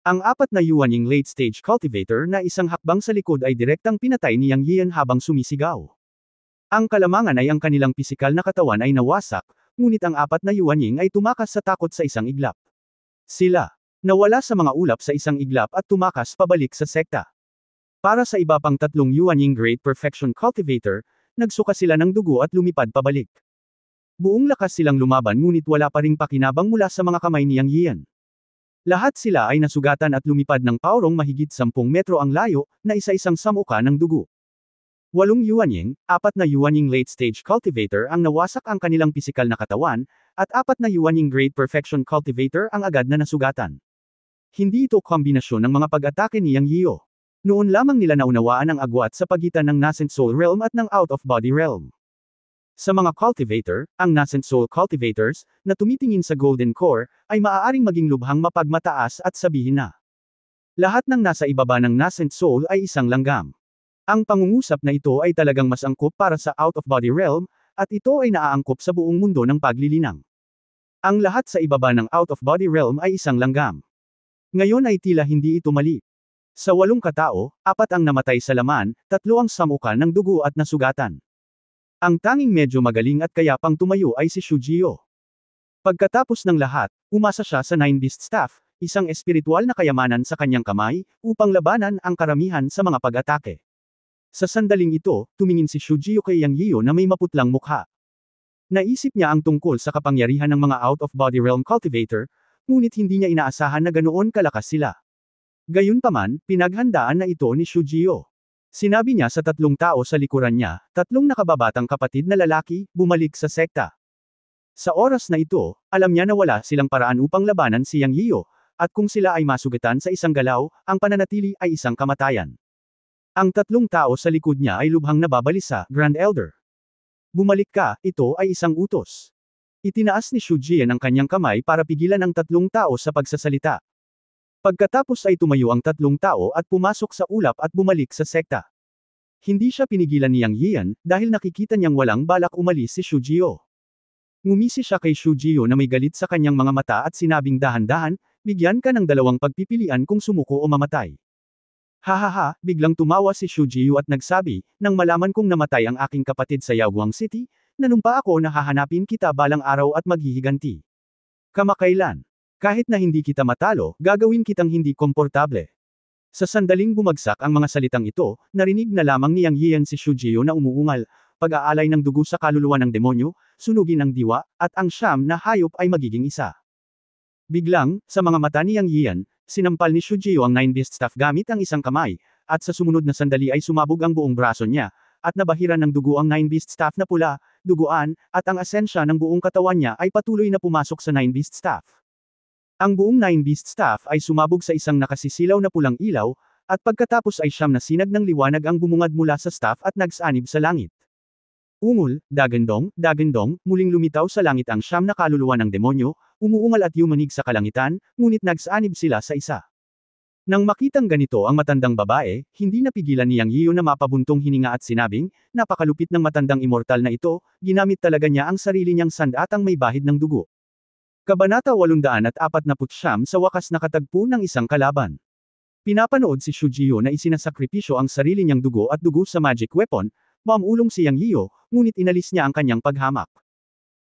Speaker 1: Ang 4 na Yuanying Late Stage Cultivator na isang hakbang sa likod ay direktang pinatay ni Yang Yian habang sumisigaw. Ang kalamangan ay ang kanilang pisikal na katawan ay nawasak, ngunit ang 4 na Yuanying ay tumakas sa takot sa isang iglap. Sila nawala sa mga ulap sa isang iglap at tumakas pabalik sa sekta. Para sa iba pang 3 Yuanying Great Perfection Cultivator, nagsuka sila ng dugo at lumipad pabalik. Buong lakas silang lumaban ngunit wala pa ring pakinabang mula sa mga kamay ni Yang Yian. Lahat sila ay nasugatan at lumipad ng paurong mahigit 10 metro ang layo, na isa-isang samuka ng dugo. 8 Yuanying, 4 na Yuanying Late Stage Cultivator ang nawasak ang kanilang pisikal na katawan, at 4 na Yuanying Great Perfection Cultivator ang agad na nasugatan. Hindi ito kombinasyon ng mga pag-atake ni Yang Yio. Noon lamang nila naunawaan ang agwat sa pagitan ng Nascent Soul Realm at ng Out of Body Realm. Sa mga cultivator, ang Nascent Soul Cultivators, na tumitingin sa Golden Core, ay maaaring maging lubhang mapagmataas at sabihin na lahat ng nasa ibaba ng Nascent Soul ay isang langgam. Ang pangungusap na ito ay talagang mas angkop para sa Out of Body Realm, at ito ay naaangkop sa buong mundo ng paglilinang. Ang lahat sa ibaba ng Out of Body Realm ay isang langgam. Ngayon ay tila hindi ito mali. Sa 8 katao, 4 ang namatay sa laman, 3 ang samukan ng dugo at nasugatan. Ang tanging medyo magaling at kaya pang tumayo ay si Shujio. Pagkatapos ng lahat, umasa siya sa Nine Beast Staff, isang espiritual na kayamanan sa kanyang kamay, upang labanan ang karamihan sa mga pag-atake. Sa sandaling ito, tumingin si Shujio kay Yang Yio na may maputlang mukha. Naisip niya ang tungkol sa kapangyarihan ng mga out-of-body realm cultivator, ngunit hindi niya inaasahan na ganoon kalakas sila. Gayunpaman, pinaghandaan na ito ni Shujio. Sinabi niya sa 3 tao sa likuran niya, 3 nakababatang kapatid na lalaki, bumalik sa sekta. Sa oras na ito, alam niya na wala silang paraan upang labanan si Yang Yio, at kung sila ay masugatan sa isang galaw, ang pananatili ay isang kamatayan. Ang 3 tao sa likod niya ay lubhang nababalisa, Grand Elder. Bumalik ka, ito ay isang utos. Itinaas ni Shujien ang kanyang kamay para pigilan ang 3 tao sa pagsasalita. Pagkatapos ay tumayo ang 3 tao at pumasok sa ulap at bumalik sa sekta. Hindi siya pinigilan ni Yang Yian, dahil nakikita niyang walang balak umalis si Shujio. Ngumisi siya kay Shujio na may galit sa kanyang mga mata at sinabing dahan-dahan, bigyan ka ng 2 pagpipilian kung sumuko o mamatay. Hahaha, biglang tumawa si Shujio at nagsabi, nang malaman kong namatay ang aking kapatid sa Yaoguang City, nanumpa ako na hahanapin kita balang araw at maghihiganti. Kamakailan. Kahit na hindi kita matalo, gagawin kitang hindi komportable. Sa sandaling bumagsak ang mga salitang ito, narinig na lamang ni Yang Yian si Shujio na umuungal, pag-aalay ng dugo sa kaluluwa ng demonyo, sunugin ang diwa, at ang siyam na hayop ay magiging isa. Biglang, sa mga mata ni Yang Yian, sinampal ni Shujio ang Nine Beast Staff gamit ang isang kamay, at sa sumunod na sandali ay sumabog ang buong braso niya, at nabahiran ng dugo ang Nine Beast Staff na pula, duguan, at ang asensya ng buong katawan niya ay patuloy na pumasok sa Nine Beast Staff. Ang buong Nine Beast Staff ay sumabog sa isang nakasisilaw na pulang ilaw, at pagkatapos ay siyam na sinag ng liwanag ang bumungad mula sa staff at nagsanib sa langit. Ungol, dagandong, muling lumitaw sa langit ang siyam na kaluluwa ng demonyo, umuungal at yumanig sa kalangitan, ngunit nagsanib sila sa isa. Nang makitang ganito ang matandang babae, hindi napigilan ni Yang Yio na mapabuntong hininga at sinabing, napakalupit ng matandang immortal na ito, ginamit talaga niya ang sarili niyang sandatang may bahid ng dugo. Kabanata 849 sa wakas nakatagpo ng isang kalaban. Pinapanood si Shujio na isinasakripisyo ang sarili niyang dugo at dugo sa magic weapon, maamulong si Yang Yio, ngunit inalis niya ang kanyang paghamak.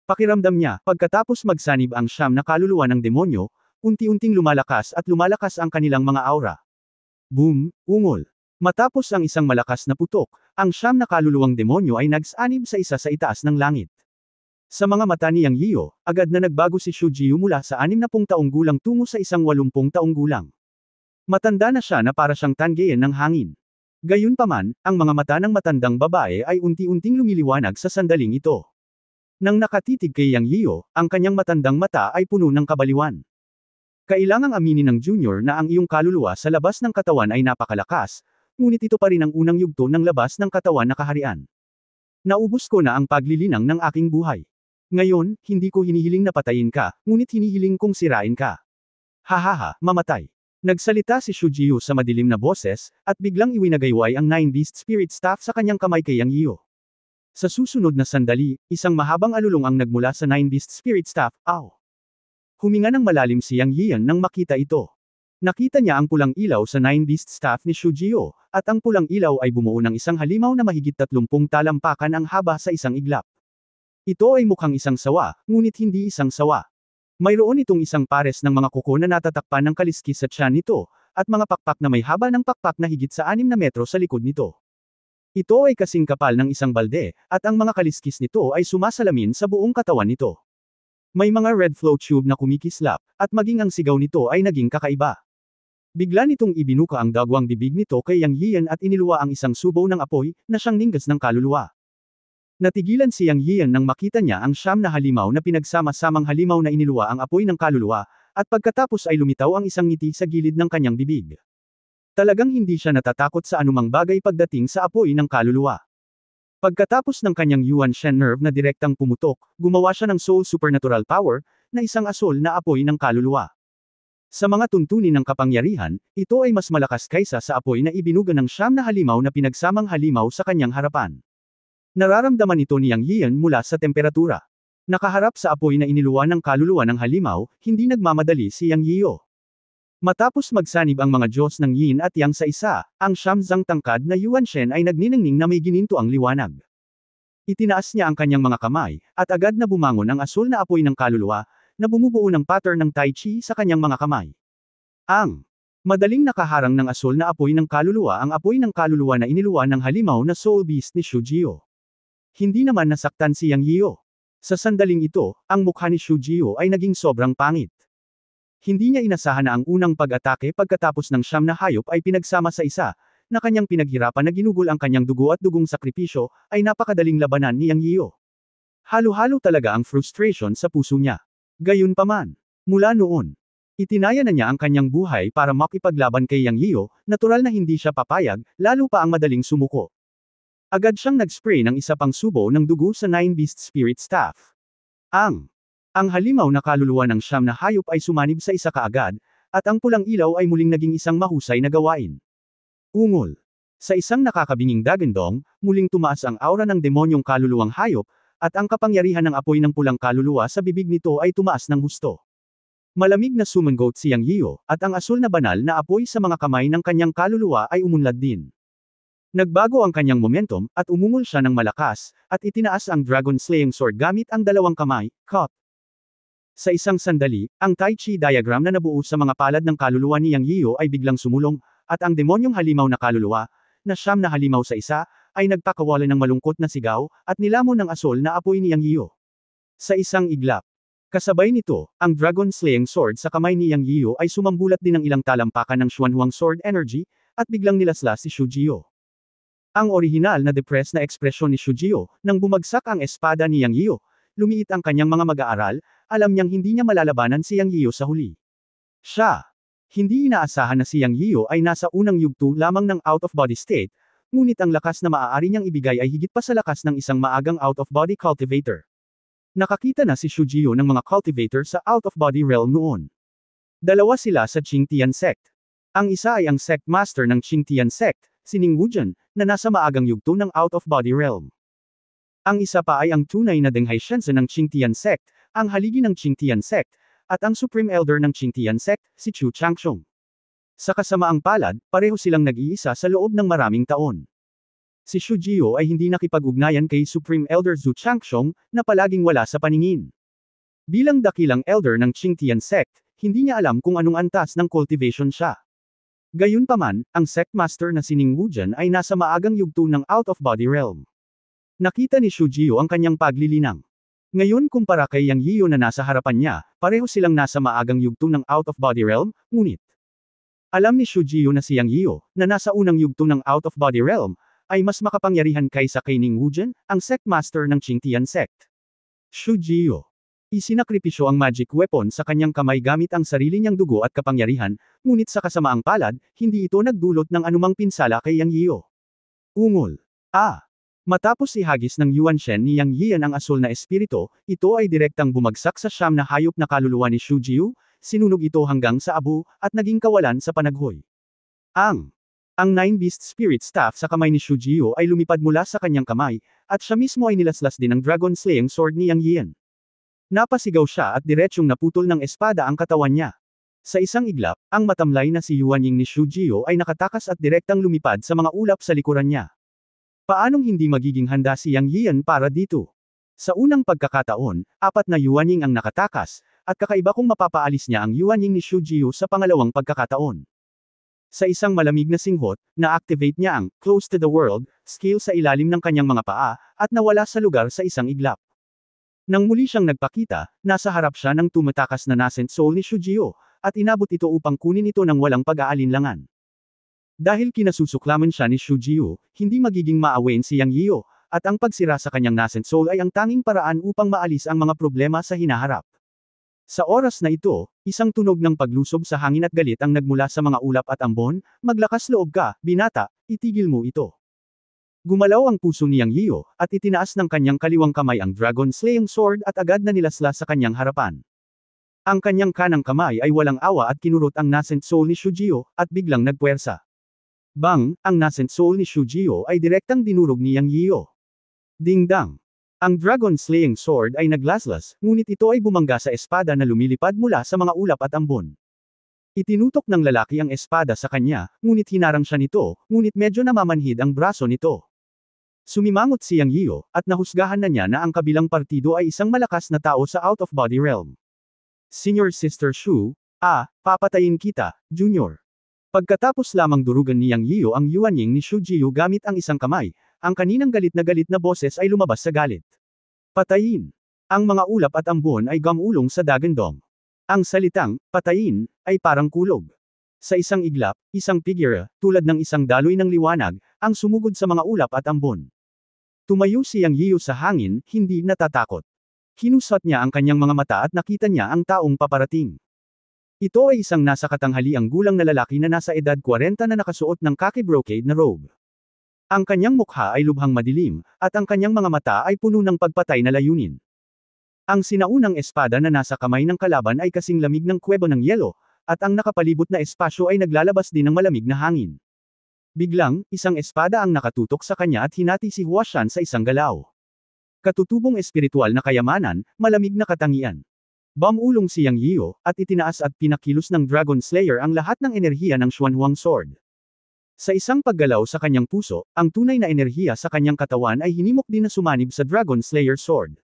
Speaker 1: Pakiramdam niya, pagkatapos magsanib ang siyam na kaluluwa ng demonyo, unti-unting lumalakas ang kanilang mga aura. Boom, ungol. Matapos ang isang malakas na putok, ang siyam na kaluluwang demonyo ay nagsanib sa isa sa itaas ng langit. Sa mga mata ni Yang Yio, agad na nagbago si Shujio mula sa 60 taong gulang tungo sa isang 80 taong gulang. Matanda na siya na para siyang tanggeyen ng hangin. Gayunpaman, ang mga mata ng matandang babae ay unti-unting lumiliwanag sa sandaling ito. Nang nakatitig kay Yang Yio, ang kanyang matandang mata ay puno ng kabaliwan. Kailangang aminin ng Junior na ang iyong kaluluwa sa labas ng katawan ay napakalakas, ngunit ito pa rin ang unang yugto ng labas ng katawan na kaharian. Naubos ko na ang paglilinang ng aking buhay. Ngayon, hindi ko hinihiling na patayin ka, ngunit hinihiling kong sirain ka. Hahaha, mamatay. Nagsalita si Shujio sa madilim na boses, at biglang iwinagayway ang Nine Beast Spirit Staff sa kanyang kamay kay Yang Yio. Sa susunod na sandali, isang mahabang alulong ang nagmula sa Nine Beast Spirit Staff, aw. Huminga ng malalim si Yang Yian nang makita ito. Nakita niya ang pulang ilaw sa Nine Beast Staff ni Shujio, at ang pulang ilaw ay bumuo ng isang halimaw na mahigit 30 talampakan ang haba sa isang iglap. Ito ay mukhang isang sawa, ngunit hindi isang sawa. Mayroon itong isang pares ng mga kuko na natatakpan ng kaliskis sa tiyan nito, at mga pakpak na may haba ng pakpak na higit sa 6 na metro sa likod nito. Ito ay kasing kapal ng isang balde, at ang mga kaliskis nito ay sumasalamin sa buong katawan nito. May mga red flow tube na kumikislap, at maging ang sigaw nito ay naging kakaiba. Bigla nitong ibinuka ang dagwang bibig nito kay Yang Yian at iniluwa ang isang subaw ng apoy, na siyang ninggas ng kaluluwa. Natigilan si Yang Yian nang makita niya ang siyam na halimaw na pinagsama-samang halimaw na iniluwa ang apoy ng kaluluwa, at pagkatapos ay lumitaw ang isang ngiti sa gilid ng kanyang bibig. Talagang hindi siya natatakot sa anumang bagay pagdating sa apoy ng kaluluwa. Pagkatapos ng kanyang Yuan Shen nerve na direktang pumutok, gumawa siya ng Soul Supernatural Power, na isang asol na apoy ng kaluluwa. Sa mga tuntunin ng kapangyarihan, ito ay mas malakas kaysa sa apoy na ibinuga ng 9 na halimaw na pinagsamang halimaw sa kanyang harapan. Nararamdaman ito ni Yang Yian mula sa temperatura. Nakaharap sa apoy na iniluwa ng kaluluwa ng halimaw, hindi nagmamadali si Yang Yiyo. Matapos magsanib ang mga Diyos ng Yin at Yang sa isa, ang siyamzang tangkad na Yuan Shen ay nagniningning na may gininto ang liwanag. Itinaas niya ang kanyang mga kamay, at agad na bumangon ang asul na apoy ng kaluluwa, na bumubuo ng pattern ng Tai Chi sa kanyang mga kamay. Ang madaling nakaharang ng asul na apoy ng kaluluwa ang apoy ng kaluluwa na iniluwa ng halimaw na Soul Beast ni Shu Jiu. Hindi naman nasaktan si Yang Yiyo. Sa sandaling ito, ang mukha ni Shu Jiu ay naging sobrang pangit. Hindi niya inasahan na ang unang pag-atake pagkatapos ng 9 na hayop ay pinagsama sa isa, na kanyang pinaghirapan na ginugol ang kanyang dugo at dugong sakripisyo, ay napakadaling labanan ni Yang Yiyo. Halo-halo talaga ang frustration sa puso niya. Gayunpaman, mula noon, itinaya na niya ang kanyang buhay para makipaglaban kay Yang Yiyo, natural na hindi siya papayag, lalo pa ang madaling sumuko. Agad siyang nag-spray ng isa pang subo ng dugo sa Nine Beast Spirit Staff. Ang halimaw na kaluluwa ng 9 na hayop ay sumanib sa isa kaagad, at ang pulang ilaw ay muling naging isang mahusay na gawain. Ungol. Sa isang nakakabinging dagandong, muling tumaas ang aura ng demonyong kaluluwang hayop, at ang kapangyarihan ng apoy ng pulang kaluluwa sa bibig nito ay tumaas ng husto. Malamig na sumangot si Yang Yiyo, at ang asul na banal na apoy sa mga kamay ng kanyang kaluluwa ay umunlad din. Nagbago ang kanyang momentum, at umungol siya ng malakas, at itinaas ang Dragon Slaying Sword gamit ang dalawang kamay, cut. Sa isang sandali, ang Tai Chi diagram na nabuo sa mga palad ng kaluluwa ni Yang Yiyo ay biglang sumulong, at ang demonyong halimaw na kaluluwa, na 9 na halimaw sa isa, ay nagpakawalan ng malungkot na sigaw, at nilamon ng asol na apoy ni Yang Yiyo. Sa isang iglap. Kasabay nito, ang Dragon Slaying Sword sa kamay ni Yang Yiyo ay sumambulat din ng ilang talampakan ng Xuanhuang Sword Energy, at biglang nilaslas si Shu Jiu. Ang orihinal na depressed na ekspresyon ni Shu Jiu, nang bumagsak ang espada ni Yang Yiyo, lumiit ang kanyang mga mag-aaral, alam niyang hindi niya malalabanan si Yang Yiyo sa huli. Hindi inaasahan na si Yang Yiyo ay nasa unang yugto lamang ng out-of-body state, ngunit ang lakas na maaari niyang ibigay ay higit pa sa lakas ng isang maagang out-of-body cultivator. Nakakita na si Shu Jiu ng mga cultivator sa out-of-body realm noon. Dalawa sila sa Qingtian sect. Ang isa ay ang sect master ng Qingtian sect, si Ning Wujian, na nasa maagang yugto ng out-of-body realm. Ang isa pa ay ang tunay na Denghai Shenzhen ng Qingtian sect, ang haligi ng Qingtian sect, at ang Supreme Elder ng Qingtian sect, si Chu Changsheng. Sa kasamaang palad, pareho silang nag-iisa sa loob ng maraming taon. Si Shu Jiu ay hindi nakipag-ugnayan kay Supreme Elder Zhu Changsheng, na palaging wala sa paningin. Bilang dakilang elder ng Qingtian sect, hindi niya alam kung anong antas ng cultivation siya. Gayunpaman, ang sect master na si Ning Wujian ay nasa maagang yugto ng out-of-body realm. Nakita ni Shu Jiu ang kanyang paglilinang. Ngayon kumpara kay Yang Yiyo na nasa harapan niya, pareho silang nasa maagang yugto ng out-of-body realm, ngunit alam ni Shu Jiu na si Yang Yiyo, na nasa unang yugto ng out-of-body realm, ay mas makapangyarihan kaysa kay Ning Wujian, ang sect master ng Qingtian sect. Shu Jiu. Isinakripisyo ang magic weapon sa kanyang kamay gamit ang sarili niyang dugo at kapangyarihan, ngunit sa kasamaang palad, hindi ito nagdulot ng anumang pinsala kay Yang Yiyo. Ungol. Matapos ihagis ng Yuan Shen ni Yang Yian ang asul na espiritu, ito ay direktang bumagsak sa 9 na hayop na kaluluwa ni Shu Jiu, sinunog ito hanggang sa abo, at naging kawalan sa panaghoy. Ang Nine Beast Spirit Staff sa kamay ni Shu Jiu ay lumipad mula sa kanyang kamay, at siya mismo ay nilaslas din ng Dragon Slaying Sword ni Yang Yian. Napasigaw siya at diretsyong naputol ng espada ang katawan niya. Sa isang iglap, ang matamlay na si Yuan Ying ni Shu Jiu ay nakatakas at direktang lumipad sa mga ulap sa likuran niya. Paanong hindi magiging handa si Yang Yian para dito? Sa unang pagkakataon, 4 na Yuan Ying ang nakatakas, at kakaiba kung mapapaalis niya ang Yuan Ying ni Shu Jiu sa pangalawang pagkakataon. Sa isang malamig na singhot, na-activate niya ang Close to the World skill sa ilalim ng kanyang mga paa, at nawala sa lugar sa isang iglap. Nang muli siyang nagpakita, nasa harap siya ng tumatakas na nascent soul ni Shu Jiu, at inabot ito upang kunin ito ng walang pag-aalinlangan. Dahil kinasusuklaman siya ni Shu Jiu, hindi magiging maawain si Yang Yiyo, at ang pagsira sa kanyang nascent soul ay ang tanging paraan upang maalis ang mga problema sa hinaharap. Sa oras na ito, Isang tunog ng paglusob sa hangin at galit ang nagmula sa mga ulap at ambon. Maglakas loob ka, binata, itigil mo ito. Gumalaw ang puso ni Yang Yiyo, at itinaas ng kanyang kaliwang kamay ang Dragon Slaying Sword at agad na nilasla sa kanyang harapan. Ang kanyang kanang kamay ay walang awa at kinurot ang nascent soul ni Shujio, at biglang nagpuwersa. Bang, ang nascent soul ni Shujio ay direktang dinurog ni Yang Yiyo. Ding-dang! Ang Dragon Slaying Sword ay naglaslas, ngunit ito ay bumangga sa espada na lumilipad mula sa mga ulap at ambon. Itinutok ng lalaki ang espada sa kanya, ngunit hinarang siya nito, ngunit medyo namamanhid ang braso nito. Sumimangot si Yang Yiyo, at nahusgahan na niya na ang kabilang partido ay isang malakas na tao sa out-of-body realm. Senior Sister Shu, papatayin kita, Junior. Pagkatapos lamang durugan ni Yang Yiyo ang Yuanying ni Shu Jiyu gamit ang isang kamay, ang kaninang galit na boses ay lumabas sa galit. Patayin! Ang mga ulap at ambon ay gamulong sa dagandong. Ang salitang, patayin, ay parang kulog. Sa isang iglap, isang figure, tulad ng isang daloy ng liwanag, ang sumugod sa mga ulap at ambon. Tumayo si Yang Yiyo sa hangin, hindi natatakot. Kinusot niya ang kanyang mga mata at nakita niya ang taong paparating. Ito ay isang nasa katanghaliang gulang na lalaki na nasa edad 40 na nakasuot ng khaki brocade na robe. Ang kanyang mukha ay lubhang madilim, at ang kanyang mga mata ay puno ng pagpatay na layunin. Ang sinaunang espada na nasa kamay ng kalaban ay kasing lamig ng kuwebo ng yelo, at ang nakapalibot na espasyo ay naglalabas din ng malamig na hangin. Biglang, isang espada ang nakatutok sa kanya at hinati si Huashan sa isang galaw. Katutubong espiritual na kayamanan, malamig na katangian. Bumulong si Yang Yiyo, at itinaas at pinakilos ng Dragon Slayer ang lahat ng enerhiya ng Xuanhuang Sword. Sa isang paggalaw sa kanyang puso, ang tunay na enerhiya sa kanyang katawan ay hinimok din na sumanib sa Dragon Slayer Sword.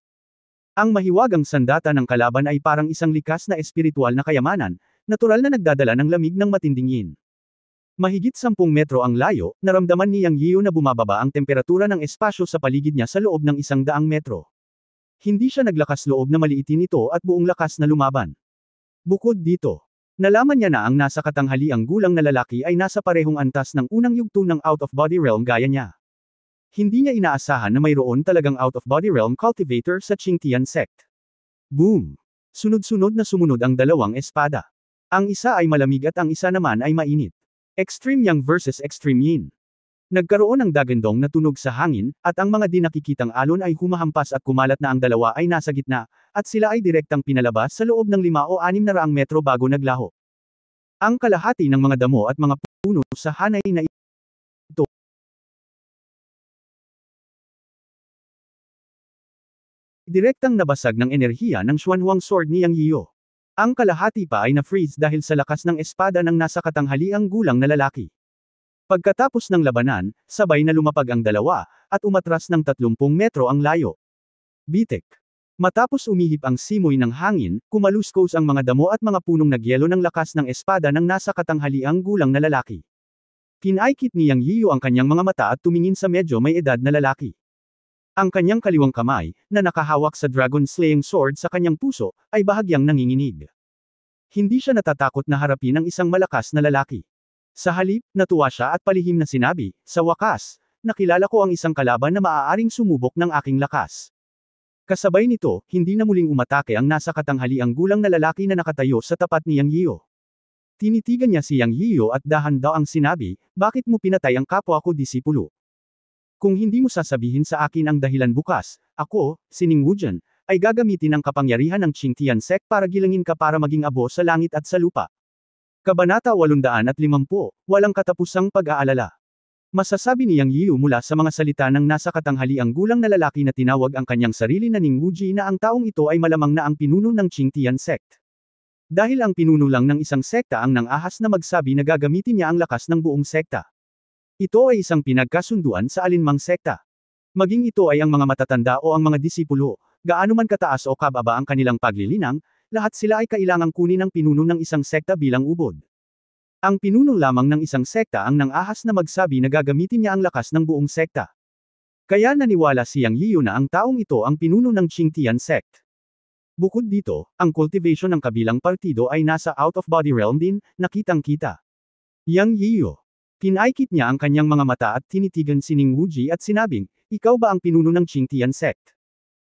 Speaker 1: Ang mahiwagang sandata ng kalaban ay parang isang likas na espiritual na kayamanan, natural na nagdadala ng lamig ng matinding yin. Mahigit 10 metro ang layo, naramdaman ni Yang Yiyo na bumababa ang temperatura ng espasyo sa paligid niya sa loob ng 100 metro. Hindi siya naglakas loob na maliitin ito at buong lakas na lumaban. Bukod dito, nalaman niya na ang nasa katanghaliang gulang na lalaki ay nasa parehong antas ng unang yugto ng out-of-body realm gaya niya. Hindi niya inaasahan na mayroon talagang out-of-body realm cultivator sa Qingtian sect. Boom! Sunod-sunod na sumunod ang dalawang espada. Ang isa ay malamig at ang isa naman ay mainit. Extreme Yang versus Extreme Yin. Nagkaroon ng dagandong na tunog sa hangin, at ang mga di nakikitang alon ay humahampas at kumalat na ang dalawa ay nasa gitna, at sila ay direktang pinalabas sa loob ng 5 o 600 metro bago naglaho. Ang kalahati ng mga damo at mga puno sa hanay na ito direktang nabasag ng enerhiya ng Xuanhuang Sword ni Yang Yiyo. Ang kalahati pa ay na-freeze dahil sa lakas ng espada ng nasa katanghaliang gulang na lalaki. Pagkatapos ng labanan, sabay na lumapag ang dalawa, at umatras ng 30 metro ang layo. Bitek. Matapos umihip ang simoy ng hangin, kumaluskos ang mga damo at mga punong nagyelo ng lakas ng espada ng nasa katanghaliang gulang na lalaki. Pinaikit ni Yang Yiyo ang kanyang mga mata at tumingin sa medyo may edad na lalaki. Ang kanyang kaliwang kamay, na nakahawak sa Dragon Slaying Sword sa kanyang puso, ay bahagyang nanginginig. Hindi siya natatakot na harapin ang isang malakas na lalaki. Sa halip, natuwa siya at palihim na sinabi, sa wakas, nakilala ko ang isang kalaban na maaaring sumubok ng aking lakas. Kasabay nito, hindi na muling umatake ang nasa katanghaliang gulang na lalaki na nakatayo sa tapat ni Yang Yiyo. Tinitigan niya si Yang Yiyo at dahan daw ang sinabi, bakit mo pinatay ang kapwa ko disipulo? Kung hindi mo sasabihin sa akin ang dahilan bukas, ako, si Ning Wujian, ay gagamitin ang kapangyarihan ng Qingtian sect para gilangin ka para maging abo sa langit at sa lupa. Kabanata 850, walang katapusang pag-aalala. Masasabi ni Yang Yiyo mula sa mga salita ng nasa katanghaliang gulang na lalaki na tinawag ang kanyang sarili na Ning Wuji na ang taong ito ay malamang na ang pinuno ng Qingtian sect. Dahil ang pinuno lang ng isang sekta ang nang-ahas na magsabi na gagamitin niya ang lakas ng buong sekta. Ito ay isang pinagkasunduan sa alinmang sekta. Maging ito ay ang mga matatanda o ang mga disipulo, gaano man kataas o kababa ang kanilang paglilinang, lahat sila ay kailangang kunin ang pinuno ng isang sekta bilang ubod. Ang pinuno lamang ng isang sekta ang nang-ahas na magsabi na gagamitin niya ang lakas ng buong sekta. Kaya naniwala si Yang Yiyo na ang taong ito ang pinuno ng Qingtian sect. Bukod dito, ang cultivation ng kabilang partido ay nasa out-of-body realm din, nakitang-kita. Yang Yiyo. Pinaikit niya ang kanyang mga mata at tinitigan si Ning Wuji at sinabing, ikaw ba ang pinuno ng Qingtian sect?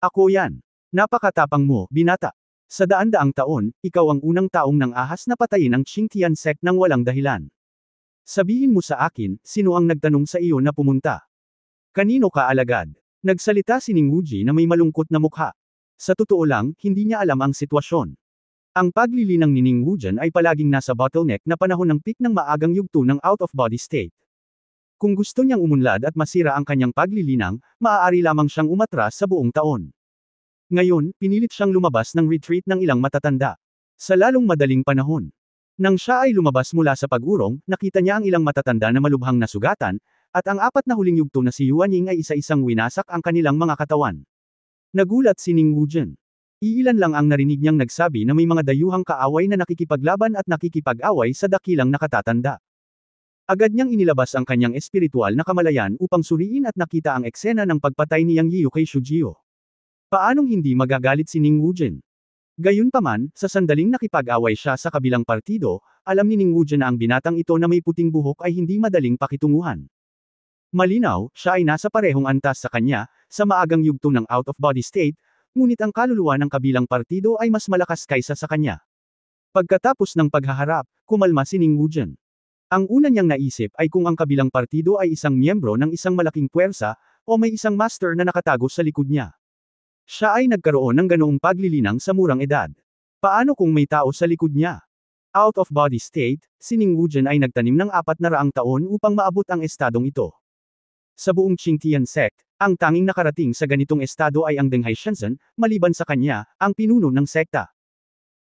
Speaker 1: Ako yan. Napakatapang mo, binata. Sa daan-daang taon, ikaw ang unang taong nang ahas na patayin ang Qingtian sect nang walang dahilan. Sabihin mo sa akin, sino ang nagtanong sa iyo na pumunta? Kanino ka alagad? Nagsalita si Ning Wuji na may malungkot na mukha. Sa totoo lang, hindi niya alam ang sitwasyon. Ang paglilinang ni Ning Wujian ay palaging nasa bottleneck na panahon ng peak ng maagang yugto ng out-of-body state. Kung gusto niyang umunlad at masira ang kanyang paglilinang, maaari lamang siyang umatras sa buong taon. Ngayon, pinilit siyang lumabas ng retreat ng ilang matatanda. Sa lalong madaling panahon. Nang siya ay lumabas mula sa pag-urong, nakita niya ang ilang matatanda na malubhang nasugatan, at ang apat na huling yugto na si Yuan Ying ay isa-isang winasak ang kanilang mga katawan. Nagulat si Ning Wujian. Iilan lang ang narinig niyang nagsabi na may mga dayuhang kaaway na nakikipaglaban at nakikipag-away sa dakilang nakatatanda. Agad niyang inilabas ang kanyang espiritual na kamalayan upang suriin at nakita ang eksena ng pagpatay ni Yang Yiu kay Shujio. Paanong hindi magagalit si Ning Wujian? Gayunpaman, sa sandaling nakipag-away siya sa kabilang partido, alam ni Ning Wujian na ang binatang ito na may puting buhok ay hindi madaling pakitunguhan. Malinaw, siya ay nasa parehong antas sa kanya, sa maagang yugto ng out-of-body state, ngunit ang kaluluwa ng kabilang partido ay mas malakas kaysa sa kanya. Pagkatapos ng paghaharap, kumalma si Ning Wujian. Ang una niyang naisip ay kung ang kabilang partido ay isang miyembro ng isang malaking puwersa, o may isang master na nakatago sa likod niya. Siya ay nagkaroon ng ganoong paglilinang sa murang edad. Paano kung may tao sa likod niya? Out of body state, si Ning Wujian ay nagtanim ng 400 taon upang maabot ang estadong ito. Sa buong Qingtian sect, ang tanging nakarating sa ganitong estado ay ang Deng Haishenzhen, maliban sa kanya, ang pinuno ng sekta.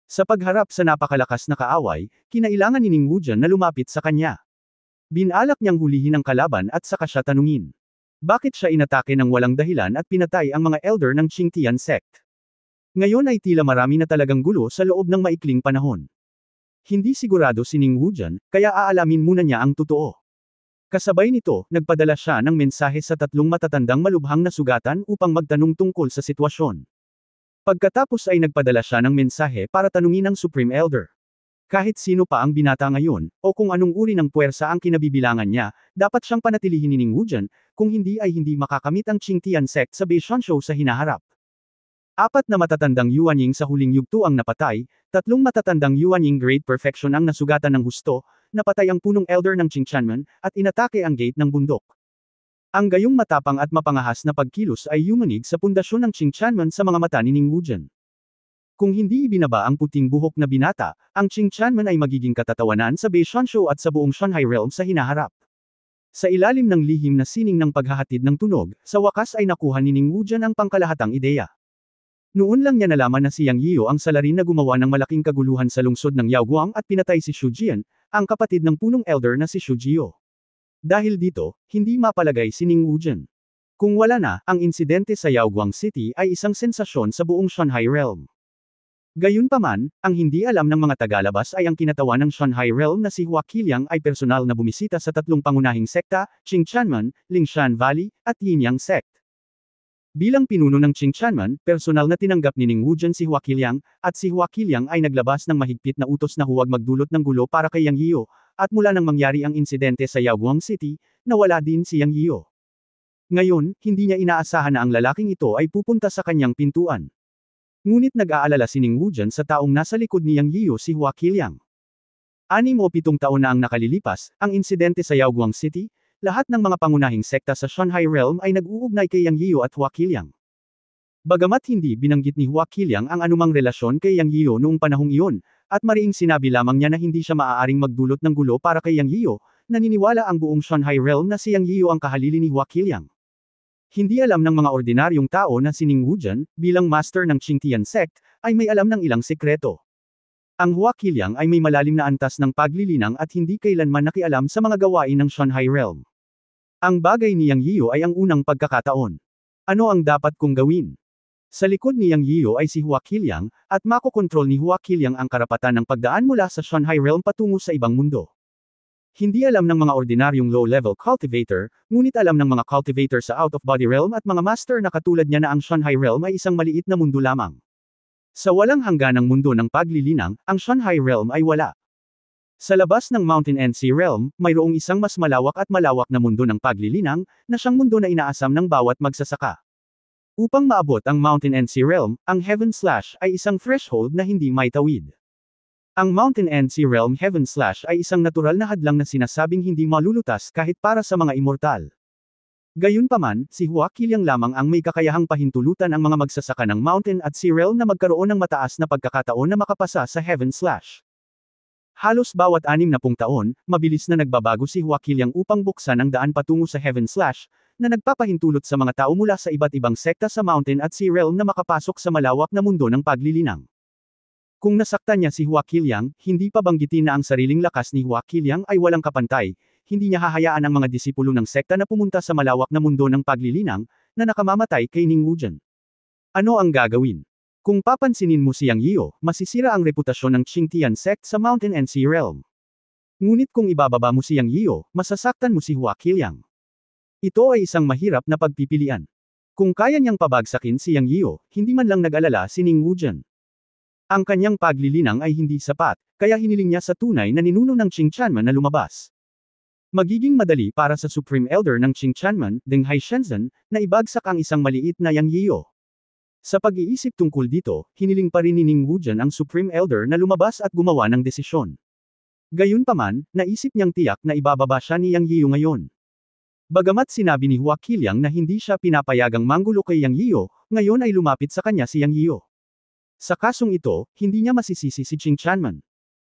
Speaker 1: Sa pagharap sa napakalakas na kaaway, kinailangan ni Ning Wujian na lumapit sa kanya. Binalak niyang hulihin ang kalaban at saka siya tanungin. Bakit siya inatake ng walang dahilan at pinatay ang mga elder ng Qingtian sect? Ngayon ay tila marami na talagang gulo sa loob ng maikling panahon. Hindi sigurado si Ning Wujian, kaya aalamin muna niya ang totoo. Kasabay nito, nagpadala siya ng mensahe sa 3 matatandang malubhang na sugatan upang magtanong tungkol sa sitwasyon. Pagkatapos ay nagpadala siya ng mensahe para tanungin ang Supreme Elder. Kahit sino pa ang binata ngayon, o kung anong uri ng puwersa ang kinabibilangan niya, dapat siyang panatilihin ni Ning Wujian, kung hindi ay hindi makakamit ang Qingtian sect sa Beishansho sa hinaharap. 4 na matatandang Yuan Ying sa huling yugto ang napatay, 3 matatandang Yuan Ying Great Perfection ang nasugatan ng husto, napatay ang punong elder ng Qingtianmen, at inatake ang gate ng bundok. Ang gayong matapang at mapangahas na pagkilos ay yumanig sa pundasyon ng Qingtianmen sa mga mata ni Ning Wujian. Kung hindi ibinaba ang puting buhok na binata, ang Qingtianmen ay magiging katatawanan sa Beishansho at sa buong Shanghai Realm sa hinaharap. Sa ilalim ng lihim na sining ng paghahatid ng tunog, sa wakas ay nakuha ni Ning Wujian ang pangkalahatang ideya. Noon lang niya nalaman na si Yang Yiu ang salarin na gumawa ng malaking kaguluhan sa lungsod ng Yaoguang at pinatay si Shu Jian, ang kapatid ng punong elder na si Shu Jiu. Dahil dito, hindi mapalagay si Ning Wujian. Kung wala na, ang insidente sa Yaoguang City ay isang sensasyon sa buong Shanghai Realm. Gayunpaman, ang hindi alam ng mga tagalabas ay ang kinatawan ng Shanghai Realm na si Hua Qiliang ay personal na bumisita sa 3 pangunahing sekta, Qingtianmen, Lingshan Valley, at Yinyang sect. Bilang pinuno ng Qingtianmen, personal na tinanggap ni Ning Wujian si Hua Qiliang, at si Hua Qiliang ay naglabas ng mahigpit na utos na huwag magdulot ng gulo para kay Yang Yiu, at mula nang mangyari ang insidente sa Yaoguang City, nawala din si Yang Yiu. Ngayon, hindi niya inaasahan na ang lalaking ito ay pupunta sa kanyang pintuan. Ngunit nag-aalala si Ning Wujian sa taong nasa likod ni Yang Yiu si Hua Qiliang. 6 o 7 taon na ang nakalilipas, ang insidente sa Yaoguang City, lahat ng mga pangunahing sekta sa Shanghai Realm ay nag-uugnay kay Yang Yiu at Hua Qiliang. Bagamat hindi binanggit ni Hua Qiliang ang anumang relasyon kay Yang Yiu noong panahong iyon, at mariing sinabi lamang niya na hindi siya maaaring magdulot ng gulo para kay Yang Yiu, naniniwala ang buong Shanghai Realm na si Yang Yiu ang kahalili ni Hua Qiliang. Hindi alam ng mga ordinaryong tao na si Ning Wujian, bilang master ng Qingtian sect, ay may alam ng ilang sekreto. Ang Hua Qiliang ay may malalim na antas ng paglilinang at hindi kailanman nakialam sa mga gawain ng Shanghai Realm. Ang bagay ni Yang Yiu ay ang unang pagkakataon. Ano ang dapat kong gawin? Sa likod ni Yang Yiu ay si Hua Qiliang, at makokontrol ni Hua Qiliang ang karapatan ng pagdaan mula sa Shanghai Realm patungo sa ibang mundo. Hindi alam ng mga ordinaryong low-level cultivator, ngunit alam ng mga cultivator sa out-of-body realm at mga master na katulad niya na ang Shanghai Realm ay isang maliit na mundo lamang. Sa walang hangganang mundo ng paglilinang, ang Shanghai Realm ay wala. Sa labas ng Mountain and Sea Realm, mayroong isang mas malawak at malawak na mundo ng paglilinang, na siyang mundo na inaasam ng bawat magsasaka. Upang maabot ang Mountain and Sea Realm, ang Heaven Slash ay isang threshold na hindi maitawid. Ang Mountain and Sea Realm Heaven Slash ay isang natural na hadlang na sinasabing hindi malulutas kahit para sa mga immortal. Gayunpaman, si Huaquiliang lamang ang may kakayahang pahintulutan ang mga magsasaka ng Mountain at Sea Realm na magkaroon ng mataas na pagkakataon na makapasa sa Heaven Slash. Halos bawat 60 taon, mabilis na nagbabago si Huaquiliang upang buksan ang daan patungo sa Heaven Slash, na nagpapahintulot sa mga tao mula sa iba't ibang sekta sa Mountain at Sea Realm na makapasok sa malawak na mundo ng paglilinang. Kung nasaktan niya si Huaquiliang, hindi pa banggitin na ang sariling lakas ni Huaquiliang ay walang kapantay, hindi niya hahayaan ang mga disipulo ng sekta na pumunta sa malawak na mundo ng paglilinang, na nakamamatay kay Ning Wujian. Ano ang gagawin? Kung papansinin mo si Yang Yio, masisira ang reputasyon ng Qingtian sect sa Mountain and Sea Realm. Ngunit kung ibababa mo si Yang Yio, masasaktan mo si Huaquiliang. Ito ay isang mahirap na pagpipilian. Kung kaya niyang pabagsakin si Yang Yio, hindi man lang nag-alala si Ning Wujian. Ang kanyang paglilinang ay hindi sapat, kaya hiniling niya sa tunay na ninuno ng Qingtianmen na lumabas. Magiging madali para sa Supreme Elder ng Qingtianmen, Deng Haishenzhen, na ibagsak ang isang maliit na Yang Yio. Sa pag-iisip tungkol dito, hiniling pa rin ni Ning Wujian ang Supreme Elder na lumabas at gumawa ng desisyon. Gayunpaman, naisip niyang tiyak na ibababa siya ni Yang Yio ngayon. Bagamat sinabi ni Huaquiliang na hindi siya pinapayagang manggulo kay Yang Yio, ngayon ay lumapit sa kanya si Yang Yio. Sa kasong ito, hindi niya masisisi si Qingtianmen.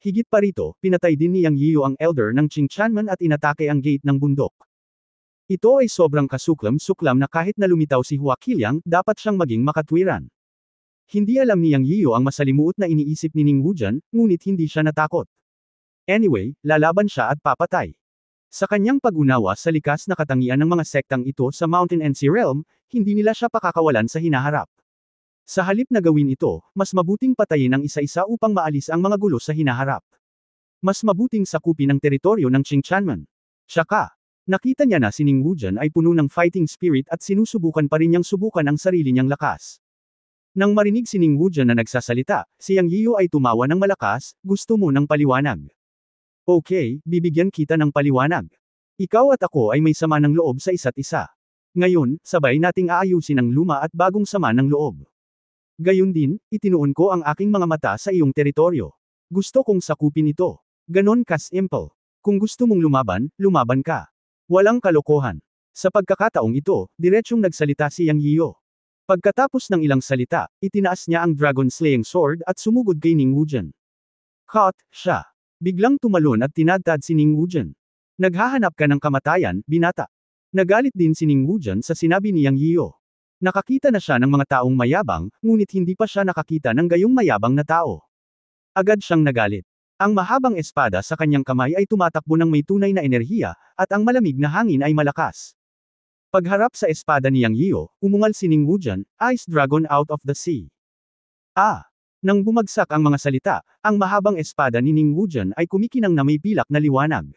Speaker 1: Higit pa rito, pinatay din ni Yang Yio ang elder ng Qingtianmen at inatake ang gate ng bundok. Ito ay sobrang kasuklam-suklam na kahit na lumitaw si Huaquiliang, dapat siyang maging makatwiran. Hindi alam ni Yang Yio ang masalimuot na iniisip ni Ning Wujian, ngunit hindi siya natakot. Anyway, lalaban siya at papatay. Sa kanyang pag-unawa sa likas na katangian ng mga sektang ito sa Mountain and Sea Realm, hindi nila siya pakakawalan sa hinaharap. Sa halip na gawin ito, mas mabuting patayin ang isa-isa upang maalis ang mga gulo sa hinaharap. Mas mabuting sakupin ang teritoryo ng Qingtianmen. Tsaka, nakita niya na si Ning Wujian ay puno ng fighting spirit at sinusubukan pa rin niyang subukan ang sarili niyang lakas. Nang marinig si Ning Wujian na nagsasalita, si Yang Yio ay tumawa ng malakas, gusto mo ng paliwanag. Okay, bibigyan kita ng paliwanag. Ikaw at ako ay may sama ng loob sa isa't isa. Ngayon, sabay nating aayusin ang luma at bagong sama ng loob. Gayun din, itinuon ko ang aking mga mata sa iyong teritoryo. Gusto kong sakupin ito. Ganon ka-simple. Kung gusto mong lumaban, lumaban ka. Walang kalokohan. Sa pagkakataong ito, diretsyong nagsalita si Yang Yio. Pagkatapos ng ilang salita, itinaas niya ang Dragon Slaying Sword at sumugod kay Ning Wujian. Caught siya. Biglang tumalon at tinadtad si Ning Wujian. Naghahanap ka ng kamatayan, binata. Nagalit din si Ning Wujian sa sinabi ni Yang Yio. Nakakita na siya ng mga taong mayabang, ngunit hindi pa siya nakakita ng gayong mayabang na tao. Agad siyang nagalit. Ang mahabang espada sa kanyang kamay ay tumatakbo ng may tunay na enerhiya, at ang malamig na hangin ay malakas. Pagharap sa espada ni Yang Yio, umungal si Ning Wujian, Ice Dragon out of the sea. Nang bumagsak ang mga salita, ang mahabang espada ni Ning Wujian ay kumikinang na may pilak na liwanag.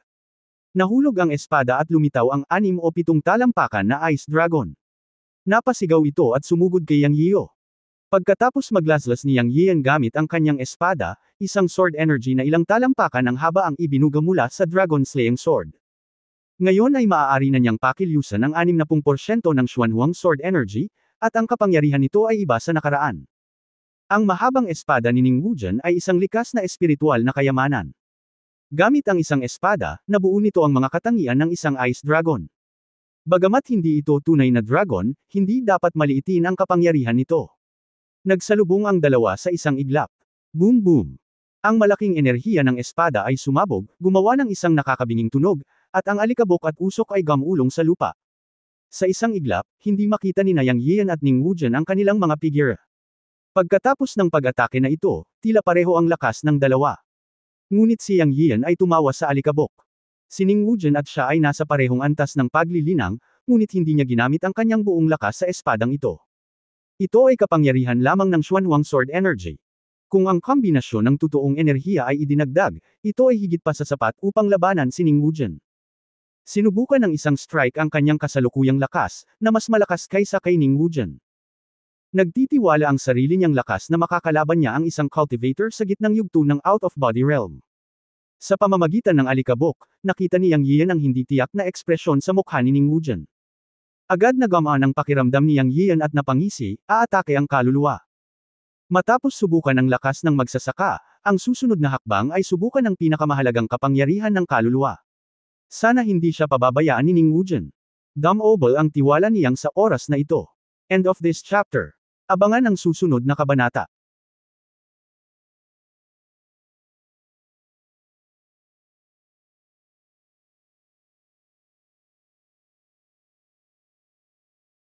Speaker 1: Nahulog ang espada at lumitaw ang 6 o 7 talampakan na Ice Dragon. Napasigaw ito at sumugod kay Yang Yio. Pagkatapos maglaslas ni Yang Yian gamit ang kanyang espada, isang sword energy na ilang talampakan ang haba ang ibinuga mula sa Dragon Slaying Sword. Ngayon ay maaari na niyang pakilyusan ang 60% ng Xuanhuang Sword Energy, at ang kapangyarihan nito ay iba sa nakaraan. Ang mahabang espada ni Ning Wujian ay isang likas na espiritual na kayamanan. Gamit ang isang espada, nabuo nito ang mga katangian ng isang Ice Dragon. Bagamat hindi ito tunay na dragon, hindi dapat maliitin ang kapangyarihan nito. Nagsalubong ang dalawa sa isang iglap. Boom boom. Ang malaking enerhiya ng espada ay sumabog, gumawa ng isang nakakabinging tunog, at ang alikabok at usok ay gamulong sa lupa. Sa isang iglap, hindi makita ni Yang Yian at Ning Wujian ang kanilang mga figure. Pagkatapos ng pag-atake na ito, tila pareho ang lakas ng dalawa. Ngunit si Yang Yian ay tumawa sa alikabok. Si Ning Wujian at siya ay nasa parehong antas ng paglilinang, ngunit hindi niya ginamit ang kanyang buong lakas sa espadang ito. Ito ay kapangyarihan lamang ng Xuanhuang Sword Energy. Kung ang kombinasyon ng totoong enerhiya ay idinagdag, ito ay higit pa sa sapat upang labanan si Ning Wujian. Sinubukan ng isang strike ang kanyang kasalukuyang lakas, na mas malakas kaysa kay Ning Wujian. Nagtitiwala ang sarili niyang lakas na makakalaban niya ang isang cultivator sa gitnang yugto ng out-of-body realm. Sa pamamagitan ng alikabok, nakita ni Yang Yian ang hindi tiyak na ekspresyon sa mukha ni Ning Wujian. Agad na gamaan ang pakiramdam ni Yang Yian at napangisi, aatake ang kaluluwa. Matapos subukan ang lakas ng magsasaka, ang susunod na hakbang ay subukan ang pinakamahalagang kapangyarihan ng kaluluwa. Sana hindi siya pababayaan ni Ning Wujian. Dumb-oble ang tiwala ni Yang sa oras na ito. End of this chapter. Abangan ang susunod na kabanata.